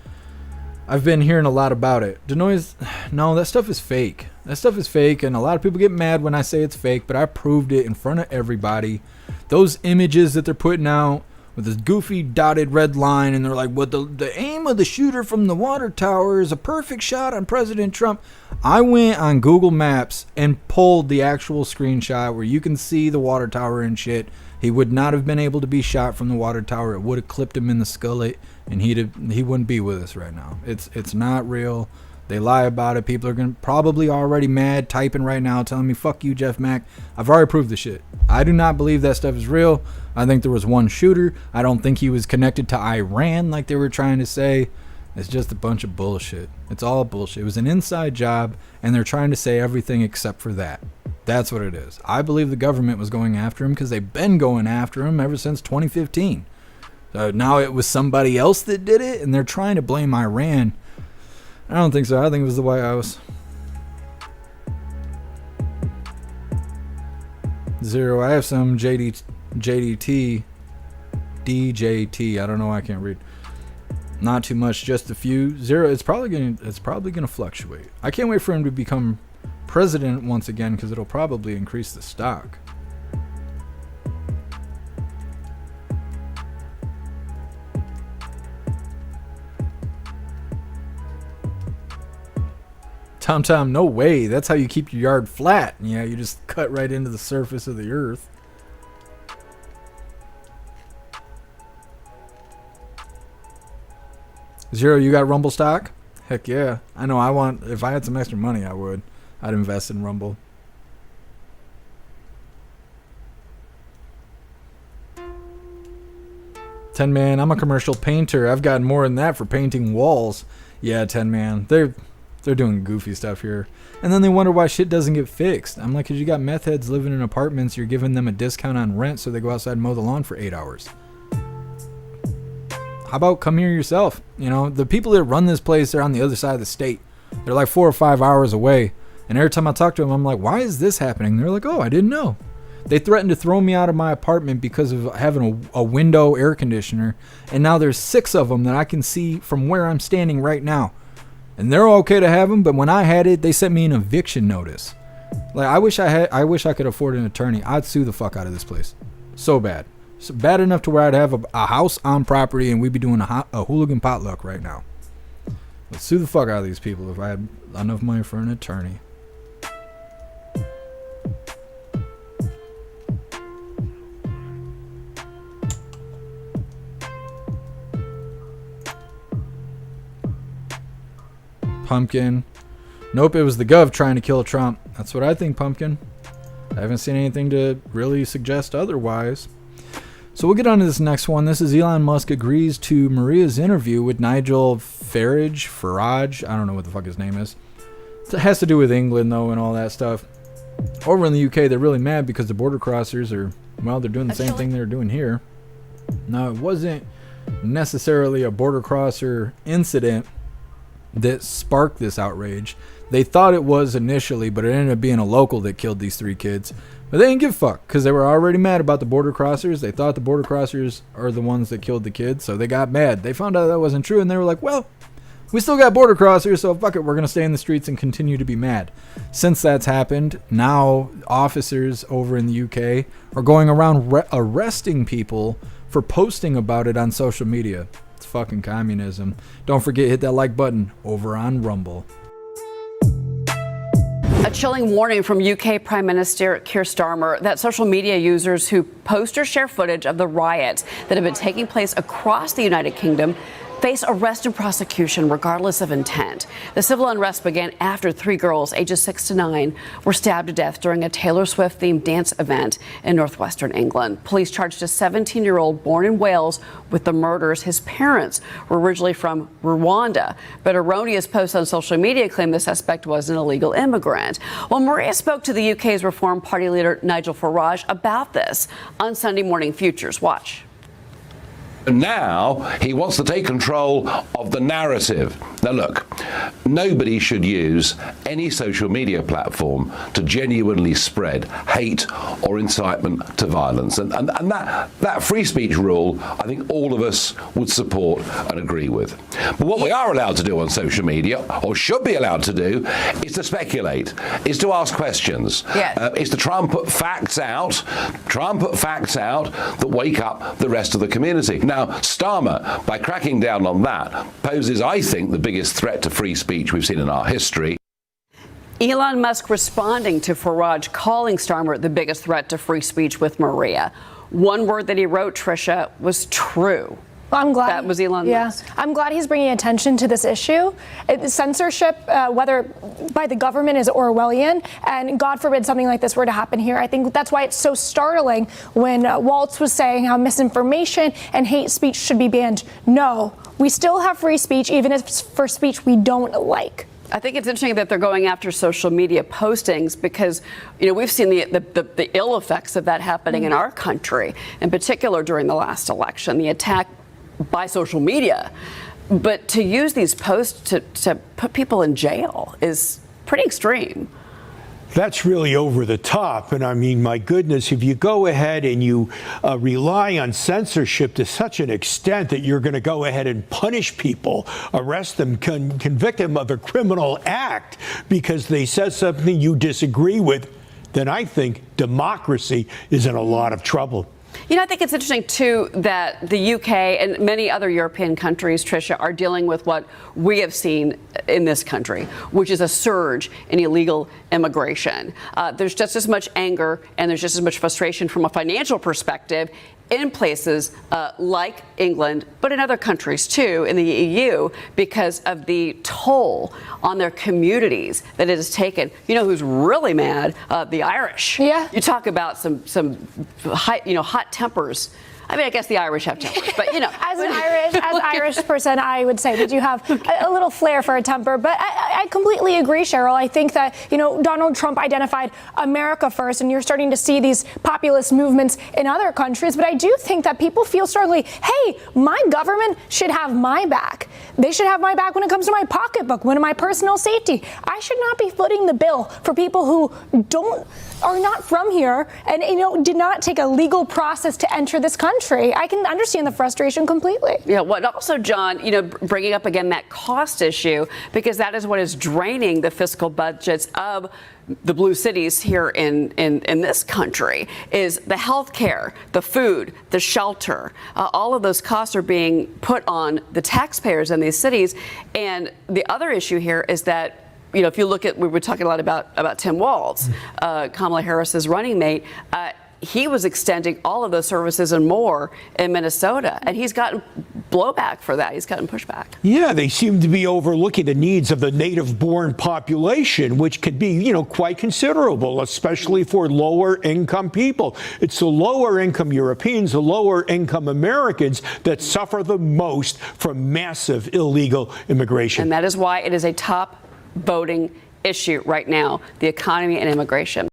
I've been hearing a lot about it. Denoise, no, that stuff is fake. That stuff is fake, and a lot of people get mad when I say it's fake, but I proved it in front of everybody. Those images that they're putting out with this goofy dotted red line, and they're like, well, the aim of the shooter from the water tower is a perfect shot on President Trump. I went on Google Maps and pulled the actual screenshot where you can see the water tower and shit. He would not have been able to be shot from the water tower. It would have clipped him in the skullet, and he wouldn't be with us right now. It's not real. They lie about it. People are gonna probably already mad, typing right now, telling me, fuck you, Jeff Mack. I've already proved the shit. I do not believe that stuff is real. I think there was one shooter. I don't think he was connected to Iran like they were trying to say. It's just a bunch of bullshit. It's all bullshit. It was an inside job, and they're trying to say everything except for that. That's what it is. I believe the government was going after him because they've been going after him ever since 2015. So now it was somebody else that did it, and they're trying to blame Iran. I don't think so. I think it was the White House. Zero. I have some JDT. I don't know. I can't read. Not too much, just a few. Zero. It's probably gonna fluctuate. I can't wait for him to become president once again because it'll probably increase the stock. Tom, no way. That's how you keep your yard flat. Yeah, you just cut right into the surface of the earth. Zero, you got Rumble stock? Heck yeah. I know if I had some extra money, I'd invest in Rumble. Ten Man, I'm a commercial painter. I've gotten more than that for painting walls. Yeah, 10 Man. They're doing goofy stuff here. And then they wonder why shit doesn't get fixed. I'm like, because you got meth heads living in apartments, you're giving them a discount on rent so they go outside and mow the lawn for 8 hours. How about come here yourself? You know, the people that run this place, they're on the other side of the state. They're like 4 or 5 hours away. And every time I talk to them, I'm like, why is this happening? They're like, oh, I didn't know. They threatened to throw me out of my apartment because of having a window air conditioner. And now there's 6 of them that I can see from where I'm standing right now. And they're okay to have them, but when I had it, they sent me an eviction notice. Like, I wish I could afford an attorney. I'd sue the fuck out of this place. So bad. So bad enough to where I'd have a house on property and we'd be doing a hooligan potluck right now. Let's sue the fuck out of these people if I had enough money for an attorney. Pumpkin. Nope, it was the Gov trying to kill Trump. That's what I think, Pumpkin. I haven't seen anything to really suggest otherwise. So we'll get on to this next one. This is Elon Musk agrees to Maria's interview with Nigel Farage. I don't know what the fuck his name is. It has to do with England, though, and all that stuff. Over in the UK, they're really mad because the border crossers are, well, they're doing the same thing they're doing here. Now, it wasn't necessarily a border crosser incident that sparked this outrage. They thought it was initially, but it ended up being a local that killed these 3 kids. But they didn't give a fuck because they were already mad about the border crossers. They thought the border crossers are the ones that killed the kids, so they got mad. They found out that wasn't true, and they were like, well, we still got border crossers, so fuck it, we're going to stay in the streets and continue to be mad. Since that's happened, now officers over in the UK are going around arresting people for posting about it on social media. It's fucking communism. Don't forget, hit that like button over on Rumble. A chilling warning from UK Prime Minister Keir Starmer that social media users who post or share footage of the riots that have been taking place across the United Kingdom face arrest and prosecution regardless of intent. The civil unrest began after 3 girls ages 6 to 9 were stabbed to death during a Taylor Swift themed dance event in northwestern England. Police charged a 17-year-old born in Wales with the murders. His parents were originally from Rwanda, but erroneous posts on social media claim the suspect was an illegal immigrant. Well, Maria spoke to the UK's Reform Party leader Nigel Farage about this on Sunday Morning Futures. Watch. Now he wants to take control of the narrative. Now look, nobody should use any social media platform to genuinely spread hate or incitement to violence. And that free speech rule, I think all of us would support and agree with. But what we are allowed to do on social media, or should be allowed to do, is to speculate, is to ask questions, is to try and put facts out, that wake up the rest of the community. Now, Starmer, by cracking down on that, poses, I think, the biggest threat to free speech we've seen in our history. Elon Musk responding to Farage calling Starmer the biggest threat to free speech with Maria. One word that he wrote, Tricia, was true. Well, I'm glad that was Elon Musk. I'm glad he's bringing attention to this issue. Censorship, whether by the government, is Orwellian, and God forbid something like this were to happen here. I think that's why it's so startling when Walz was saying how misinformation and hate speech should be banned. No, we still have free speech, even if it's for speech we don't like. I think it's interesting that they're going after social media postings because, you know, we've seen the ill effects of that happening in our country, in particular during the last election, the attack by social media. But to use these posts to put people in jail is pretty extreme. That's really over the top. And I mean, my goodness, if you go ahead and you rely on censorship to such an extent that you're going to go ahead and punish people, arrest them, convict them of a criminal act because they said something you disagree with, then I think democracy is in a lot of trouble. You know, I think it's interesting, too, that the UK and many other European countries, Tricia, are dealing with what we have seen in this country, which is a surge in illegal immigration. There's just as much anger and there's just as much frustration from a financial perspective in places like England, but in other countries, too, in the EU, because of the toll on their communities that it has taken. You know who's really mad? The Irish. Yeah. You talk about some hot tempers. I mean, I guess the Irish have tempers, but As an Irish person, I would say that you have a little flair for a temper. But I completely agree, Cheryl. I think that, Donald Trump identified America first, and you're starting to see these populist movements in other countries. But I do think that people feel strongly, hey, my government should have my back. They should have my back when it comes to my pocketbook, when my personal safety. I should not be footing the bill for people who are not from here and, did not take a legal process to enter this country. I can understand the frustration completely. Yeah, well, also, John, bringing up again that cost issue, because that is what is draining the fiscal budgets of the blue cities here in this country, is the health care, the food, the shelter. All of those costs are being put on the taxpayers in these cities. And the other issue here is that, if you look at, we were talking a lot about Tim Walz, Kamala Harris's running mate. He was extending all of those services and more in Minnesota, and he's gotten blowback for that. He's gotten pushback. Yeah, they seem to be overlooking the needs of the native-born population, which could be, quite considerable, especially for lower-income people. It's the lower-income Europeans, the lower-income Americans that suffer the most from massive illegal immigration. And that is why it is a top voting issue right now, the economy and immigration.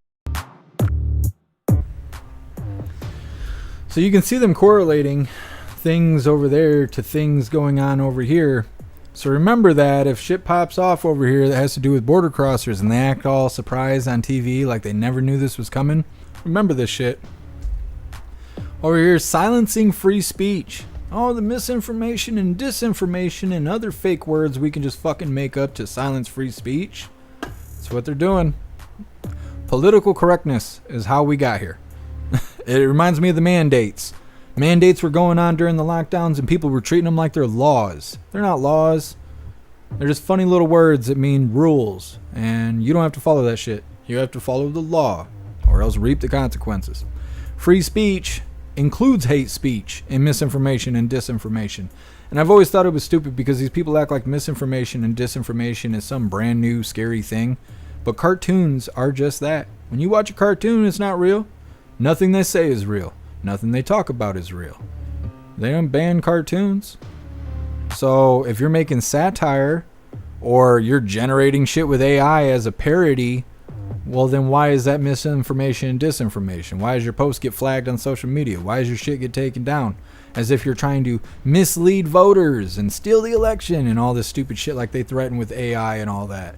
So you can see them correlating things over there to things going on over here. So remember that if shit pops off over here that has to do with border crossers and they act all surprised on TV like they never knew this was coming, remember this shit. Over here, silencing free speech. Oh, the misinformation and disinformation and other fake words we can just fucking make up to silence free speech. That's what they're doing. Political correctness is how we got here. It reminds me of the mandates. Mandates were going on during the lockdowns and people were treating them like they're laws. They're not laws. They're just funny little words that mean rules. And you don't have to follow that shit. You have to follow the law or else reap the consequences. Free speech includes hate speech and misinformation and disinformation. And I've always thought it was stupid because these people act like misinformation and disinformation is some brand new scary thing. But cartoons are just that. When you watch a cartoon, it's not real. Nothing they say is real. Nothing they talk about is real. They don't ban cartoons. So if you're making satire or you're generating shit with AI as a parody, well then why is that misinformation and disinformation? Why does your post get flagged on social media? Why does your shit get taken down? As if you're trying to mislead voters and steal the election and all this stupid shit like they threaten with AI and all that.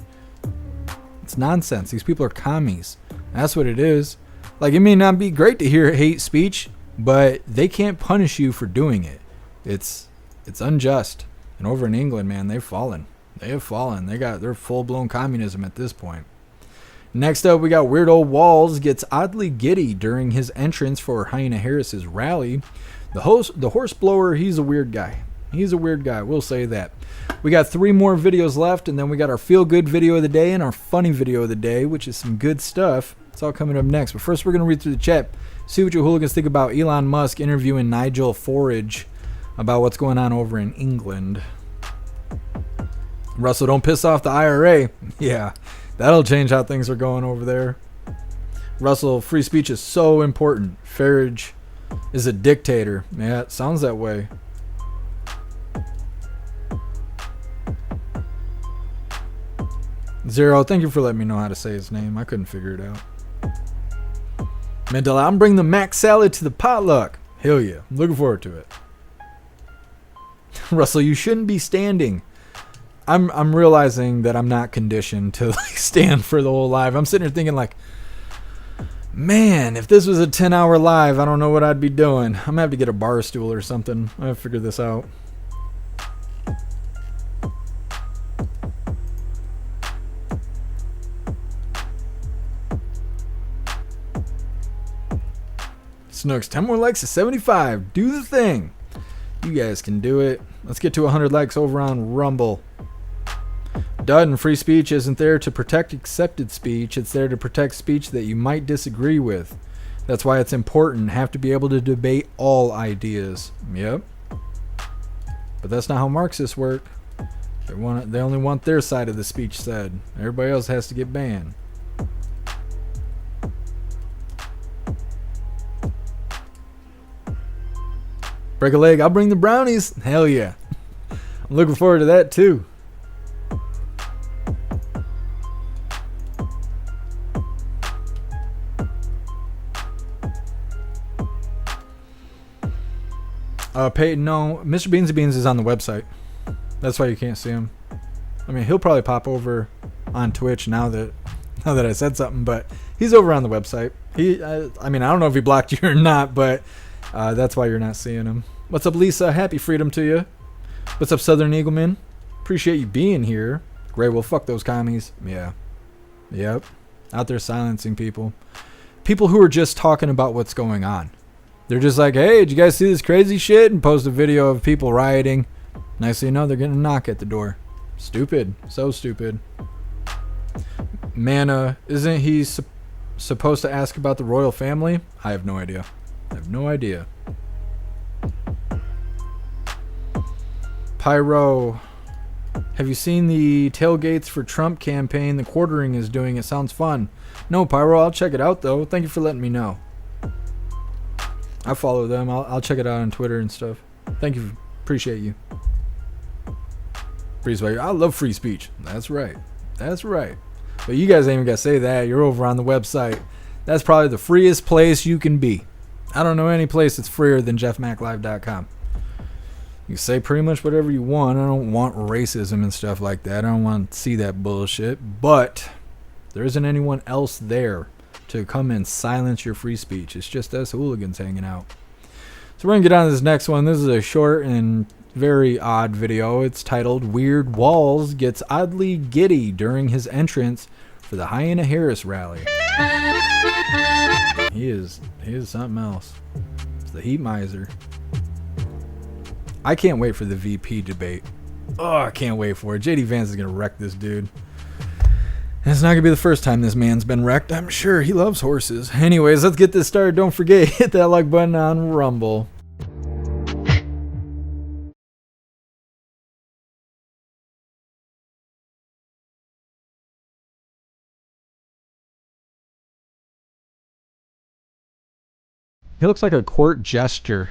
It's nonsense. These people are commies. That's what it is. Like, it may not be great to hear hate speech, but they can't punish you for doing it. It's unjust. And over in England, man, they've fallen. They have fallen. They're full-blown communism at this point. Next up, we got Weird Old Walz gets oddly giddy during his entrance for Hyena Harris's rally. The horse blower, he's a weird guy. He's a weird guy, we'll say that. We got 3 more videos left, and then we got our feel-good video of the day and our funny video of the day, which is some good stuff. It's all coming up next. But first, we're going to read through the chat, see what you hooligans think about Elon Musk interviewing Nigel Farage about what's going on over in England. Russell, don't piss off the IRA. Yeah, that'll change how things are going over there. Russell, free speech is so important. Farage is a dictator. Yeah, it sounds that way. Zero, thank you for letting me know how to say his name. I couldn't figure it out. Mandela, I'm bringing the mac salad to the potluck. Hell yeah, I'm looking forward to it. Russell, you shouldn't be standing. I'm realizing that I'm not conditioned to stand for the whole live. I'm sitting here thinking like, man, if this was a 10-hour live, I don't know what I'd be doing. I'm gonna have to get a bar stool or something. I have to figure this out. Snooks, 10 more likes to 75. Do the thing. You guys can do it. Let's get to 100 likes over on Rumble. Dudden, free speech isn't there to protect accepted speech. It's there to protect speech that you might disagree with. That's why it's important. Have to be able to debate all ideas. Yep. But that's not how Marxists work. They only want their side of the speech said. Everybody else has to get banned. Break a leg, I'll bring the brownies. Hell yeah. I'm looking forward to that too. Peyton, no, Mr. Beans and Beans is on the website. That's why you can't see him. I mean, he'll probably pop over on Twitch now that I said something, but he's over on the website. I mean, I don't know if he blocked you or not, but that's why you're not seeing him. What's up, Lisa? Happy freedom to you. What's up, Southern Eagleman? Appreciate you being here. Great. Well, fuck those commies. Yeah. Yep. Out there silencing people. People who are just talking about what's going on. They're just like, hey, did you guys see this crazy shit? And post a video of people rioting. Nice so you know they're getting a knock at the door. Stupid. So stupid. Mana, isn't he supposed to ask about the royal family? I have no idea. I have no idea. Pyro, have you seen the tailgates for Trump campaign the quartering is doing? It sounds fun. No, Pyro, I'll check it out though. Thank you for letting me know. I follow them. I'll check it out on Twitter and stuff. Thank you. Appreciate you. Free speech. I love free speech. That's right. That's right. But you guys ain't even got to say that. You're over on the website. That's probably the freest place you can be. I don't know any place that's freer than jeffmaclive.com. You say pretty much whatever you want. I don't want racism and stuff like that. I don't want to see that bullshit. But there isn't anyone else there to come and silence your free speech. It's just us hooligans hanging out. So we're going to get on to this next one. This is a short and very odd video. It's titled Weird Walz Gets Oddly Giddy During His Entrance for the Hyena Harris Rally. He is something else. It's the heat miser. I can't wait for the VP debate. Oh, I can't wait for it. JD Vance is going to wreck this dude. And it's not going to be the first time this man's been wrecked. I'm sure he loves horses. Anyways, let's get this started. Don't forget, hit that like button on Rumble. He looks like a court jester.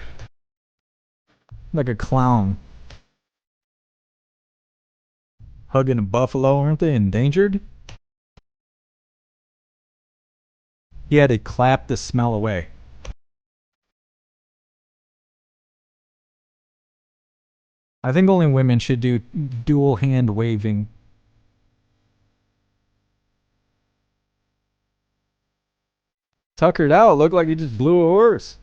Like a clown. Hugging a buffalo, aren't they endangered? He had to clap the smell away. I think only women should do dual hand waving. Tuckered out, looked like he just blew a horse.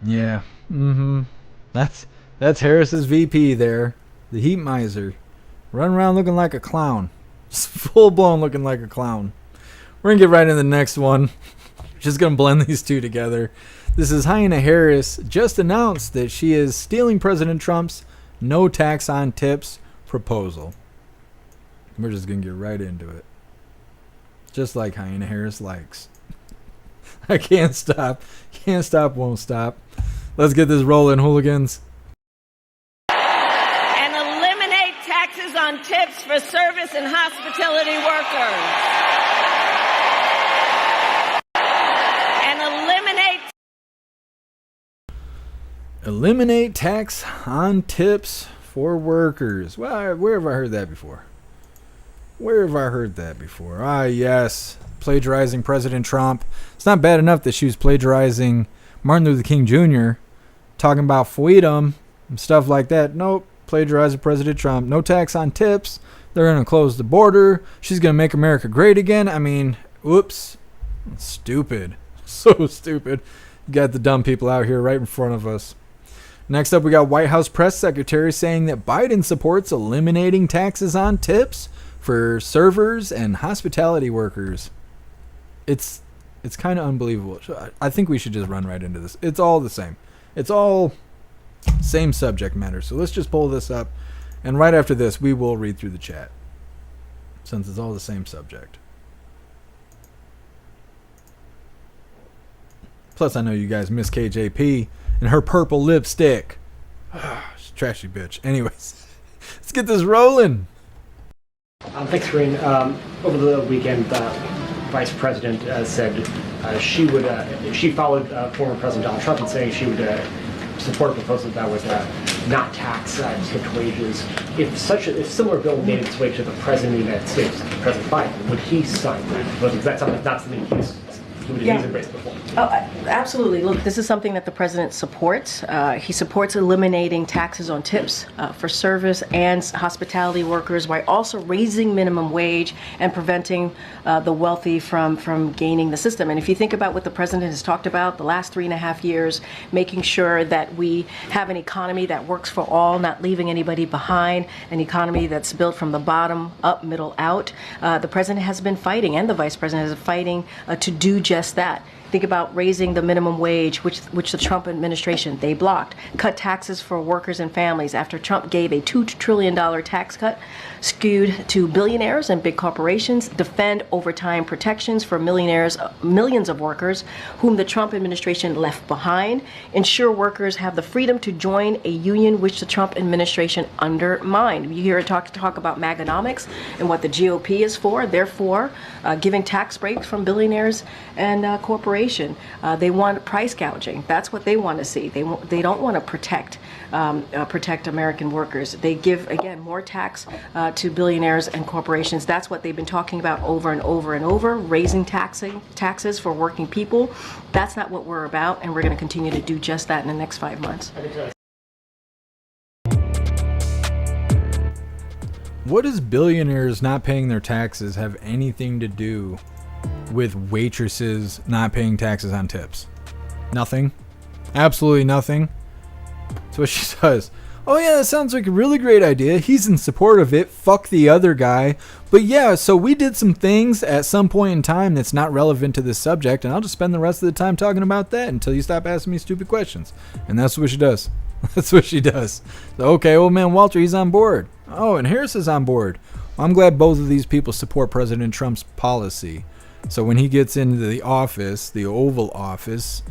Yeah. That's Harris's VP there. The heat miser. Running around looking like a clown. Just full blown looking like a clown. We're gonna get right into the next one. Just gonna blend these two together. This is Hyena Harris just announced that she is stealing President Trump's no tax on tips proposal. We're just gonna get right into it. Just like Hyena Harris likes. I can't stop. Can't stop, won't stop. Let's get this rolling, hooligans. And eliminate taxes on tips for service and hospitality workers. And eliminate tax on tips for workers. Well, where have I heard that before? Where have I heard that before? Ah, yes. Plagiarizing President Trump. It's not bad enough that she was plagiarizing Martin Luther King Jr., talking about freedom and stuff like that. Nope. Plagiarizing President Trump. No tax on tips. They're going to close the border. She's going to make America great again. I mean, whoops. Stupid. So stupid. Got the dumb people out here right in front of us. Next up, we got White House press secretary saying that Biden supports eliminating taxes on tips for servers and hospitality workers. It's kind of unbelievable. I think we should just run right into this. It's all the same. It's all same subject matter. So let's just pull this up. And right after this, we will read through the chat. Since it's all the same subject. Plus, I know you guys miss KJP and her purple lipstick. trashy bitch. Anyways, let's get this rolling. Thanks, Green. Over the weekend, Vice President said she followed former President Donald Trump in saying she would support a proposal that would not tax tipped wages. If similar bill made its way to the President of the United States, President Biden, would he sign that? Because that's not something he's embraced before. Oh, absolutely. Look, this is something that the president supports. He supports eliminating taxes on tips for service and hospitality workers while also raising minimum wage and preventing the wealthy from gaining the system. And if you think about what the president has talked about the last 3.5 years, making sure that we have an economy that works for all, not leaving anybody behind, an economy that's built from the bottom up, middle out, the president has been fighting, and the vice president has been fighting to do just that. Think about raising the minimum wage, which the Trump administration, they blocked. Cut taxes for workers and families after Trump gave a $2 trillion tax cut skewed to billionaires and big corporations. Defend overtime protections for millionaires, millions of workers whom the Trump administration left behind. Ensure workers have the freedom to join a union which the Trump administration undermined. You hear it talk about Maganomics and what the GOP is for. Therefore, giving tax breaks from billionaires and corporations. They want price gouging. That's what they want to see. They don't want to protect American workers. They give, again, more tax to billionaires and corporations. That's what they've been talking about over and over and over, raising taxes for working people. That's not what we're about, and we're going to continue to do just that in the next 5 months. What does billionaires not paying their taxes have anything to do with waitresses not paying taxes on tips? Nothing. Absolutely nothing. That's what she says. Oh yeah, that sounds like a really great idea. He's in support of it. Fuck the other guy. But yeah, so we did some things at some point in time that's not relevant to this subject, and I'll just spend the rest of the time talking about that until you stop asking me stupid questions. And that's what she does. That's what she does. So, okay, old man Walter, he's on board. Oh, and Harris is on board. Well, I'm glad both of these people support President Trump's policy. So when he gets into the office, the Oval Office,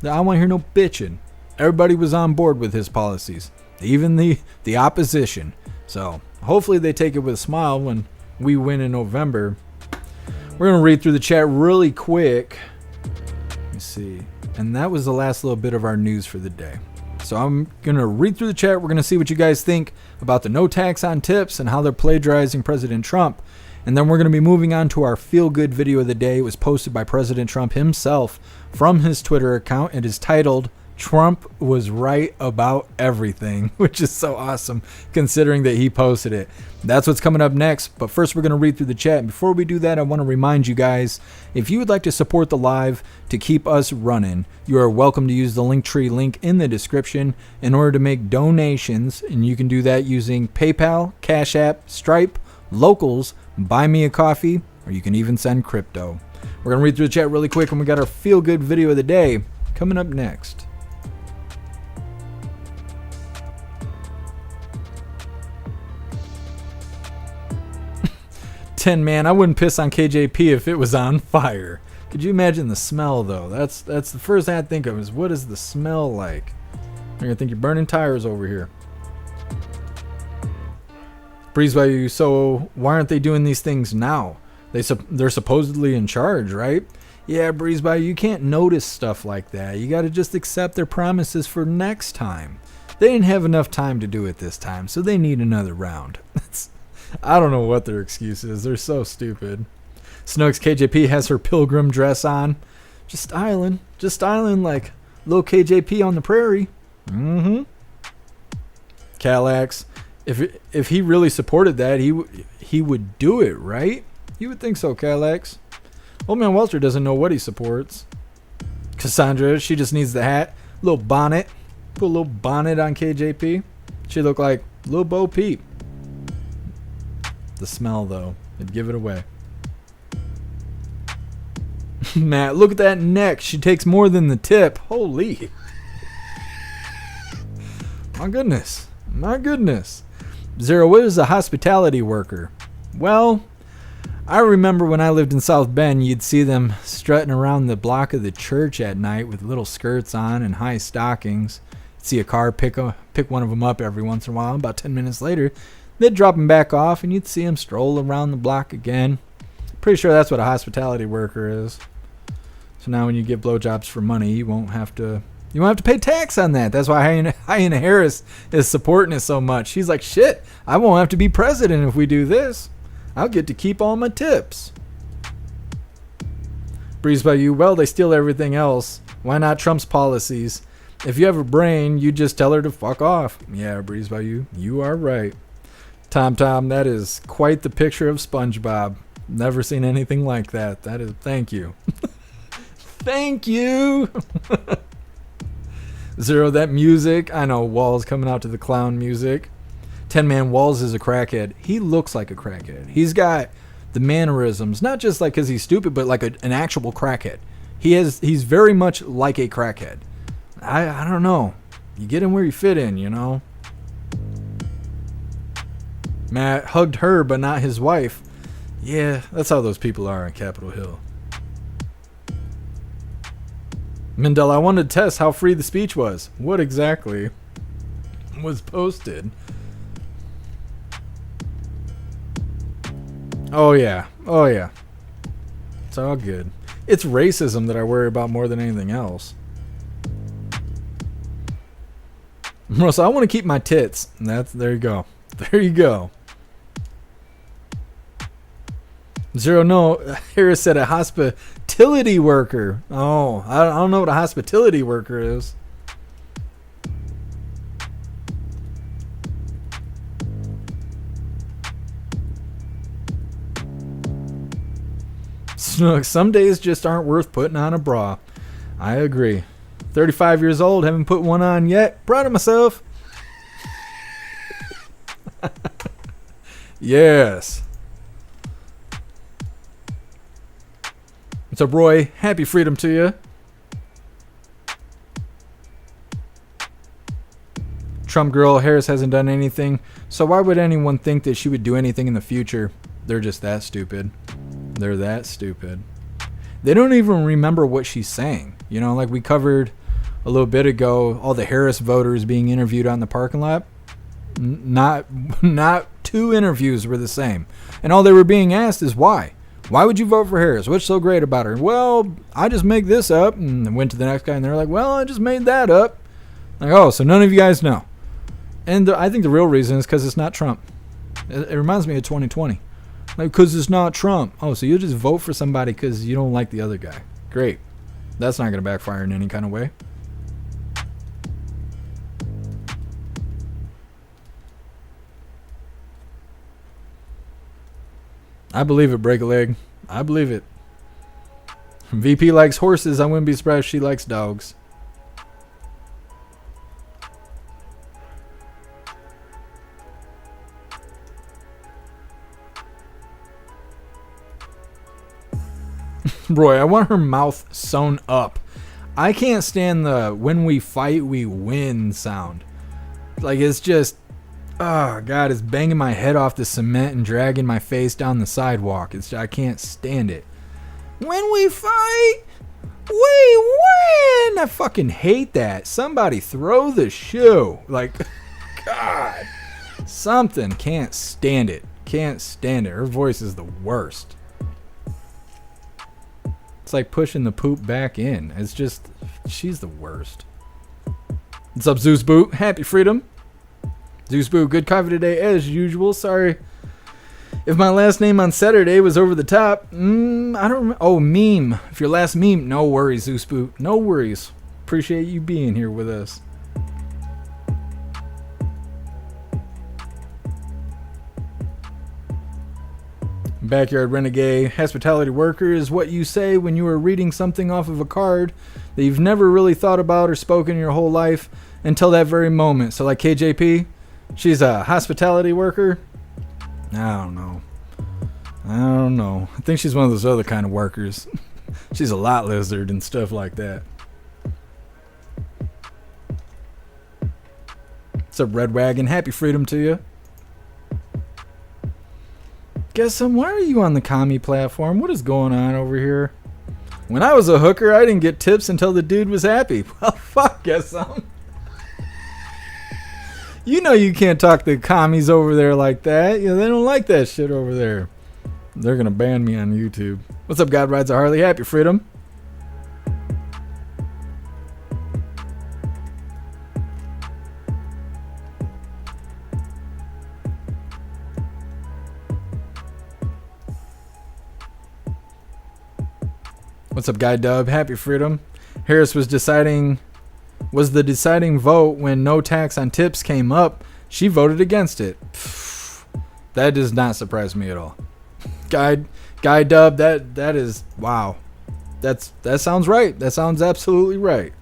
I don't want to hear no bitching. Everybody was on board with his policies, even the opposition. So hopefully they take it with a smile when we win in November. We're going to read through the chat really quick. Let me see. And that was the last little bit of our news for the day. So I'm going to read through the chat. We're going to see what you guys think about the no tax on tips and how they're plagiarizing President Trump. And then we're going to be moving on to our feel-good video of the day. It was posted by President Trump himself from his Twitter account. It is titled, "Trump was right about everything," which is so awesome considering that he posted it. That's what's coming up next. But first, we're going to read through the chat. And before we do that, I want to remind you guys, if you would like to support the live to keep us running, you are welcome to use the Linktree link in the description in order to make donations. And you can do that using PayPal, Cash App, Stripe, Locals, Buy Me a Coffee, or you can even send crypto. We're going to read through the chat really quick, and we got our feel-good video of the day coming up next. Man, I wouldn't piss on KJP if it was on fire. Could you imagine the smell, though? That's the first thing I think of is, what is the smell like? You're going to think you're burning tires over here. Breeze by you, so why aren't they doing these things now? They're supposedly in charge, right? Yeah, Breeze by you can't notice stuff like that. You got to just accept their promises for next time. They didn't have enough time to do it this time, so they need another round. I don't know what their excuse is. They're so stupid. Snooks, KJP has her pilgrim dress on. Just styling like little KJP on the prairie. Mm-hmm. Calax, if he really supported that, he would do it, right? You would think so, Calax. Old man Walter doesn't know what he supports. Cassandra, she just needs the hat. Little bonnet. Put a little bonnet on KJP. She look like Lil Bo Peep. The smell, though, it'd give it away. Matt, look at that neck. She takes more than the tip. Holy. My goodness. Zero, what is a hospitality worker? Well, I remember when I lived in South Bend, you'd see them strutting around the block of the church at night with little skirts on and high stockings. See a car pick one of them up every once in a while. About 10 minutes later, they'd drop them back off, and you'd see them stroll around the block again. Pretty sure that's what a hospitality worker is. So now when you give blowjobs for money, you won't have to pay tax on that. That's why Hooligans Harris is supporting it so much. She's like, shit, I won't have to be president if we do this. I'll get to keep all my tips. Breeze by you, well, they steal everything else. Why not Trump's policies? If you have a brain, you just tell her to fuck off. Yeah, Breeze by you, you are right. Tom, that is quite the picture of SpongeBob. Never seen anything like that. That is, thank you. Thank you. Zero, that music. I know Walz coming out to the clown music. 10-man Walz is a crackhead. He looks like a crackhead. He's got the mannerisms, not just like because he's stupid, but like an actual crackhead. He's very much like a crackhead. I don't know. You get in where you fit in, you know. Matt hugged her, but not his wife. Yeah, that's how those people are on Capitol Hill. Mendel, I wanted to test how free the speech was. What exactly was posted? Oh yeah. It's all good. It's racism that I worry about more than anything else. Marissa, I want to keep my tits. There you go. There you go. Zero, no. Harris said a hospitality worker. Oh, I don't know what a hospitality worker is. Snook, some days just aren't worth putting on a bra. I agree. 35 years old, haven't put one on yet. Proud of myself. Yes. What's up, Roy? Happy freedom to you. Trump girl, Harris hasn't done anything, so why would anyone think that she would do anything in the future? They're just that stupid. They're that stupid. They don't even remember what she's saying. You know, like we covered a little bit ago, all the Harris voters being interviewed on the parking lot. Not two interviews were the same. And all they were being asked is why? Why would you vote for Harris? What's so great about her? Well, I just make this up. And went to the next guy and they're like, well, I just made that up. Like, oh, so none of you guys know. And I think the real reason is because it's not Trump. It reminds me of 2020. Like, because it's not Trump. Oh, so you just vote for somebody because you don't like the other guy. Great. That's not going to backfire in any kind of way. I believe it, break a leg. I believe it. VP likes horses. I wouldn't be surprised if she likes dogs. Roy, I want her mouth sewn up. I can't stand the when we fight, we win sound. Like, it's just, oh, God, it's banging my head off the cement and dragging my face down the sidewalk. I can't stand it. When we fight, we win. I fucking hate that. Somebody throw the shoe. Like, God. Something. Can't stand it. Can't stand it. Her voice is the worst. It's like pushing the poop back in. It's just, she's the worst. What's up, Zeus Boot? Happy freedom. Zeus Boot, good coffee today as usual. Sorry if my last name on Saturday was over the top. I don't remember. Oh, meme. If your last meme, no worries, Zeus Boot. No worries. Appreciate you being here with us. Backyard Renegade, hospitality worker is what you say when you are reading something off of a card that you've never really thought about or spoken your whole life until that very moment. So like KJP, she's a hospitality worker? I don't know. I think she's one of those other kind of workers. She's a lot lizard and stuff like that. What's up, Red Wagon? Happy freedom to you. Guess why are you on the commie platform? What is going on over here? When I was a hooker, I didn't get tips until the dude was happy. Well, fuck, guess some. You know you can't talk to commies over there like that. You know, they don't like that shit over there. They're going to ban me on YouTube. What's up, God Rides a Harley? Happy Freedom. What's up, Guy Dub? Happy Freedom. Harris was the deciding vote when no tax on tips came up. She voted against it. That does not surprise me at all. Guy Dub, that is wow. That sounds right. That sounds absolutely right.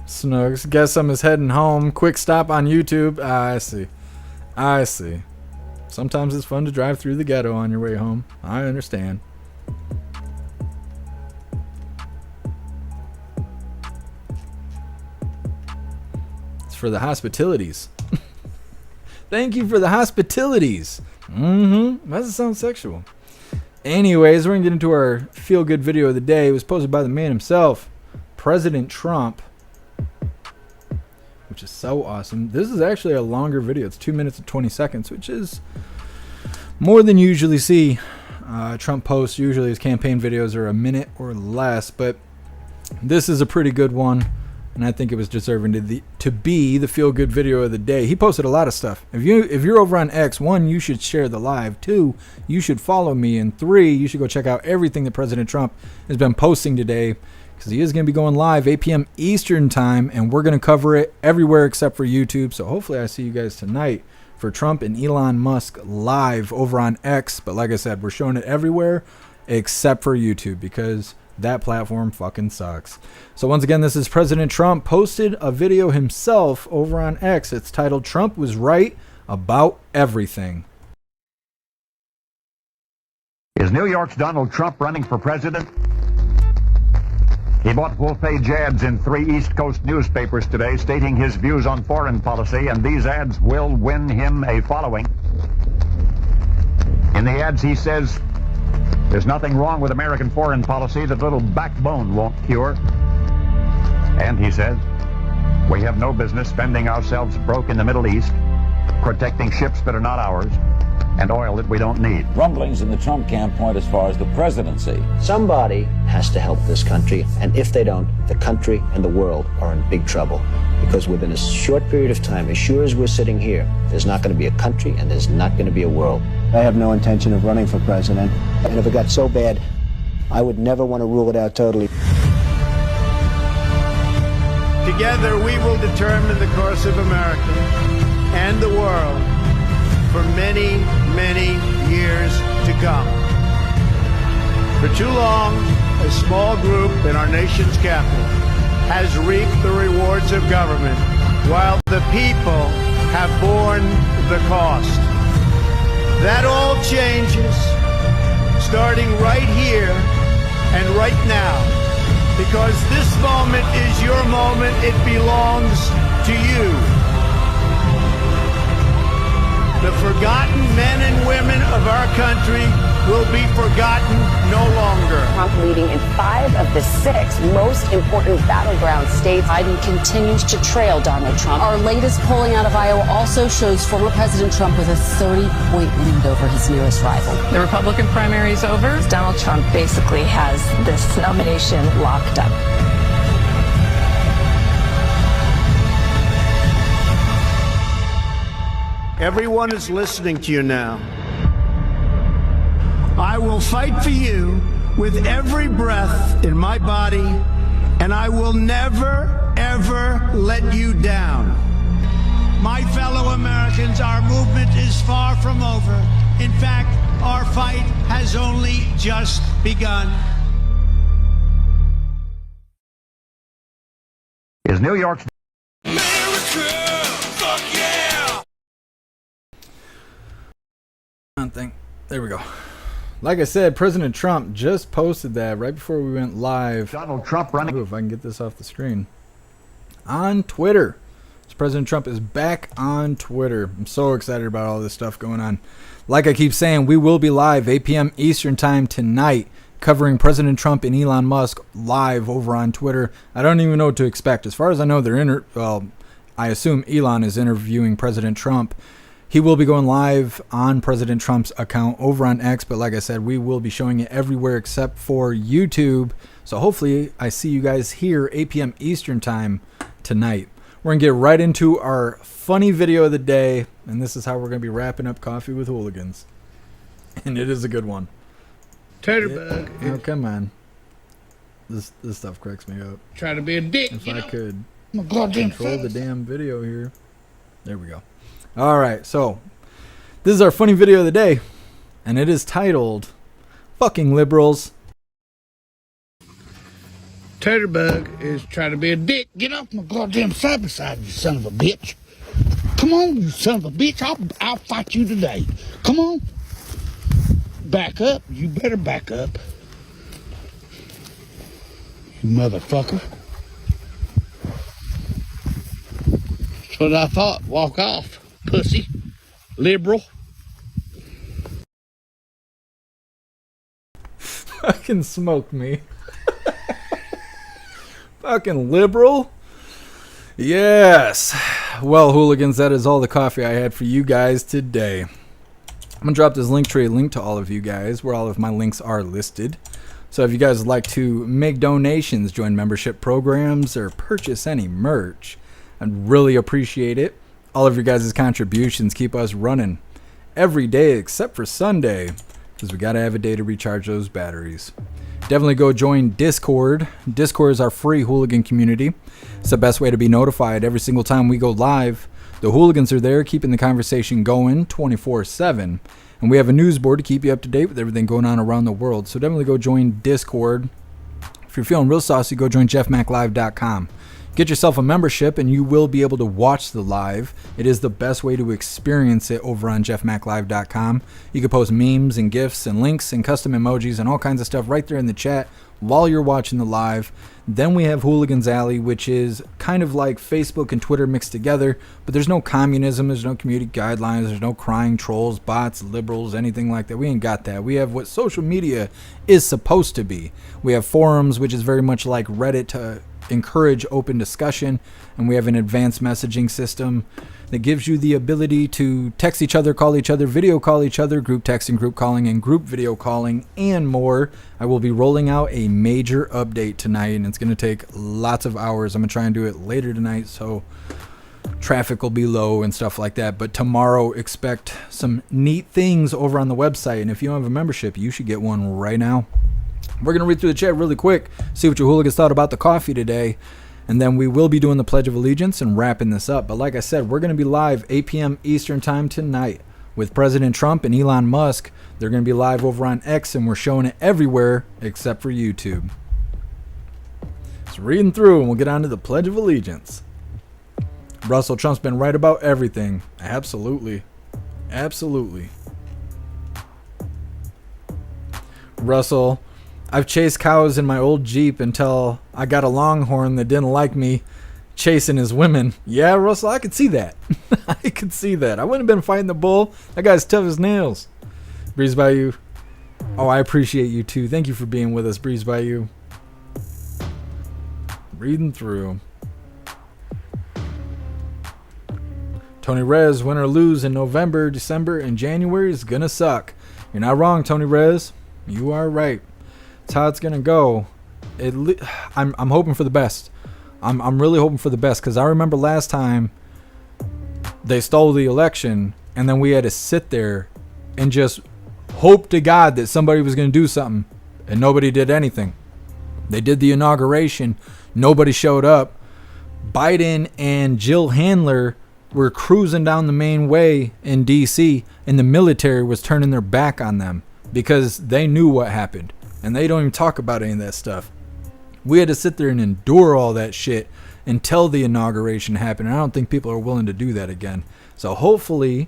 Snugs, guess I'm heading home. Quick stop on YouTube. I see. Sometimes it's fun to drive through the ghetto on your way home. I understand. It's for the hospitalities. Thank you for the hospitalities. Doesn't sound sexual. Anyways, we're going to get into our feel-good video of the day. It was posted by the man himself, President Trump, which is so awesome. This is actually a longer video. It's 2 minutes and 20 seconds, which is more than you usually see. Trump posts, usually his campaign videos are a minute or less, but this is a pretty good one, and I think it was deserving to be the feel-good video of the day. He posted a lot of stuff. If you're over on X, 1, you should share the live. 2, you should follow me, and 3, you should go check out everything that President Trump has been posting today, because he is going to be going live 8 p.m. Eastern time, and we're going to cover it everywhere except for YouTube. So hopefully I see you guys tonight for Trump and Elon Musk live over on X. But like I said, we're showing it everywhere except for YouTube, because that platform fucking sucks. So once again, this is President Trump posted a video himself over on X. It's titled, "Trump was right about everything." Is New York's Donald Trump running for president? He bought full-page ads in 3 East Coast newspapers today stating his views on foreign policy, and these ads will win him a following. In the ads, he says, there's nothing wrong with American foreign policy that little backbone won't cure. And he says, we have no business spending ourselves broke in the Middle East, protecting ships that are not ours, and oil that we don't need. Rumblings in the Trump camp point as far as the presidency. Somebody has to help this country, and if they don't, the country and the world are in big trouble. Because within a short period of time, as sure as we're sitting here, there's not going to be a country and there's not going to be a world. I have no intention of running for president. And if it got so bad, I would never want to rule it out totally. Together we will determine the course of America and the world for many, many years to come. For too long, a small group in our nation's capital has reaped the rewards of government, while the people have borne the cost. That all changes, starting right here and right now, because this moment is your moment. It belongs to you. The forgotten men and women of our country will be forgotten no longer. Trump leading in 5 of the 6 most important battleground states. Biden continues to trail Donald Trump. Our latest polling out of Iowa also shows former President Trump with a 30-point lead over his nearest rival. The Republican primary is over. Donald Trump basically has this nomination locked up. Everyone is listening to you now. I will fight for you with every breath in my body, and I will never, ever let you down. My fellow Americans, our movement is far from over. In fact, our fight has only just begun. Is New York's thing. There we go. Like I said, President Trump just posted that right before we went live. Donald Trump running. Ooh, if I can get this off the screen. On Twitter. So President Trump is back on Twitter. I'm so excited about all this stuff going on. Like I keep saying, we will be live 8 p.m. Eastern time tonight, covering President Trump and Elon Musk live over on Twitter. I don't even know what to expect. As far as I know, I assume Elon is interviewing President Trump. He will be going live on President Trump's account over on X, but like I said, we will be showing it everywhere except for YouTube. So hopefully I see you guys here 8 p.m. Eastern time tonight. We're going to get right into our funny video of the day, and this is how we're going to be wrapping up Coffee with Hooligans. And it is a good one. Bug. Oh, come on. This stuff cracks me up. Try to be a dick, If I could goddamn control the damn video here. There we go. All right, so this is our funny video of the day, and it is titled Fucking Liberals. Bug is trying to be a dick. Get off my goddamn side beside you, son of a bitch. Come on, you son of a bitch. I'll fight you today. Come on. Back up. You better back up. You motherfucker. That's what I thought. Walk off, pussy. Liberal. Fucking smoke me. Fucking liberal. Yes. Well, hooligans, that is all the coffee I had for you guys today. I'm going to drop this link tree link to all of you guys where all of my links are listed. So if you guys would like to make donations, join membership programs, or purchase any merch, I'd really appreciate it. All of your guys' contributions keep us running every day except for Sunday, because we got to have a day to recharge those batteries. Definitely go join Discord. Discord is our free hooligan community. It's the best way to be notified every single time we go live. The hooligans are there keeping the conversation going 24/7. And we have a news board to keep you up to date with everything going on around the world. So definitely go join Discord. If you're feeling real saucy, go join jeffmaclive.com. Get yourself a membership and you will be able to watch the live. It is the best way to experience it over on jeffmaclive.com. You can post memes and GIFs and links and custom emojis and all kinds of stuff right there in the chat while you're watching the live. Then we have Hooligans Alley, which is kind of like Facebook and Twitter mixed together, but there's no communism, there's no community guidelines, there's no crying trolls, bots, liberals, anything like that. We ain't got that. We have what social media is supposed to be. We have forums, which is very much like Reddit to encourage open discussion, and we have an advanced messaging system that gives you the ability to text each other, call each other, video call each other, group texting, group calling, and group video calling, and more. I will be rolling out a major update tonight, and it's going to take lots of hours. I'm going to try and do it later tonight, so traffic will be low and stuff like that. But tomorrow, expect some neat things over on the website, and if you don't have a membership, you should get one right now. We're going to read through the chat really quick, see what your hooligans thought about the coffee today, and then we will be doing the Pledge of Allegiance and wrapping this up. But like I said, we're going to be live 8 p.m. Eastern time tonight with President Trump and Elon Musk. They're going to be live over on X, and we're showing it everywhere except for YouTube. So reading through, and we'll get on to the Pledge of Allegiance. Russell Trump's been right about everything. Absolutely. Absolutely. Russell, I've chased cows in my old Jeep until I got a longhorn that didn't like me chasing his women. Yeah, Russell, I could see that. I could see that. I wouldn't have been fighting the bull. That guy's tough as nails. Breeze Bayou. Oh, I appreciate you too. Thank you for being with us, Breeze Bayou. Reading through. Tony Rez, win or lose in November, December, and January is gonna suck. You're not wrong, Tony Rez. You are right. That's how it's gonna go. I'm hoping for the best. I'm really hoping for the best, because I remember last time they stole the election and then we had to sit there and just hope to God that somebody was gonna do something, and nobody did anything. They did the inauguration, nobody showed up. Biden and Jill Handler were cruising down the main way in DC, and the military was turning their back on them because they knew what happened. And they don't even talk about any of that stuff. We had to sit there and endure all that shit until the inauguration happened. And I don't think people are willing to do that again. So hopefully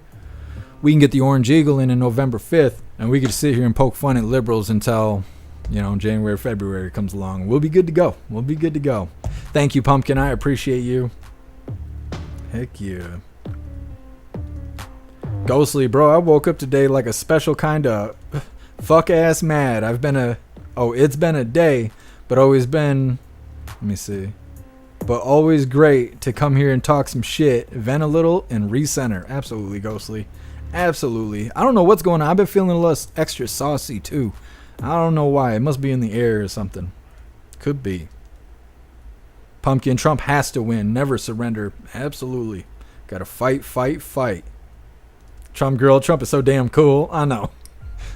we can get the Orange Eagle in November 5th, and we can sit here and poke fun at liberals until, January, February comes along. We'll be good to go. We'll be good to go. Thank you, Pumpkin. I appreciate you. Heck yeah. Ghostly, bro, I woke up today like a special kind of fuck ass mad. I've been a Oh, it's been a day, but always been, let me see, but always great to come here and talk some shit, vent a little, and recenter. Absolutely, Ghostly. Absolutely. I don't know what's going on. I've been feeling a little extra saucy, too. I don't know why. It must be in the air or something. Could be. Pumpkin, Trump has to win. Never surrender. Absolutely. Gotta fight, fight, fight. Trump girl, Trump is so damn cool. I know.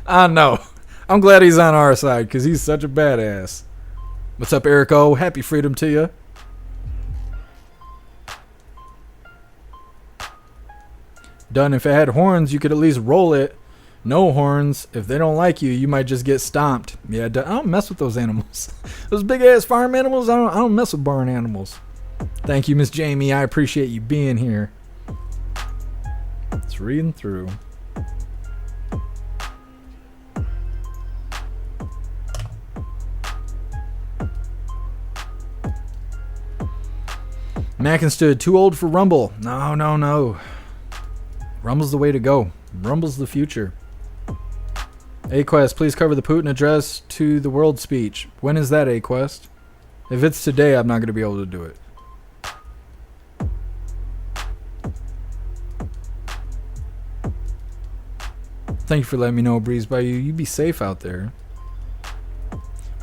I'm glad he's on our side because he's such a badass. What's up, Eric O? Happy freedom to you. Done. If it had horns, you could at least roll it. No horns. If they don't like you, you might just get stomped. Yeah, I don't mess with those animals. Those big ass farm animals, I don't mess with barn animals. Thank you, Miss Jamie. I appreciate you being here. It's reading through. Mackin stood too old for Rumble. No. Rumble's the way to go. Rumble's the future. A-Quest, please cover the Putin address to the world speech. When is that, A-Quest? If it's today, I'm not going to be able to do it. Thank you for letting me know, Breeze by you. You be safe out there.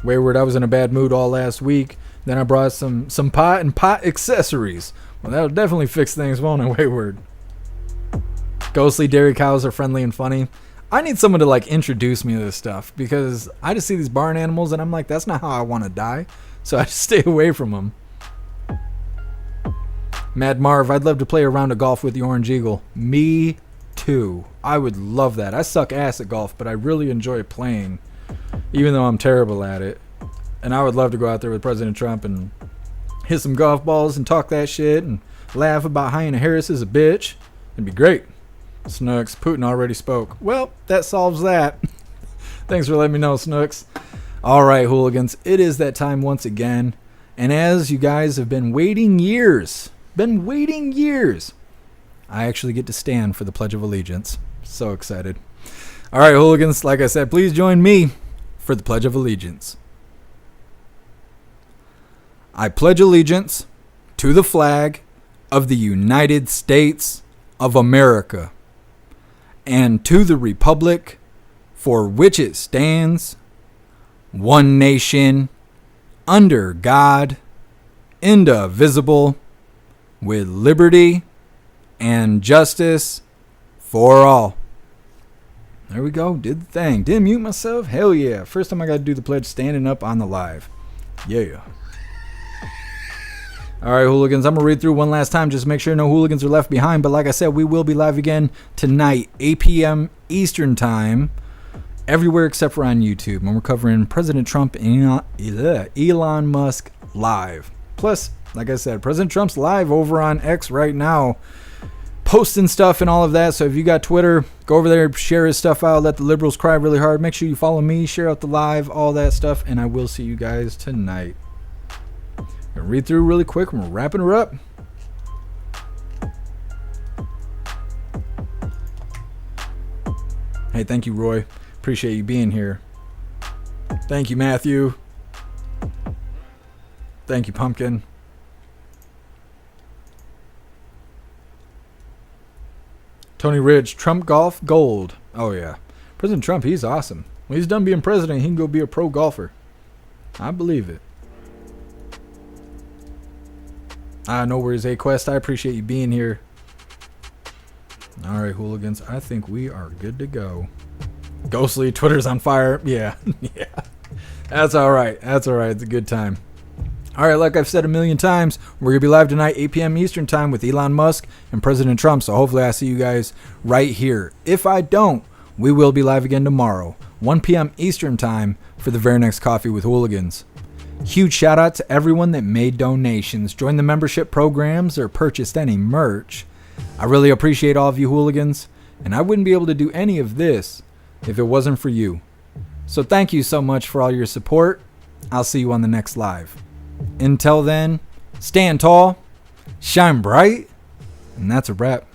Wayward, I was in a bad mood all last week. Then I brought some pot and pot accessories. Well, that'll definitely fix things, won't it, Wayward? Ghostly dairy cows are friendly and funny. I need someone to like introduce me to this stuff because I just see these barn animals and I'm like, that's not how I want to die. So I just stay away from them. Mad Marv, I'd love to play a round of golf with the Orange Eagle. Me too. I would love that. I suck ass at golf, but I really enjoy playing, even though I'm terrible at it. And I would love to go out there with President Trump and hit some golf balls and talk that shit and laugh about how Harris is a bitch. It'd be great. Snooks, Putin already spoke. Well, that solves that. Thanks for letting me know, Snooks. All right, hooligans, it is that time once again. And as you guys have been waiting years, I actually get to stand for the Pledge of Allegiance. So excited. All right, hooligans, like I said, please join me for the Pledge of Allegiance. I pledge allegiance to the flag of the United States of America and to the republic for which it stands, one nation, under God, indivisible, with liberty and justice for all. There we go. Did the thing. Didn't mute myself? Hell yeah. First time I got to do the pledge standing up on the live. Yeah. All right, hooligans, I'm going to read through one last time just to make sure no hooligans are left behind. But like I said, we will be live again tonight, 8 p.m. Eastern Time, everywhere except for on YouTube. And we're covering President Trump and Elon Musk live. Plus, like I said, President Trump's live over on X right now, posting stuff and all of that. So if you got Twitter, go over there, share his stuff out, let the liberals cry really hard. Make sure you follow me, share out the live, all that stuff. And I will see you guys tonight. Gonna read through really quick and we're wrapping her up. Hey, thank you, Roy. Appreciate you being here. Thank you, Matthew. Thank you, Pumpkin. Tony Ridge, Trump golf gold. Oh yeah, President Trump, he's awesome. When he's done being president, he can go be a pro golfer. I believe it. No worries, A-Quest. I appreciate you being here. All right, hooligans. I think we are good to go. Ghostly, Twitter's on fire. Yeah. Yeah. That's all right. That's all right. It's a good time. All right, like I've said a million times, we're going to be live tonight, 8 p.m. Eastern Time with Elon Musk and President Trump. So hopefully I see you guys right here. If I don't, we will be live again tomorrow, 1 p.m. Eastern Time for the very next Coffee with Hooligans. Huge shout out to everyone that made donations, joined the membership programs, or purchased any merch. I really appreciate all of you hooligans, and I wouldn't be able to do any of this if it wasn't for you. So thank you so much for all your support. I'll see you on the next live. Until then, stand tall, shine bright, and that's a wrap.